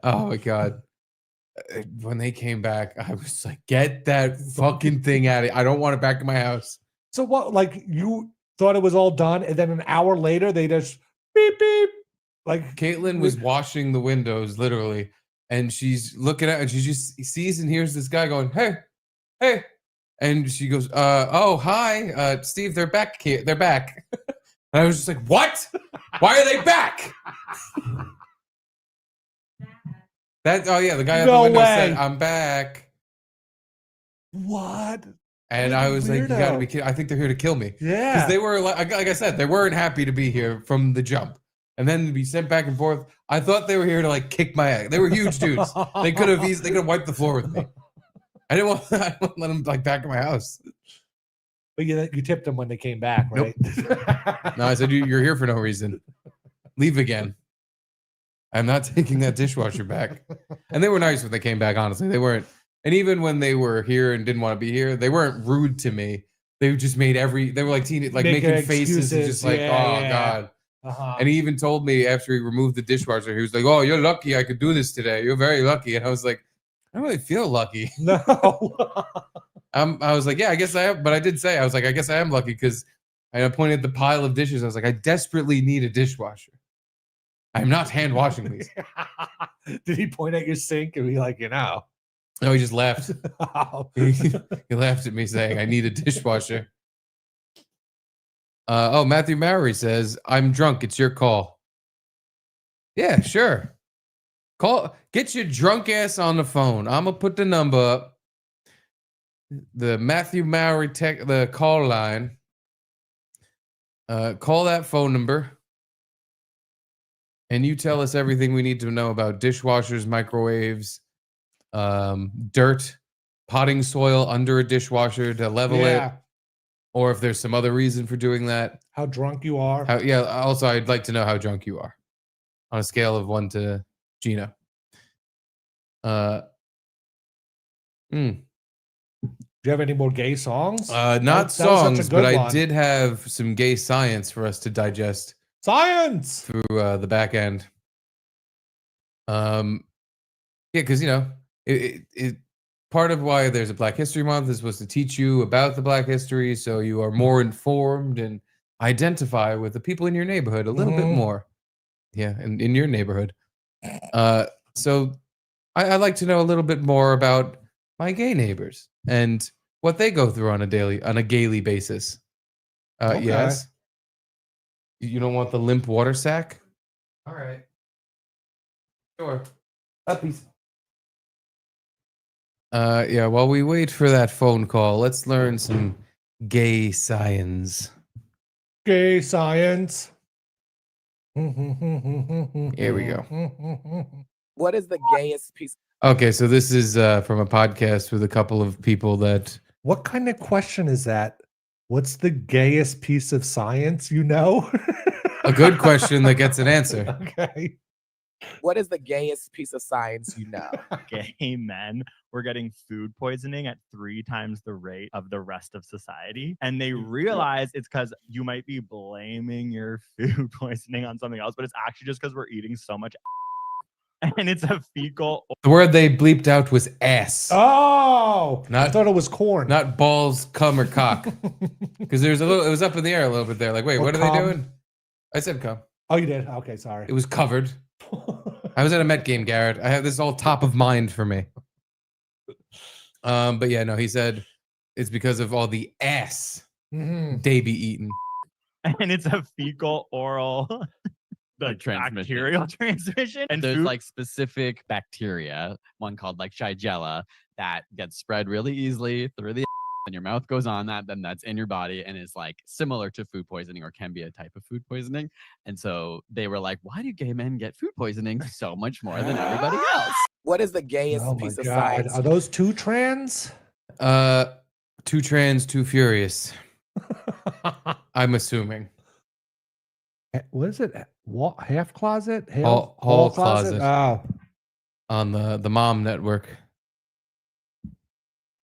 Oh my God. When they came back, I was like, get that fucking thing out of here. I don't want it back in my house. So what, like, you thought it was all done, and then an hour later they just beep beep. Like, Caitlin was washing the windows literally, and she's looking at, and she just sees and hears this guy going, hey, and she goes, oh, hi, Steve, they're back. They're back. And I was just like, what? Why are they back? Oh yeah, the guy at the window said, I'm back. What? And I was like, you gotta be kidding. I think they're here to kill me. Yeah. Because they were, like I said, they weren't happy to be here from the jump. And then to be sent back and forth. I thought they were here to like kick my ass. They were huge dudes. They could have wiped the floor with me. I didn't want to let them like back in my house. But you tipped them when they came back, right? Nope. No, I said, you're here for no reason. Leave again. I'm not taking that dishwasher back. And they were nice when they came back, honestly. They weren't. And even when they were here and didn't want to be here, they weren't rude to me. They just made they were like making faces and just like, God. Uh-huh. And he even told me after he removed the dishwasher, he was like, oh, you're lucky I could do this today. You're very lucky. And I was like, I don't really feel lucky. No. I was like, yeah, I guess I am. But I did say, I was like, I guess I am lucky because I pointed at the pile of dishes. I was like, I desperately need a dishwasher. I'm not hand washing these. Did he point at your sink and be like, No, he just laughed. He laughed at me saying, I need a dishwasher. Matthew Maury says, I'm drunk. It's your call. Yeah, sure. Get your drunk ass on the phone. I'm going to put the number up. The Matthew Maury the call line. Call that phone number. And you tell us everything we need to know about dishwashers, microwaves, dirt, potting soil under a dishwasher to level it. Or if there's some other reason for doing that. How drunk you are. Also, I'd like to know how drunk you are on a scale of 1 to Geno. Do you have any more gay songs? Not That was such a songs, but good I one. did have some gay science for us to digest Science. through the back end. Yeah, because it part of why there's a Black History Month is supposed to teach you about the Black history, so you are more informed and identify with the people in your neighborhood a little bit more. Yeah, in your neighborhood. So I like to know a little bit more about my gay neighbors and what they go through on a daily basis. Okay. Yes. You don't want the limp water sack? All right. Sure. Puppies. Yeah, while we wait for that phone call, let's learn some gay science. Gay science. Here we go. What is the gayest piece? Okay, so this is from a podcast with a couple of people that What kind of question is that? What's the gayest piece of science you know? a good question that gets an answer. Okay. What is the gayest piece of science you know? Gay men were getting food poisoning at 3 times the rate of the rest of society. And they realize it's because you might be blaming your food poisoning on something else, but it's actually just because we're eating so much and it's a fecal. The word they bleeped out was ass. Oh, I Not- thought it was corn. Not balls, cum, or cock. Because there's it was up in the air a little bit there. Like, wait, Or what are they cum. doing? I said cum. Oh, you did? Okay, sorry. It was covered. I was at a Met game, Garrett. I have this all top of mind for me. But yeah, no, he said it's because of all the ass Mhm. they be eating. And it's a fecal oral Like transmission. bacterial transmission. And There's food like specific bacteria, one called like Shigella, that gets spread really easily through the and your mouth goes on that, then that's in your body and is like similar to food poisoning or can be a type of food poisoning. And so they were like, why do gay men get food poisoning so much more than everybody else? What is the gayest Oh my piece of God. science? Are those two trans? Too trans, too furious. I'm assuming. What is it? Half closet? Hall closet. Oh. On the Mom Network.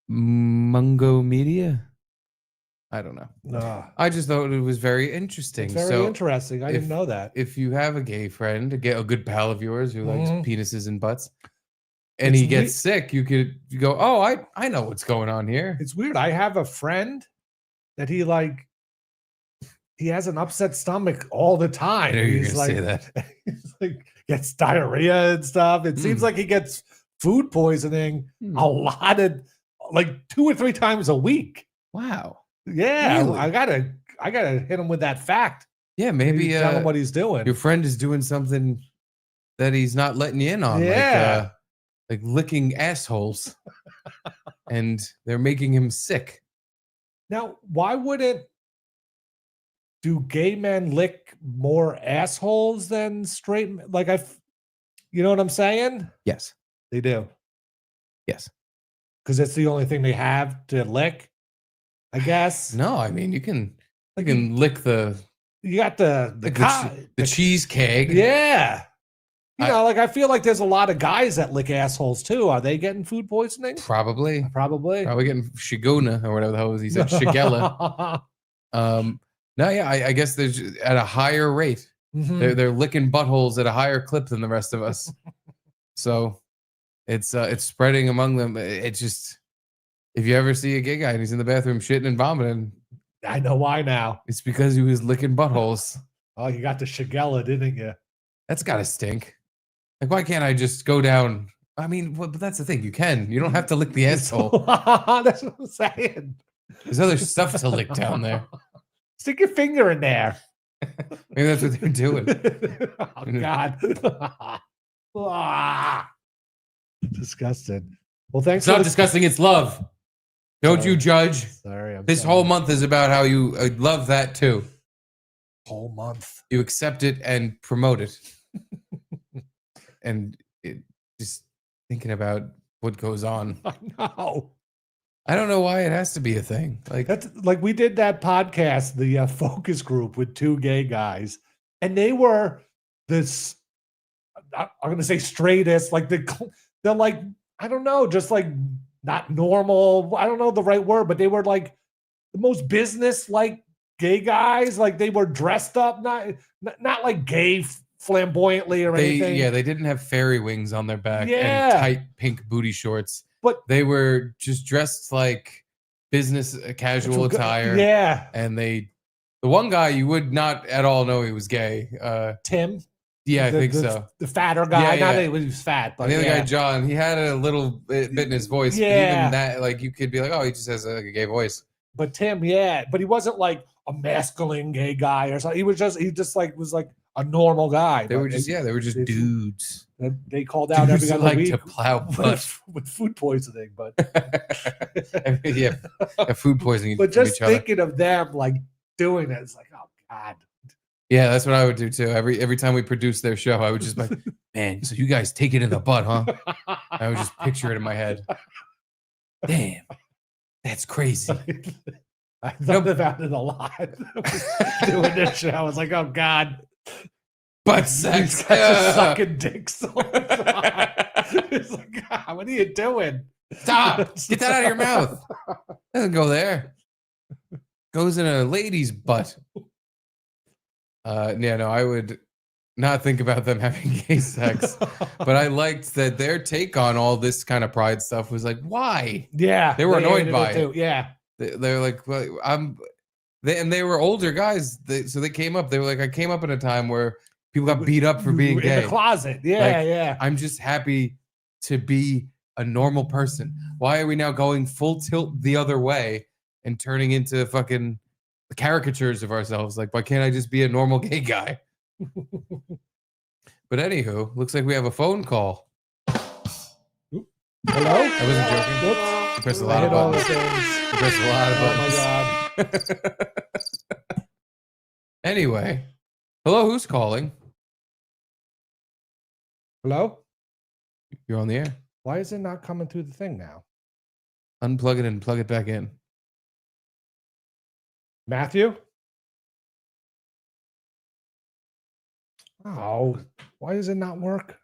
Mungo Media? I don't know. No. I just thought it was very interesting. It's very so interesting. I didn't know that. if you have a gay friend, a good pal of yours who likes Mhm. penises and butts, and It's he gets sick, you go, oh, I know what's going on here. It's weird. I have a friend that he has an upset stomach all the time. I know you're He's gonna say that. He's like gets diarrhea and stuff. It seems like he gets food poisoning a lot of like 2 or 3 times a week. Wow. Yeah, Really? I gotta hit him with that fact. Yeah, maybe tell him what he's doing. your friend is doing something that he's not letting you in on. Yeah. Like licking assholes. And they're making him sick. Now, why wouldn't do gay men lick more assholes than straight men? Like you know what I'm saying? Yes. They do. Yes. Because it's the only thing they have to lick, I guess. No, I mean you can lick the You got the cheese keg. Yeah. You know, like I feel like there's a lot of guys that lick assholes too. Are they getting food poisoning? Probably. Probably. Probably getting shigona or whatever the hell he said. Shigella. No, yeah, I guess there's at a higher rate. Mhm. They're licking buttholes at a higher clip than the rest of us. So it's spreading among them. It's just if you ever see a gay guy and he's in the bathroom shitting and vomiting, I know why now. it's because he was licking buttholes. Oh, you got the Shigella, didn't you? That's gotta stink. Like, why can't I just go down? I mean, but that's the thing. You can. You don't have to lick the asshole. That's what I'm saying. There's other stuff to lick down there. Stick your finger in there. Maybe that's what they're doing. Oh God. Ah. Disgusting. Well, thanks It's not for disgusting. It's love. Don't you judge. Sorry. I'm This sorry. whole month is about how you love that too. Whole month. You accept it and promote it. And just thinking about what goes on. I know. I don't know why it has to be a thing. Like That's like we did that podcast, the focus group with 2 gay guys, and they were this. I'm going to say straightest, like they're like I don't know, just like not normal. I don't know the right word, but they were like the most business like gay guys. Like they were dressed up, not like gay flamboyantly or anything. Yeah, they didn't have fairy wings on their back Yeah. and tight pink booty shorts. But they were just dressed like business casual attire. Yeah. And the one guy you would not at all know he was gay. Tim. Yeah, I think so. The fatter guy. Yeah, Not yeah. that he was fat, but And the other yeah. guy, John, he had a little bit in his voice. But Yeah. even that, like, you could be like, oh, he just has a gay voice. But Tim, yeah, but he wasn't like a masculine gay guy or something. He just was like a normal guy. They but were just dudes. They called out Dudes every that other like week to plow butt. with food poisoning. But yeah, food poisoning. but from just each other. thinking of them like doing it, it's like, oh God. Yeah, that's what I would do too. Every time we produced their show, I would just like, man, so you guys take it in the butt, huh? I would just picture it in my head. Damn, that's crazy. I thought about it a lot doing this show. I was like, oh God. Butt sex. These guys are sucking dicks all the time. It's like, God, what are you doing? Stop! Get that out of your mouth. Doesn't go there. Goes in a lady's butt. Yeah, no, I would not think about them having gay sex, but I liked that their take on all this kind of pride stuff was like, why? Yeah, they were annoyed hated by it it. too. Yeah, they're like, well, they were older guys, so they came up. They were like, I came up in a time where people got beat up for being gay in the closet. Yeah, Like, yeah. I'm just happy to be a normal person. Why are we now going full tilt the other way and turning into fucking caricatures of ourselves? Like, why can't I just be a normal gay guy? But anywho, looks like we have a phone call. Hello? I wasn't joking. Whoops. You pressed a I lot of hit all the buttons. things. You pressed a lot of Oh my buttons. God. Anyway, hello, who's calling? Hello? You're on the air. Why is it not coming through the thing now? Unplug it and plug it back in. Matthew? Oh, why does it not work?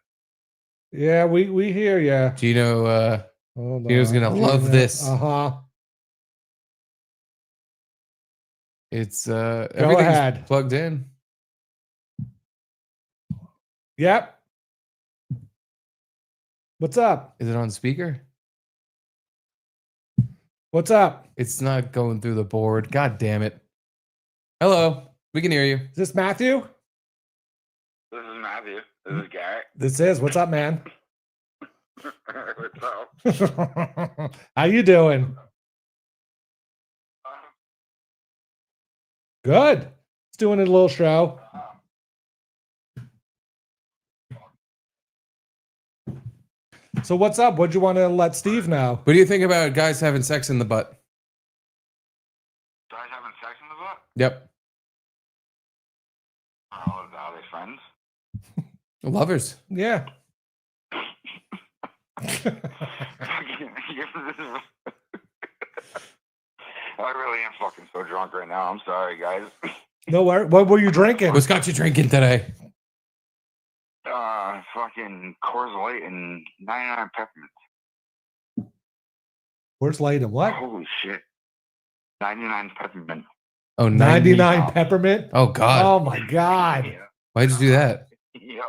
Yeah, we hear you. Geno, Geno's gonna love this. Uh-huh. It's everything's ahead. plugged in. Yep. What's up? Is it on speaker? What's up? It's not going through the board. God damn it. Hello. We can hear you. Is this Matthew? This is Matthew. This is Garrett. This is. What's up, man? What's up? How you doing? Good. It's doing a little show. So what's up? What'd you want to let Steve know? What do you think about guys having sex in the butt? Guys having sex in the butt? Yep. Are they friends? Lovers. Yeah. I really am fucking so drunk right now. I'm sorry, guys. No worry. What were you drinking? What's got you drinking today? Fucking Coors Light and 99 peppermint. Where's Light and what? Holy shit. 99 peppermint. Oh, 99 peppermint? Oh, God. Oh, my God. Why'd you do that? Yep.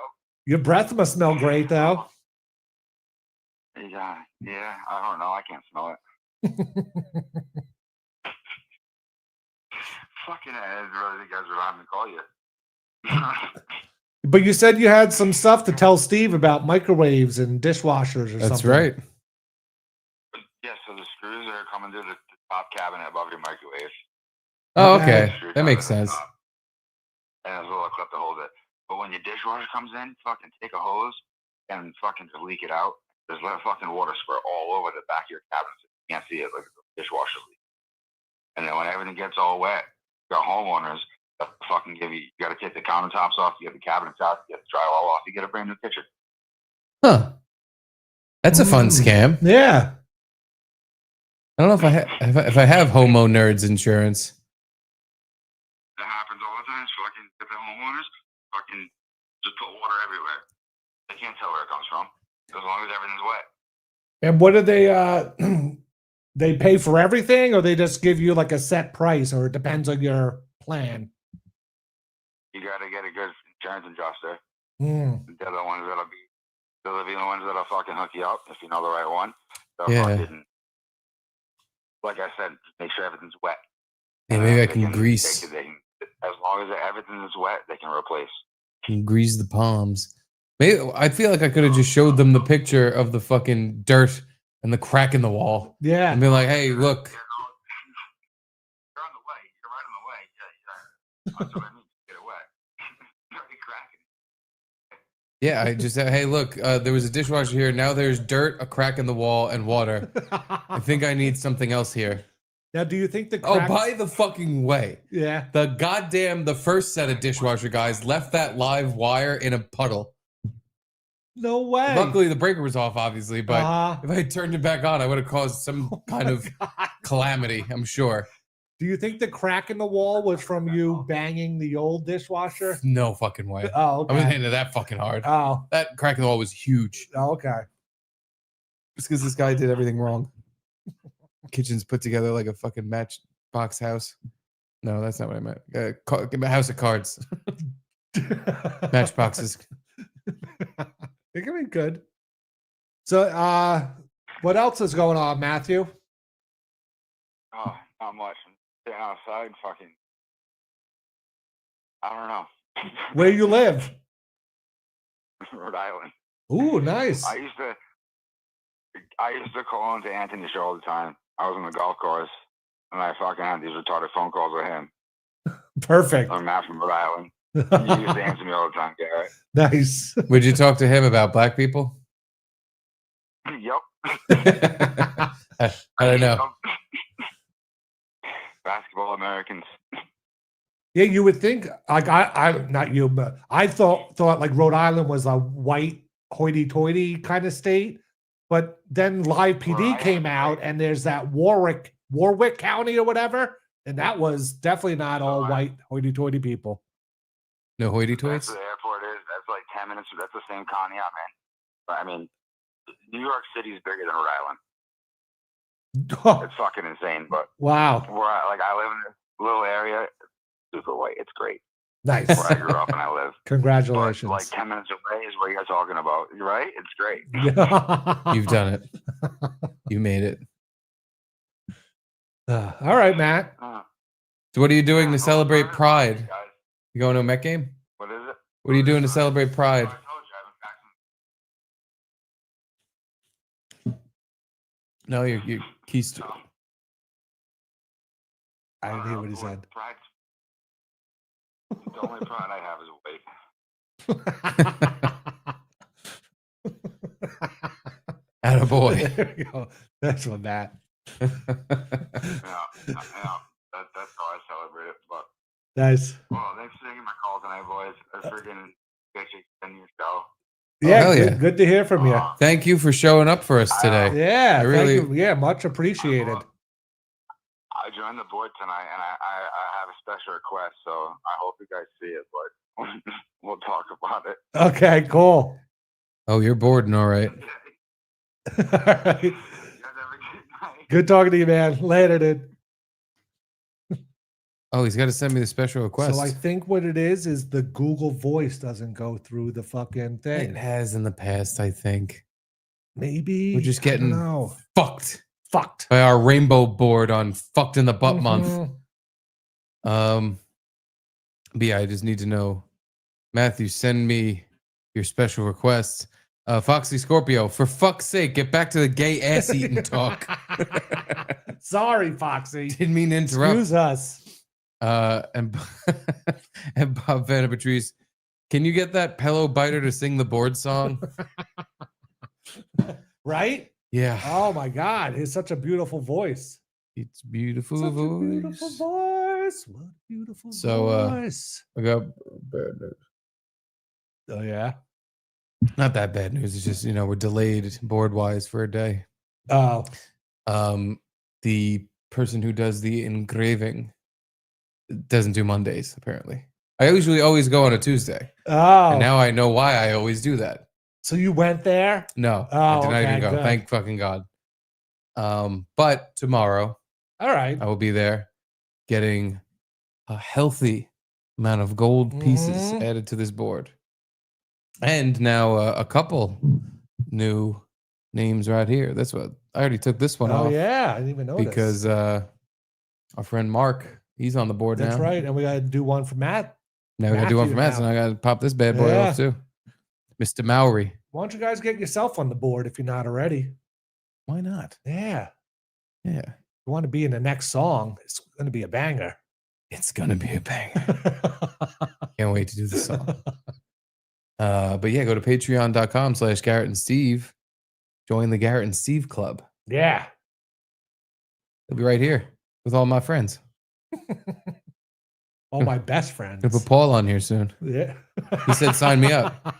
Your breath must smell great, though. Yeah. I don't know. I can't smell it. Fucking I really think guys were having to call you. But you said you had some stuff to tell Steve about microwaves and dishwashers or something. That's right. Yeah, so the screws are coming to the top cabinet above your microwave. Oh, okay. Screw That makes cabinet sense. top. And there's a little clip to hold it. But when your dishwasher comes in, fucking take a hose and fucking just leak it out. Just let fucking water squirt all over the back of your cabinet. So you can't see it like the dishwasher leak. And then when everything gets all wet, your homeowners fucking give you got to take the countertops off, you get the cabinets out, you get the drywall off, you get a brand new kitchen. Huh. That's a fun scam. Yeah. I don't know if I have homo nerds insurance. That happens all the time. So fucking get the homeowners fucking just put water everywhere. They can't tell where it comes from as long as everything's wet. And what do they they pay for everything, or they just give you like a set price, or it depends on your plan? You got to get a good insurance adjuster. Hmm. They're the ones that'll be the ones that'll fucking hook you up if you know the right one. They'll Yeah. fucking, like I said, make sure everything's wet. Yeah, maybe I can grease. As long as everything is wet, they can replace. Grease the palms. Maybe I feel like I could have just showed them the picture of the fucking dirt and the crack in the wall. Yeah. And be like, hey, look. You're on the way. You're right on the way. Yeah. That's what I mean. Get it wet. You're already cracking. Yeah, I just said, hey, look, there was a dishwasher here. Now there's dirt, a crack in the wall, and water. I think I need something else here. Now, do you think the Oh, cracks- by the fucking way. Yeah. The first set of dishwasher guys left that live wire in a puddle. No way. Luckily, the breaker was off, obviously, but Uh-huh. if I had turned it back on, I would have caused some kind of calamity, I'm sure. Do you think the crack in the wall was from you banging the old dishwasher? No fucking way. Oh, okay. I wasn't hitting it that fucking hard. Oh. That crack in the wall was huge. Oh, okay. It's because this guy did everything wrong. Kitchen's put together like a fucking matchbox house. No, that's not what I meant. House of cards. Matchboxes. It can be good. So, what else is going on, Matthew? Oh, not much. I'm sitting outside, fucking. I don't know. Where you live? Rhode Island. Ooh, nice. I used to call into Anthony's show all the time. I was on the golf course, and I fucking had these retarded phone calls with him. Perfect. I'm Matt from Rhode Island. You used to answer me all the time, Garrett. Nice. Would you talk to him about black people? Yep. I don't know. Basketball Americans. Yeah, you would think like I not you, but I thought like Rhode Island was a white hoity-toity kind of state. But then Live PD came out, and there's that Warwick County or whatever, and that was definitely not all white hoity-toity people. No That's hoity-toits? where the airport is. That's like 10 minutes. That's the same county I'm in. But I mean, New York City is bigger than Rhode Island. It's fucking insane. But Wow. where I live in this little area, super white. It's great. Nice. Where I grew up and I live. Congratulations. But like 10 minutes away is where you're talking about. You're right. It's great. You've done it. You made it. All right, Matt. So what are you doing to celebrate Pride? You going to a Met game? What is it? What are you doing to celebrate Pride? No, your keys. I didn't hear what he said. The only pride I have is weight. Attaboy. There we go. That's what Matt. Yeah, that's how I celebrate it. But Nice. well, thanks for taking my call tonight, boys. I freaking get you in your show. Yeah, hell good, yeah. good to hear from you. Thank you for showing up for us today. Yeah, I really. thank you. Yeah, much appreciated. I joined the board tonight, and I have a special request, so I hope you guys see it, but we'll talk about it. Okay, cool. Oh, you're bored, all right. All right. Good talking to you, man. Later, dude. Oh, he's got to send me the special request. So I think what it is the Google Voice doesn't go through the fucking thing. It has in the past, I think. Maybe We're just I don't getting know. fucked Fucked by our rainbow board on Fucked in the Butt month. Mhm. But yeah, I just need to know, Matthew, send me your special request. Foxy Scorpio, for fuck's sake, get back to the gay ass eating talk. Sorry, Foxy. Didn't mean to interrupt. Excuse us. And Bob Vanna Patrice, can you get that pillow biter to sing the board song? Right? Yeah. Oh my God, he's such a beautiful voice. It's beautiful Such voice. a beautiful voice. What a beautiful So voice. I got bad news. Oh yeah. Not that bad news. It's just, we're delayed board wise for a day. Oh. The person who does the engraving doesn't do Mondays, apparently. I usually always go on a Tuesday. Oh. And now I know why I always do that. So you went there? No, I Oh, did not even okay, go. good. Thank fucking God. But tomorrow All right. I will be there getting a healthy amount of gold pieces Mhm. added to this board. And now a couple new names right here. That's what I already took this one Oh off yeah, I didn't even notice. because our friend Mark, he's on the board That's now. right, and we got to do one for Matt. Now we got to do one Matthew for Matt, now. so now I got to pop this bad boy Yeah. off too. Mr. Maury. Why don't you guys get yourself on the board if you're not already? Why not? Yeah. Yeah. You want to be in the next song? It's going to be a banger. It's going to be a banger. Can't wait to do the song. But yeah, go to patreon.com/Garrett and Steve. Join the Garrett and Steve Club. Yeah. I'll be right here with all my friends. All my best friends. Gonna put Paul on here soon. Yeah. He said, sign me up.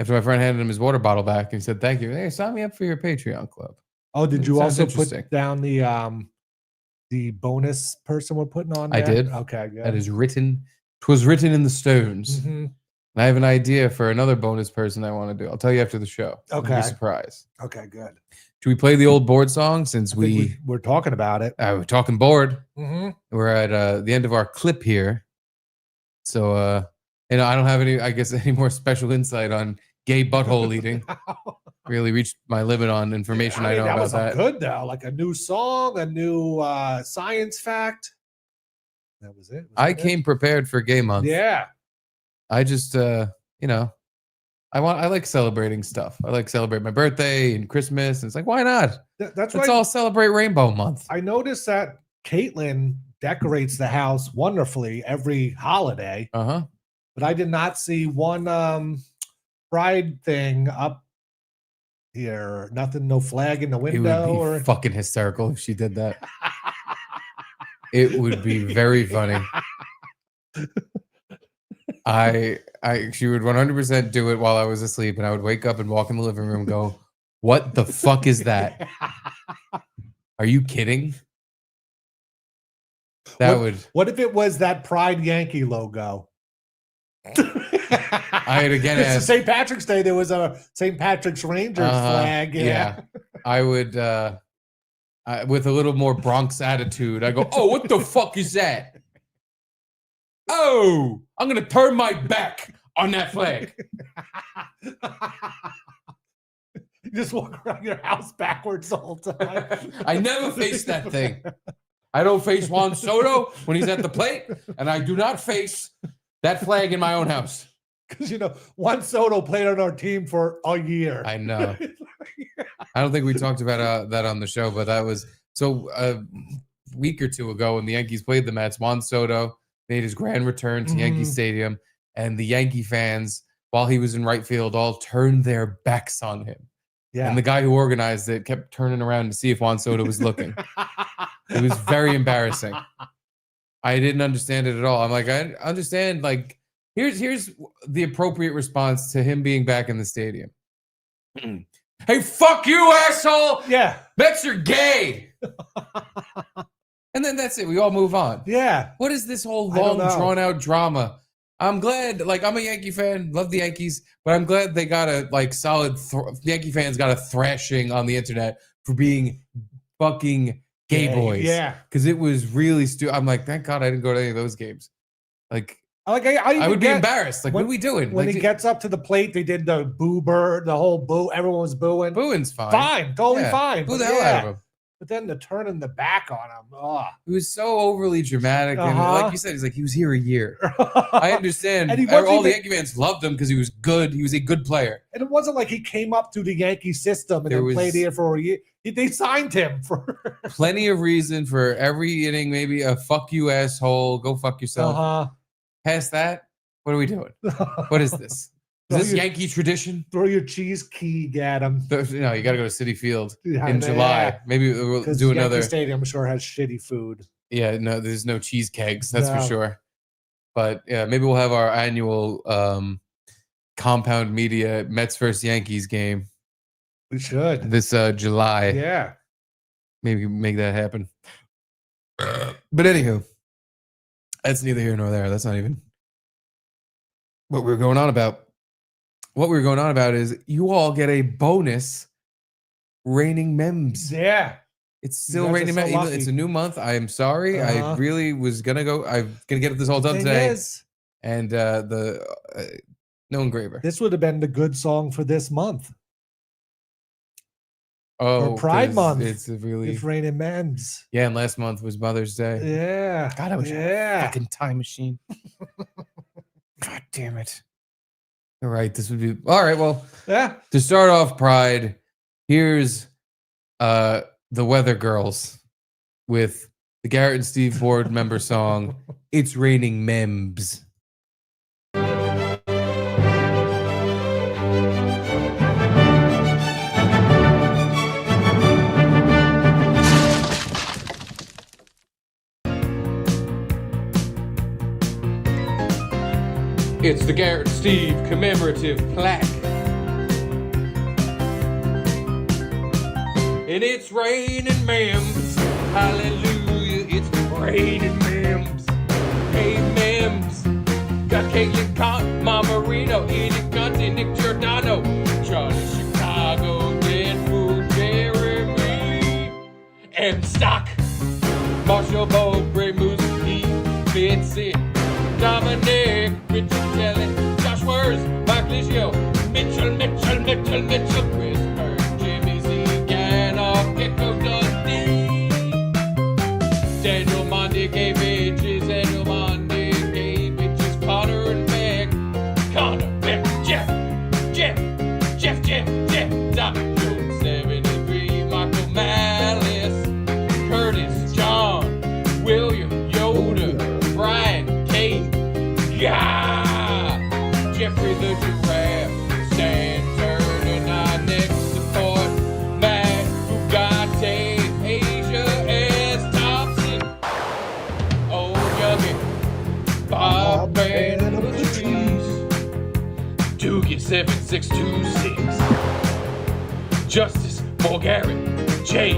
After my friend handed him his water bottle back, he said, thank you. Hey, sign me up for your Patreon club. Oh, did you Sounds also interesting. put down the bonus person we're putting on I there? did. Okay, good. That is written. 'Twas written in the stones. Mhm. And I have an idea for another bonus person I want to do. I'll tell you after the show. It'll be Okay. a surprise. Okay, good. Should we play the old board song since I think we we're talking about it. we're talking board? Mm-hmm. We're at the end of our clip here. So, I don't have any more special insight on gay butthole eating. Really reached my limit on information I know that about was that. good though. Like a new song, a new science fact. That was it. I came prepared for gay month. Yeah. I just, I like celebrating stuff. I like celebrate my birthday and Christmas. And it's like, why not? That's Let's right. all celebrate Rainbow Month. I noticed that Caitlin decorates the house wonderfully every holiday. Uh-huh. But I did not see one pride thing up here. Nothing, no flag in the It would window be or fucking hysterical if she did that. It would be very funny. She would 100% do it while I was asleep, and I would wake up and walk in the living room and go, "What the fuck is that? Are you kidding?" What if it was that Pride Yankee logo? I had again It's asked St. Patrick's Day. There was a St. Patrick's Rangers flag. Yeah. I would with a little more Bronx attitude. I go, "Oh, what the fuck is that? Oh, I'm gonna turn my back on that flag." You just walk around your house backwards the whole time. I never face that thing. I don't face Juan Soto when he's at the plate, and I do not face that flag in my own house. Because Juan Soto played on our team for a year. I know. I don't think we talked about that on the show, but that was so a week or two ago when the Yankees played the Mets. Juan Soto made his grand return to Yankee Stadium, and the Yankee fans, while he was in right field, all turned their backs on him. Yeah. And the guy who organized it kept turning around to see if Juan Soto was looking. It was very embarrassing. I didn't understand it at all. I'm like, I understand. Like, here's the appropriate response to him being back in the stadium. Hey, fuck you, asshole! Yeah. Mets are gay. And then that's it. We all move on. Yeah. What is this whole I don't long, know. drawn out drama? I'm glad, I'm a Yankee fan, love the Yankees, but I'm glad they got a solid Yankee fans got a thrashing on the internet for being fucking gay boys. Yeah. Because it was really stupid. I'm like, thank God I didn't go to any of those games. Like, I would be embarrassed. Like, what are we doing? When Like, he gets up to the plate, they did the boo bird, the whole boo. Everyone was booing. Booing's fine. Fine. Totally Yeah. fine. Boo But the hell out of him. But then the turning the back on him. Oh. It was so overly dramatic. And like you said, he's like, he was here a year. I understand. And he wasn't all the even- Yankee fans loved him because he was good. He was a good player. And it wasn't like he came up through the Yankee system and There then played was- here for a year. They signed him for Plenty of reason for every inning, maybe a fuck you asshole, go fuck yourself. Past that, what are we doing? What is this? Is this Yankee tradition? Throw your cheese keg at him. No, you got to go to Citi Field Yeah, in yeah. July. Maybe we'll 'Cause do Yankee another. Stadium, I'm sure, has shitty food. Yeah, no, there's no cheese kegs, that's for No. sure. But yeah, maybe we'll have our annual compound media Mets versus Yankees game We should. this July. Yeah. Maybe make that happen. But anywho, that's neither here nor there. That's not even what we're going on about. what we were going on about is you all get a bonus raining memes. Yeah. It's still guys are raining so memes. Even though it's lucky. a new month. I am sorry. I Uh-huh. really was gonna go. I'm gonna get this all done Thing today. is, And no engraver. this would have been the good song for this month. Oh, for Pride 'cause Month. It's a really It's raining memes. yeah. And last month was Mother's Day. Yeah. God, I wish I had a yeah. fucking time machine. God damn it. All right, this would be all right. Well, Yeah. to start off Pride, here's the Weather Girls with the Garrett and Steve board member song, It's Raining Memes. It's the Garrett and Steve commemorative plaque. And it's raining memes. Hallelujah, it's raining memes. Hey, memes. Got Caitlin Cott, Mama Reno, Edie Gunty, Nick Giordano, Charlie Chicago, Deadpool, Jeremy, M. Stock, Marshall Bowe, Bray Moose, Pete, Bitsy, Dominic, Richard Kelly, Josh Words, Mike Liggio, Mitchell, Chris Bird, Jimmy Z, Ganoff, Gecko Dundee, Daniel Monday gave ages, Daniel Monday gave ages, Connor and Beck, Jeff, Doc Jones, 73, Michael Malice, Curtis, John, William, Yoda, Brian, Kate, Jeffrey the Giraffe, Stan Turner, not next support, Matt Bugatti, Asia S. Thompson, Old Youngin, Bob Brandon of the Trees, Doogie 7626, Justice Garrett, Jay,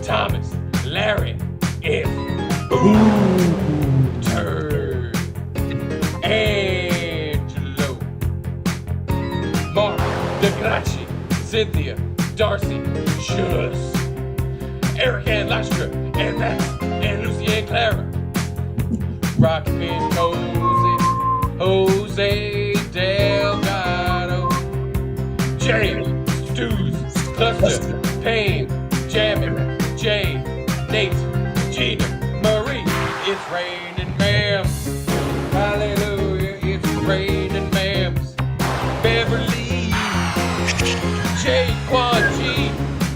Thomas, Larry, F. Ooh, Turd, Angelo, Mark, DeGracci, Cynthia, Darcy, Shuss, Eric and Lashka, and Max, and Lucy and Clara, Rocky Pin, Jose Delgado, James, Stews, Cluster, Payne, Jammin, Jay, Nate, Gina, Marie, it's raining memes. Hallelujah, it's raining memes. Beverly, Jay, Quan G,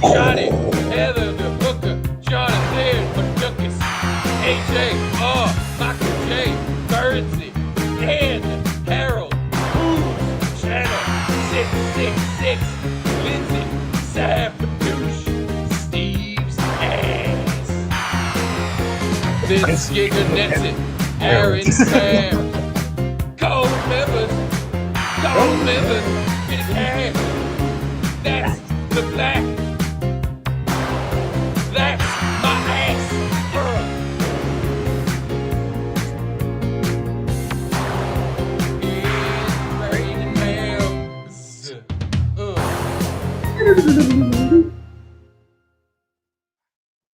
Johnny, Heather the Hooker, Jonathan, McDuckus, AJ, Michael J, Birdsey, Dan, Harold, Who's, Channel, 666, Lindsay, Sam, Douche, Steve's ass. This Giga Netsit, Aaron Sam, Gold members, in cash. That's the black. That's my ass. It's raining memes.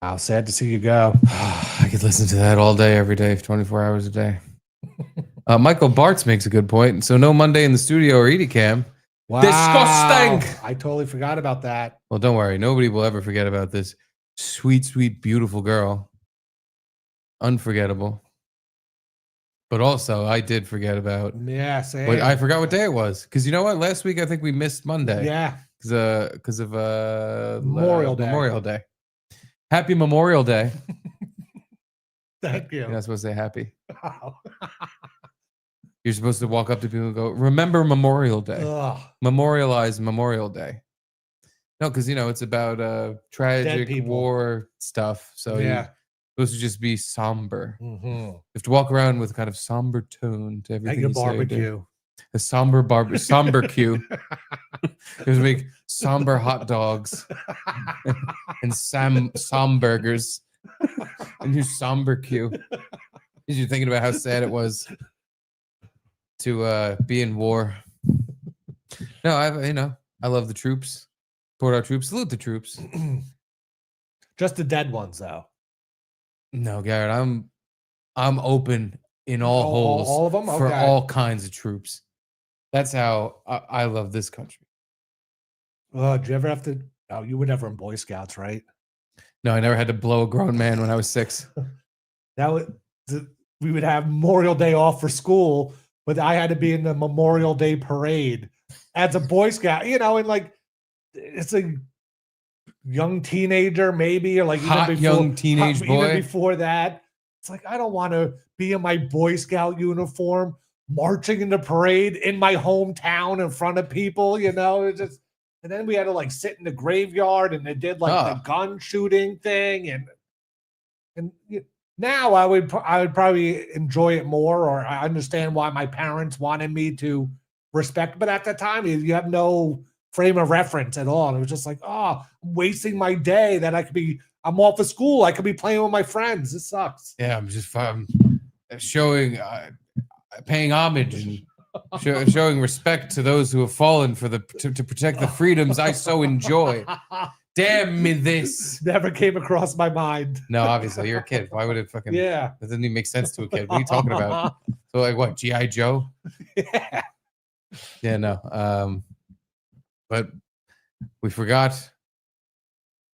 Wow, sad to see you go. I could listen to that all day, every day, 24 hours a day. Michael Bartz makes a good point. So no Monday in the studio or Edie Cam. Wow. Disgusting. I totally forgot about that. Well, don't worry. Nobody will ever forget about this sweet, sweet, beautiful girl. Unforgettable. But also, I did forget about. Yeah, same. But I forgot what day it was. Because you know what? Last week, I think we missed Monday. Yeah. Because of Memorial Day. Memorial Day. Happy Memorial Day. Thank you. You're not supposed to say happy. Wow. You're supposed to walk up to people and go, remember Memorial Day. Ugh. Memorialize Memorial Day. No, because, it's about tragic people. war stuff. So Yeah. you're supposed to just be somber. Mhm. You have to walk around with kind of somber tone to At everything your you say or do. barbecue. A somber cue. You have to make somber hot dogs and burgers. And your somber cue. Because you're thinking about how sad it was to be in war. No, I love the troops. Support our troops. Salute the troops. Just the dead ones, though. No, Garrett, I'm open in all holes all of them? for Okay. all kinds of troops. That's how I love this country. Oh, did you ever have to? Oh, you were never in Boy Scouts, right? No, I never had to blow a grown man when I was 6. We would have Memorial Day off for school, but I had to be in the Memorial Day parade as a Boy Scout. And like it's a young teenager, maybe, or like young teenage boy. Even before that, it's like I don't want to be in my Boy Scout uniform, marching in the parade in my hometown in front of people. It's just. And then we had to like sit in the graveyard, and they did like the gun shooting thing, and now I would probably enjoy it more, or I understand why my parents wanted me to respect. But at the time, you have no frame of reference at all. And it was just like, I'm wasting my day that I'm off of school. I could be playing with my friends. It sucks. Yeah, I'm just showing, paying homage and showing respect to those who have fallen to protect the freedoms I so enjoy. Damn me this. Never came across my mind. No, obviously, you're a kid. Why would it fucking... Yeah. That doesn't even make sense to a kid. What are you talking about? So like what, G.I. Joe? Yeah. Yeah, no. But we forgot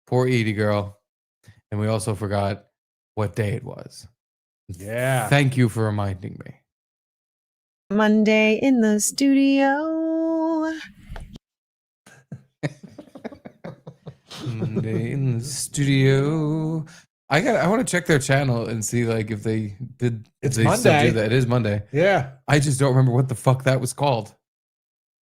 poor Edie girl. And we also forgot what day it was. Yeah. Thank you for reminding me. Monday in the studio. Monday in the studio. I want to check their channel and see like if they did. It's if they still Monday. do that. It is Monday. Yeah. I just don't remember what the fuck that was called.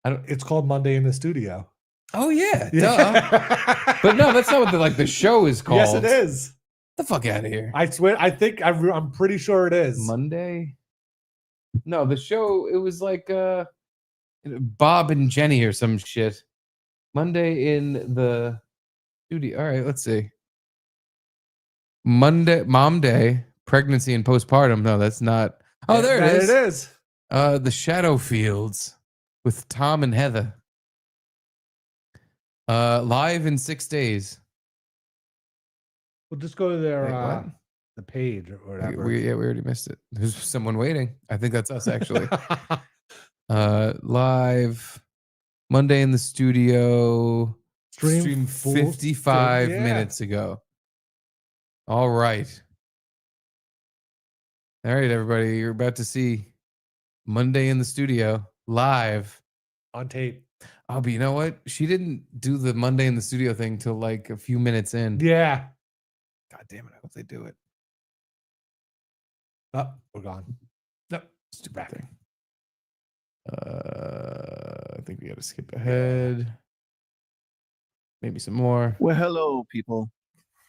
It's called Monday in the Studio. Oh yeah, duh. But no, that's not what the show is called. Yes, it is. Get the fuck out of here. I swear. I'm pretty sure it is. Monday. No, the show, it was like Bob and Jenny or some shit. Monday in the studio. All right, let's see. Monday, Mom Day, Pregnancy and Postpartum. No, that's not. Oh, there it is. It is. The Shadow Fields with Tom and Heather. Live in 6 days. We'll just go to their Wait, what? the page or whatever. We already missed it. There's someone waiting. I think that's us actually. Live Monday in the studio. Stream 55 minutes ago. All right. All right, everybody. You're about to see Monday in the studio live on tape. Oh, but you know what? She didn't do the Monday in the studio thing till like a few minutes in. Yeah. God damn it. I hope they do it. Oh, we're gone. Nope. Stupid thing. I think we got to skip ahead. Maybe some more. Well, hello, people.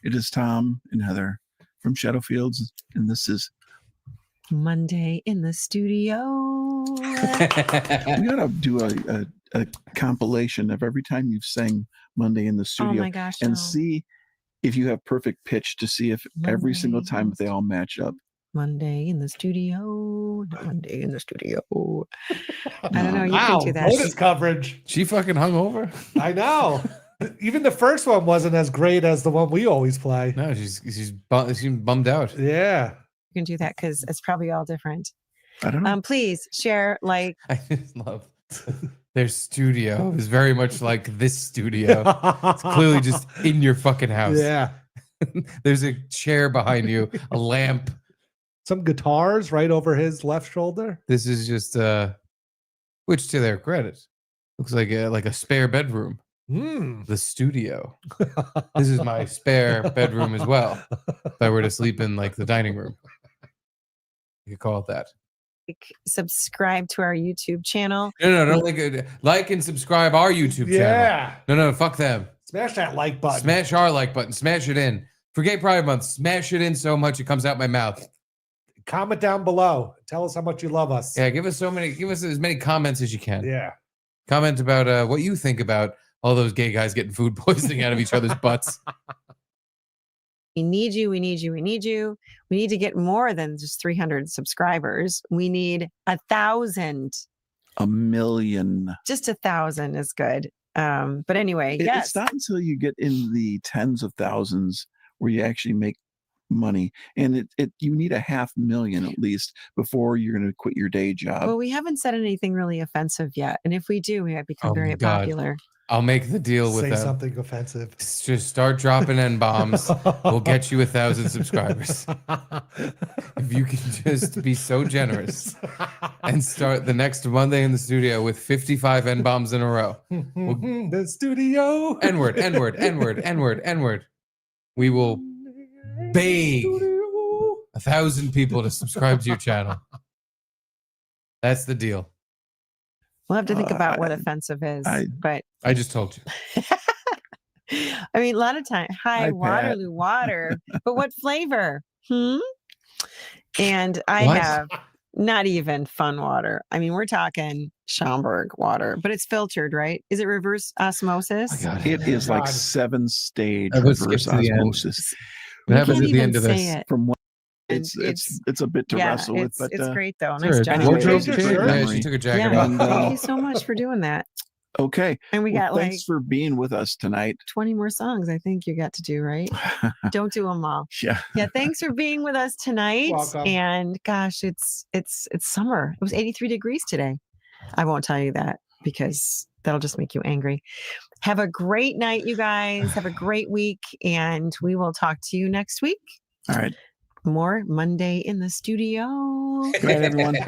It is Tom and Heather from Shadowfields, and this is Monday in the studio. We gotta do a compilation of every time you've sang Monday in the studio. Oh my gosh! And no. see if you have perfect pitch to see if every single time they all match up. Monday in the studio. Monday in the studio. I don't know. You Wow, can do that. bonus coverage. She fucking hung over. I know. Even the first one wasn't as great as the one we always play. No, she's bummed out. Yeah. You can do that because it's probably all different. I don't know. Please share, like. I just love their studio is very much like this studio. It's clearly just in your fucking house. Yeah. There's a chair behind you, a lamp. Some guitars right over his left shoulder. This is just which to their credit looks like a spare bedroom. The studio. This is my spare bedroom as well. If I were to sleep in like the dining room, you could call it that. Subscribe to our YouTube channel. No, don't like and subscribe our YouTube channel. No, fuck them. Smash that like button. Smash our like button. Smash it in. For Gay Pride Month, smash it in so much it comes out my mouth. Comment down below. Tell us how much you love us. Yeah, give us as many comments as you can. Yeah. Comment about what you think about all those gay guys getting food poisoning out of each other's butts. We need you. We need you. We need you. We need to get more than just 300 subscribers. We need 1,000. 1 million. Just 1,000 is good. But anyway, It's not until you get in the tens of thousands where you actually make money, and you need 500,000 at least before you're going to quit your day job. Well, we haven't said anything really offensive yet, and if we do, we have become Oh my very God. popular. I'll make the deal with Say them. something offensive. Just start dropping N-bombs. We'll get you 1,000 subscribers. If you can just be so generous and start the next Monday in the studio with 55 N-bombs in a row. The studio. N-word, N-word, N-word, N-word, N-word. We will beg 1,000 people to subscribe to your channel. That's the deal. We'll have to think about what offensive is, but I just told you. I mean, a lot of time, hi, Pat. Waterloo water, but what flavor? And I What? have not even fun water. I mean, we're talking Schaumburg water, but it's filtered, right? Is it reverse osmosis? It is like 7-stage I would skip reverse to the end. osmosis. What You happens can't at the even end of say this? it. From what And it's a bit to wrestle with, but it's great though. Sure, Nice job. wardrobe Great change? Yeah, memory. she took a jacket Yeah, off. thank you so much for doing that. Okay. And we got thanks like for being with us tonight. 20 more songs. I think you got to do, right? Don't do them all. Yeah. Yeah. Thanks for being with us tonight. Welcome. And gosh, it's summer. It was 83 degrees today. I won't tell you that because that'll just make you angry. Have a great night, you guys. Have a great week, and we will talk to you next week. All right. More Monday in the studio. Good night, everyone. See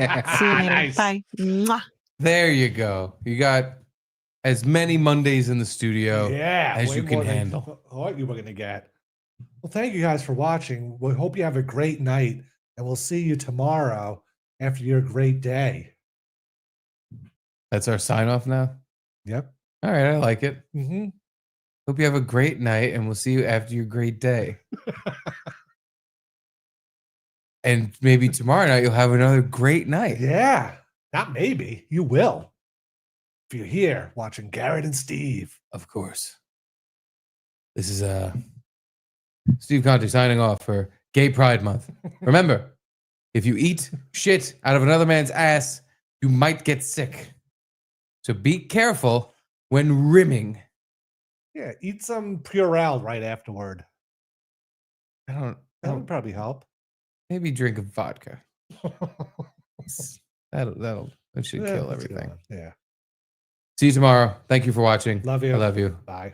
you later. Nice. Bye. Mwah. There you go. You got as many Mondays in the studio Yeah, as way you can more than handle. what you were going to get. Well, thank you guys for watching. We hope you have a great night, and we'll see you tomorrow after your great day. That's our sign off now. Yep. All right, I like it. Mm-hmm. Hope you have a great night, and we'll see you after your great day. And maybe tomorrow night you'll have another great night. Yeah. Not maybe. You will. If you're here watching Garrett and Steve. Of course. This is Steve Conte signing off for Gay Pride Month. Remember, if you eat shit out of another man's ass, you might get sick. So be careful when rimming. Yeah, eat some Purell right afterward. That would probably help. Maybe drink vodka. That should Yeah, kill that's a good everything. one. Yeah. See you tomorrow. Thank you for watching. Love you. I love you. Bye.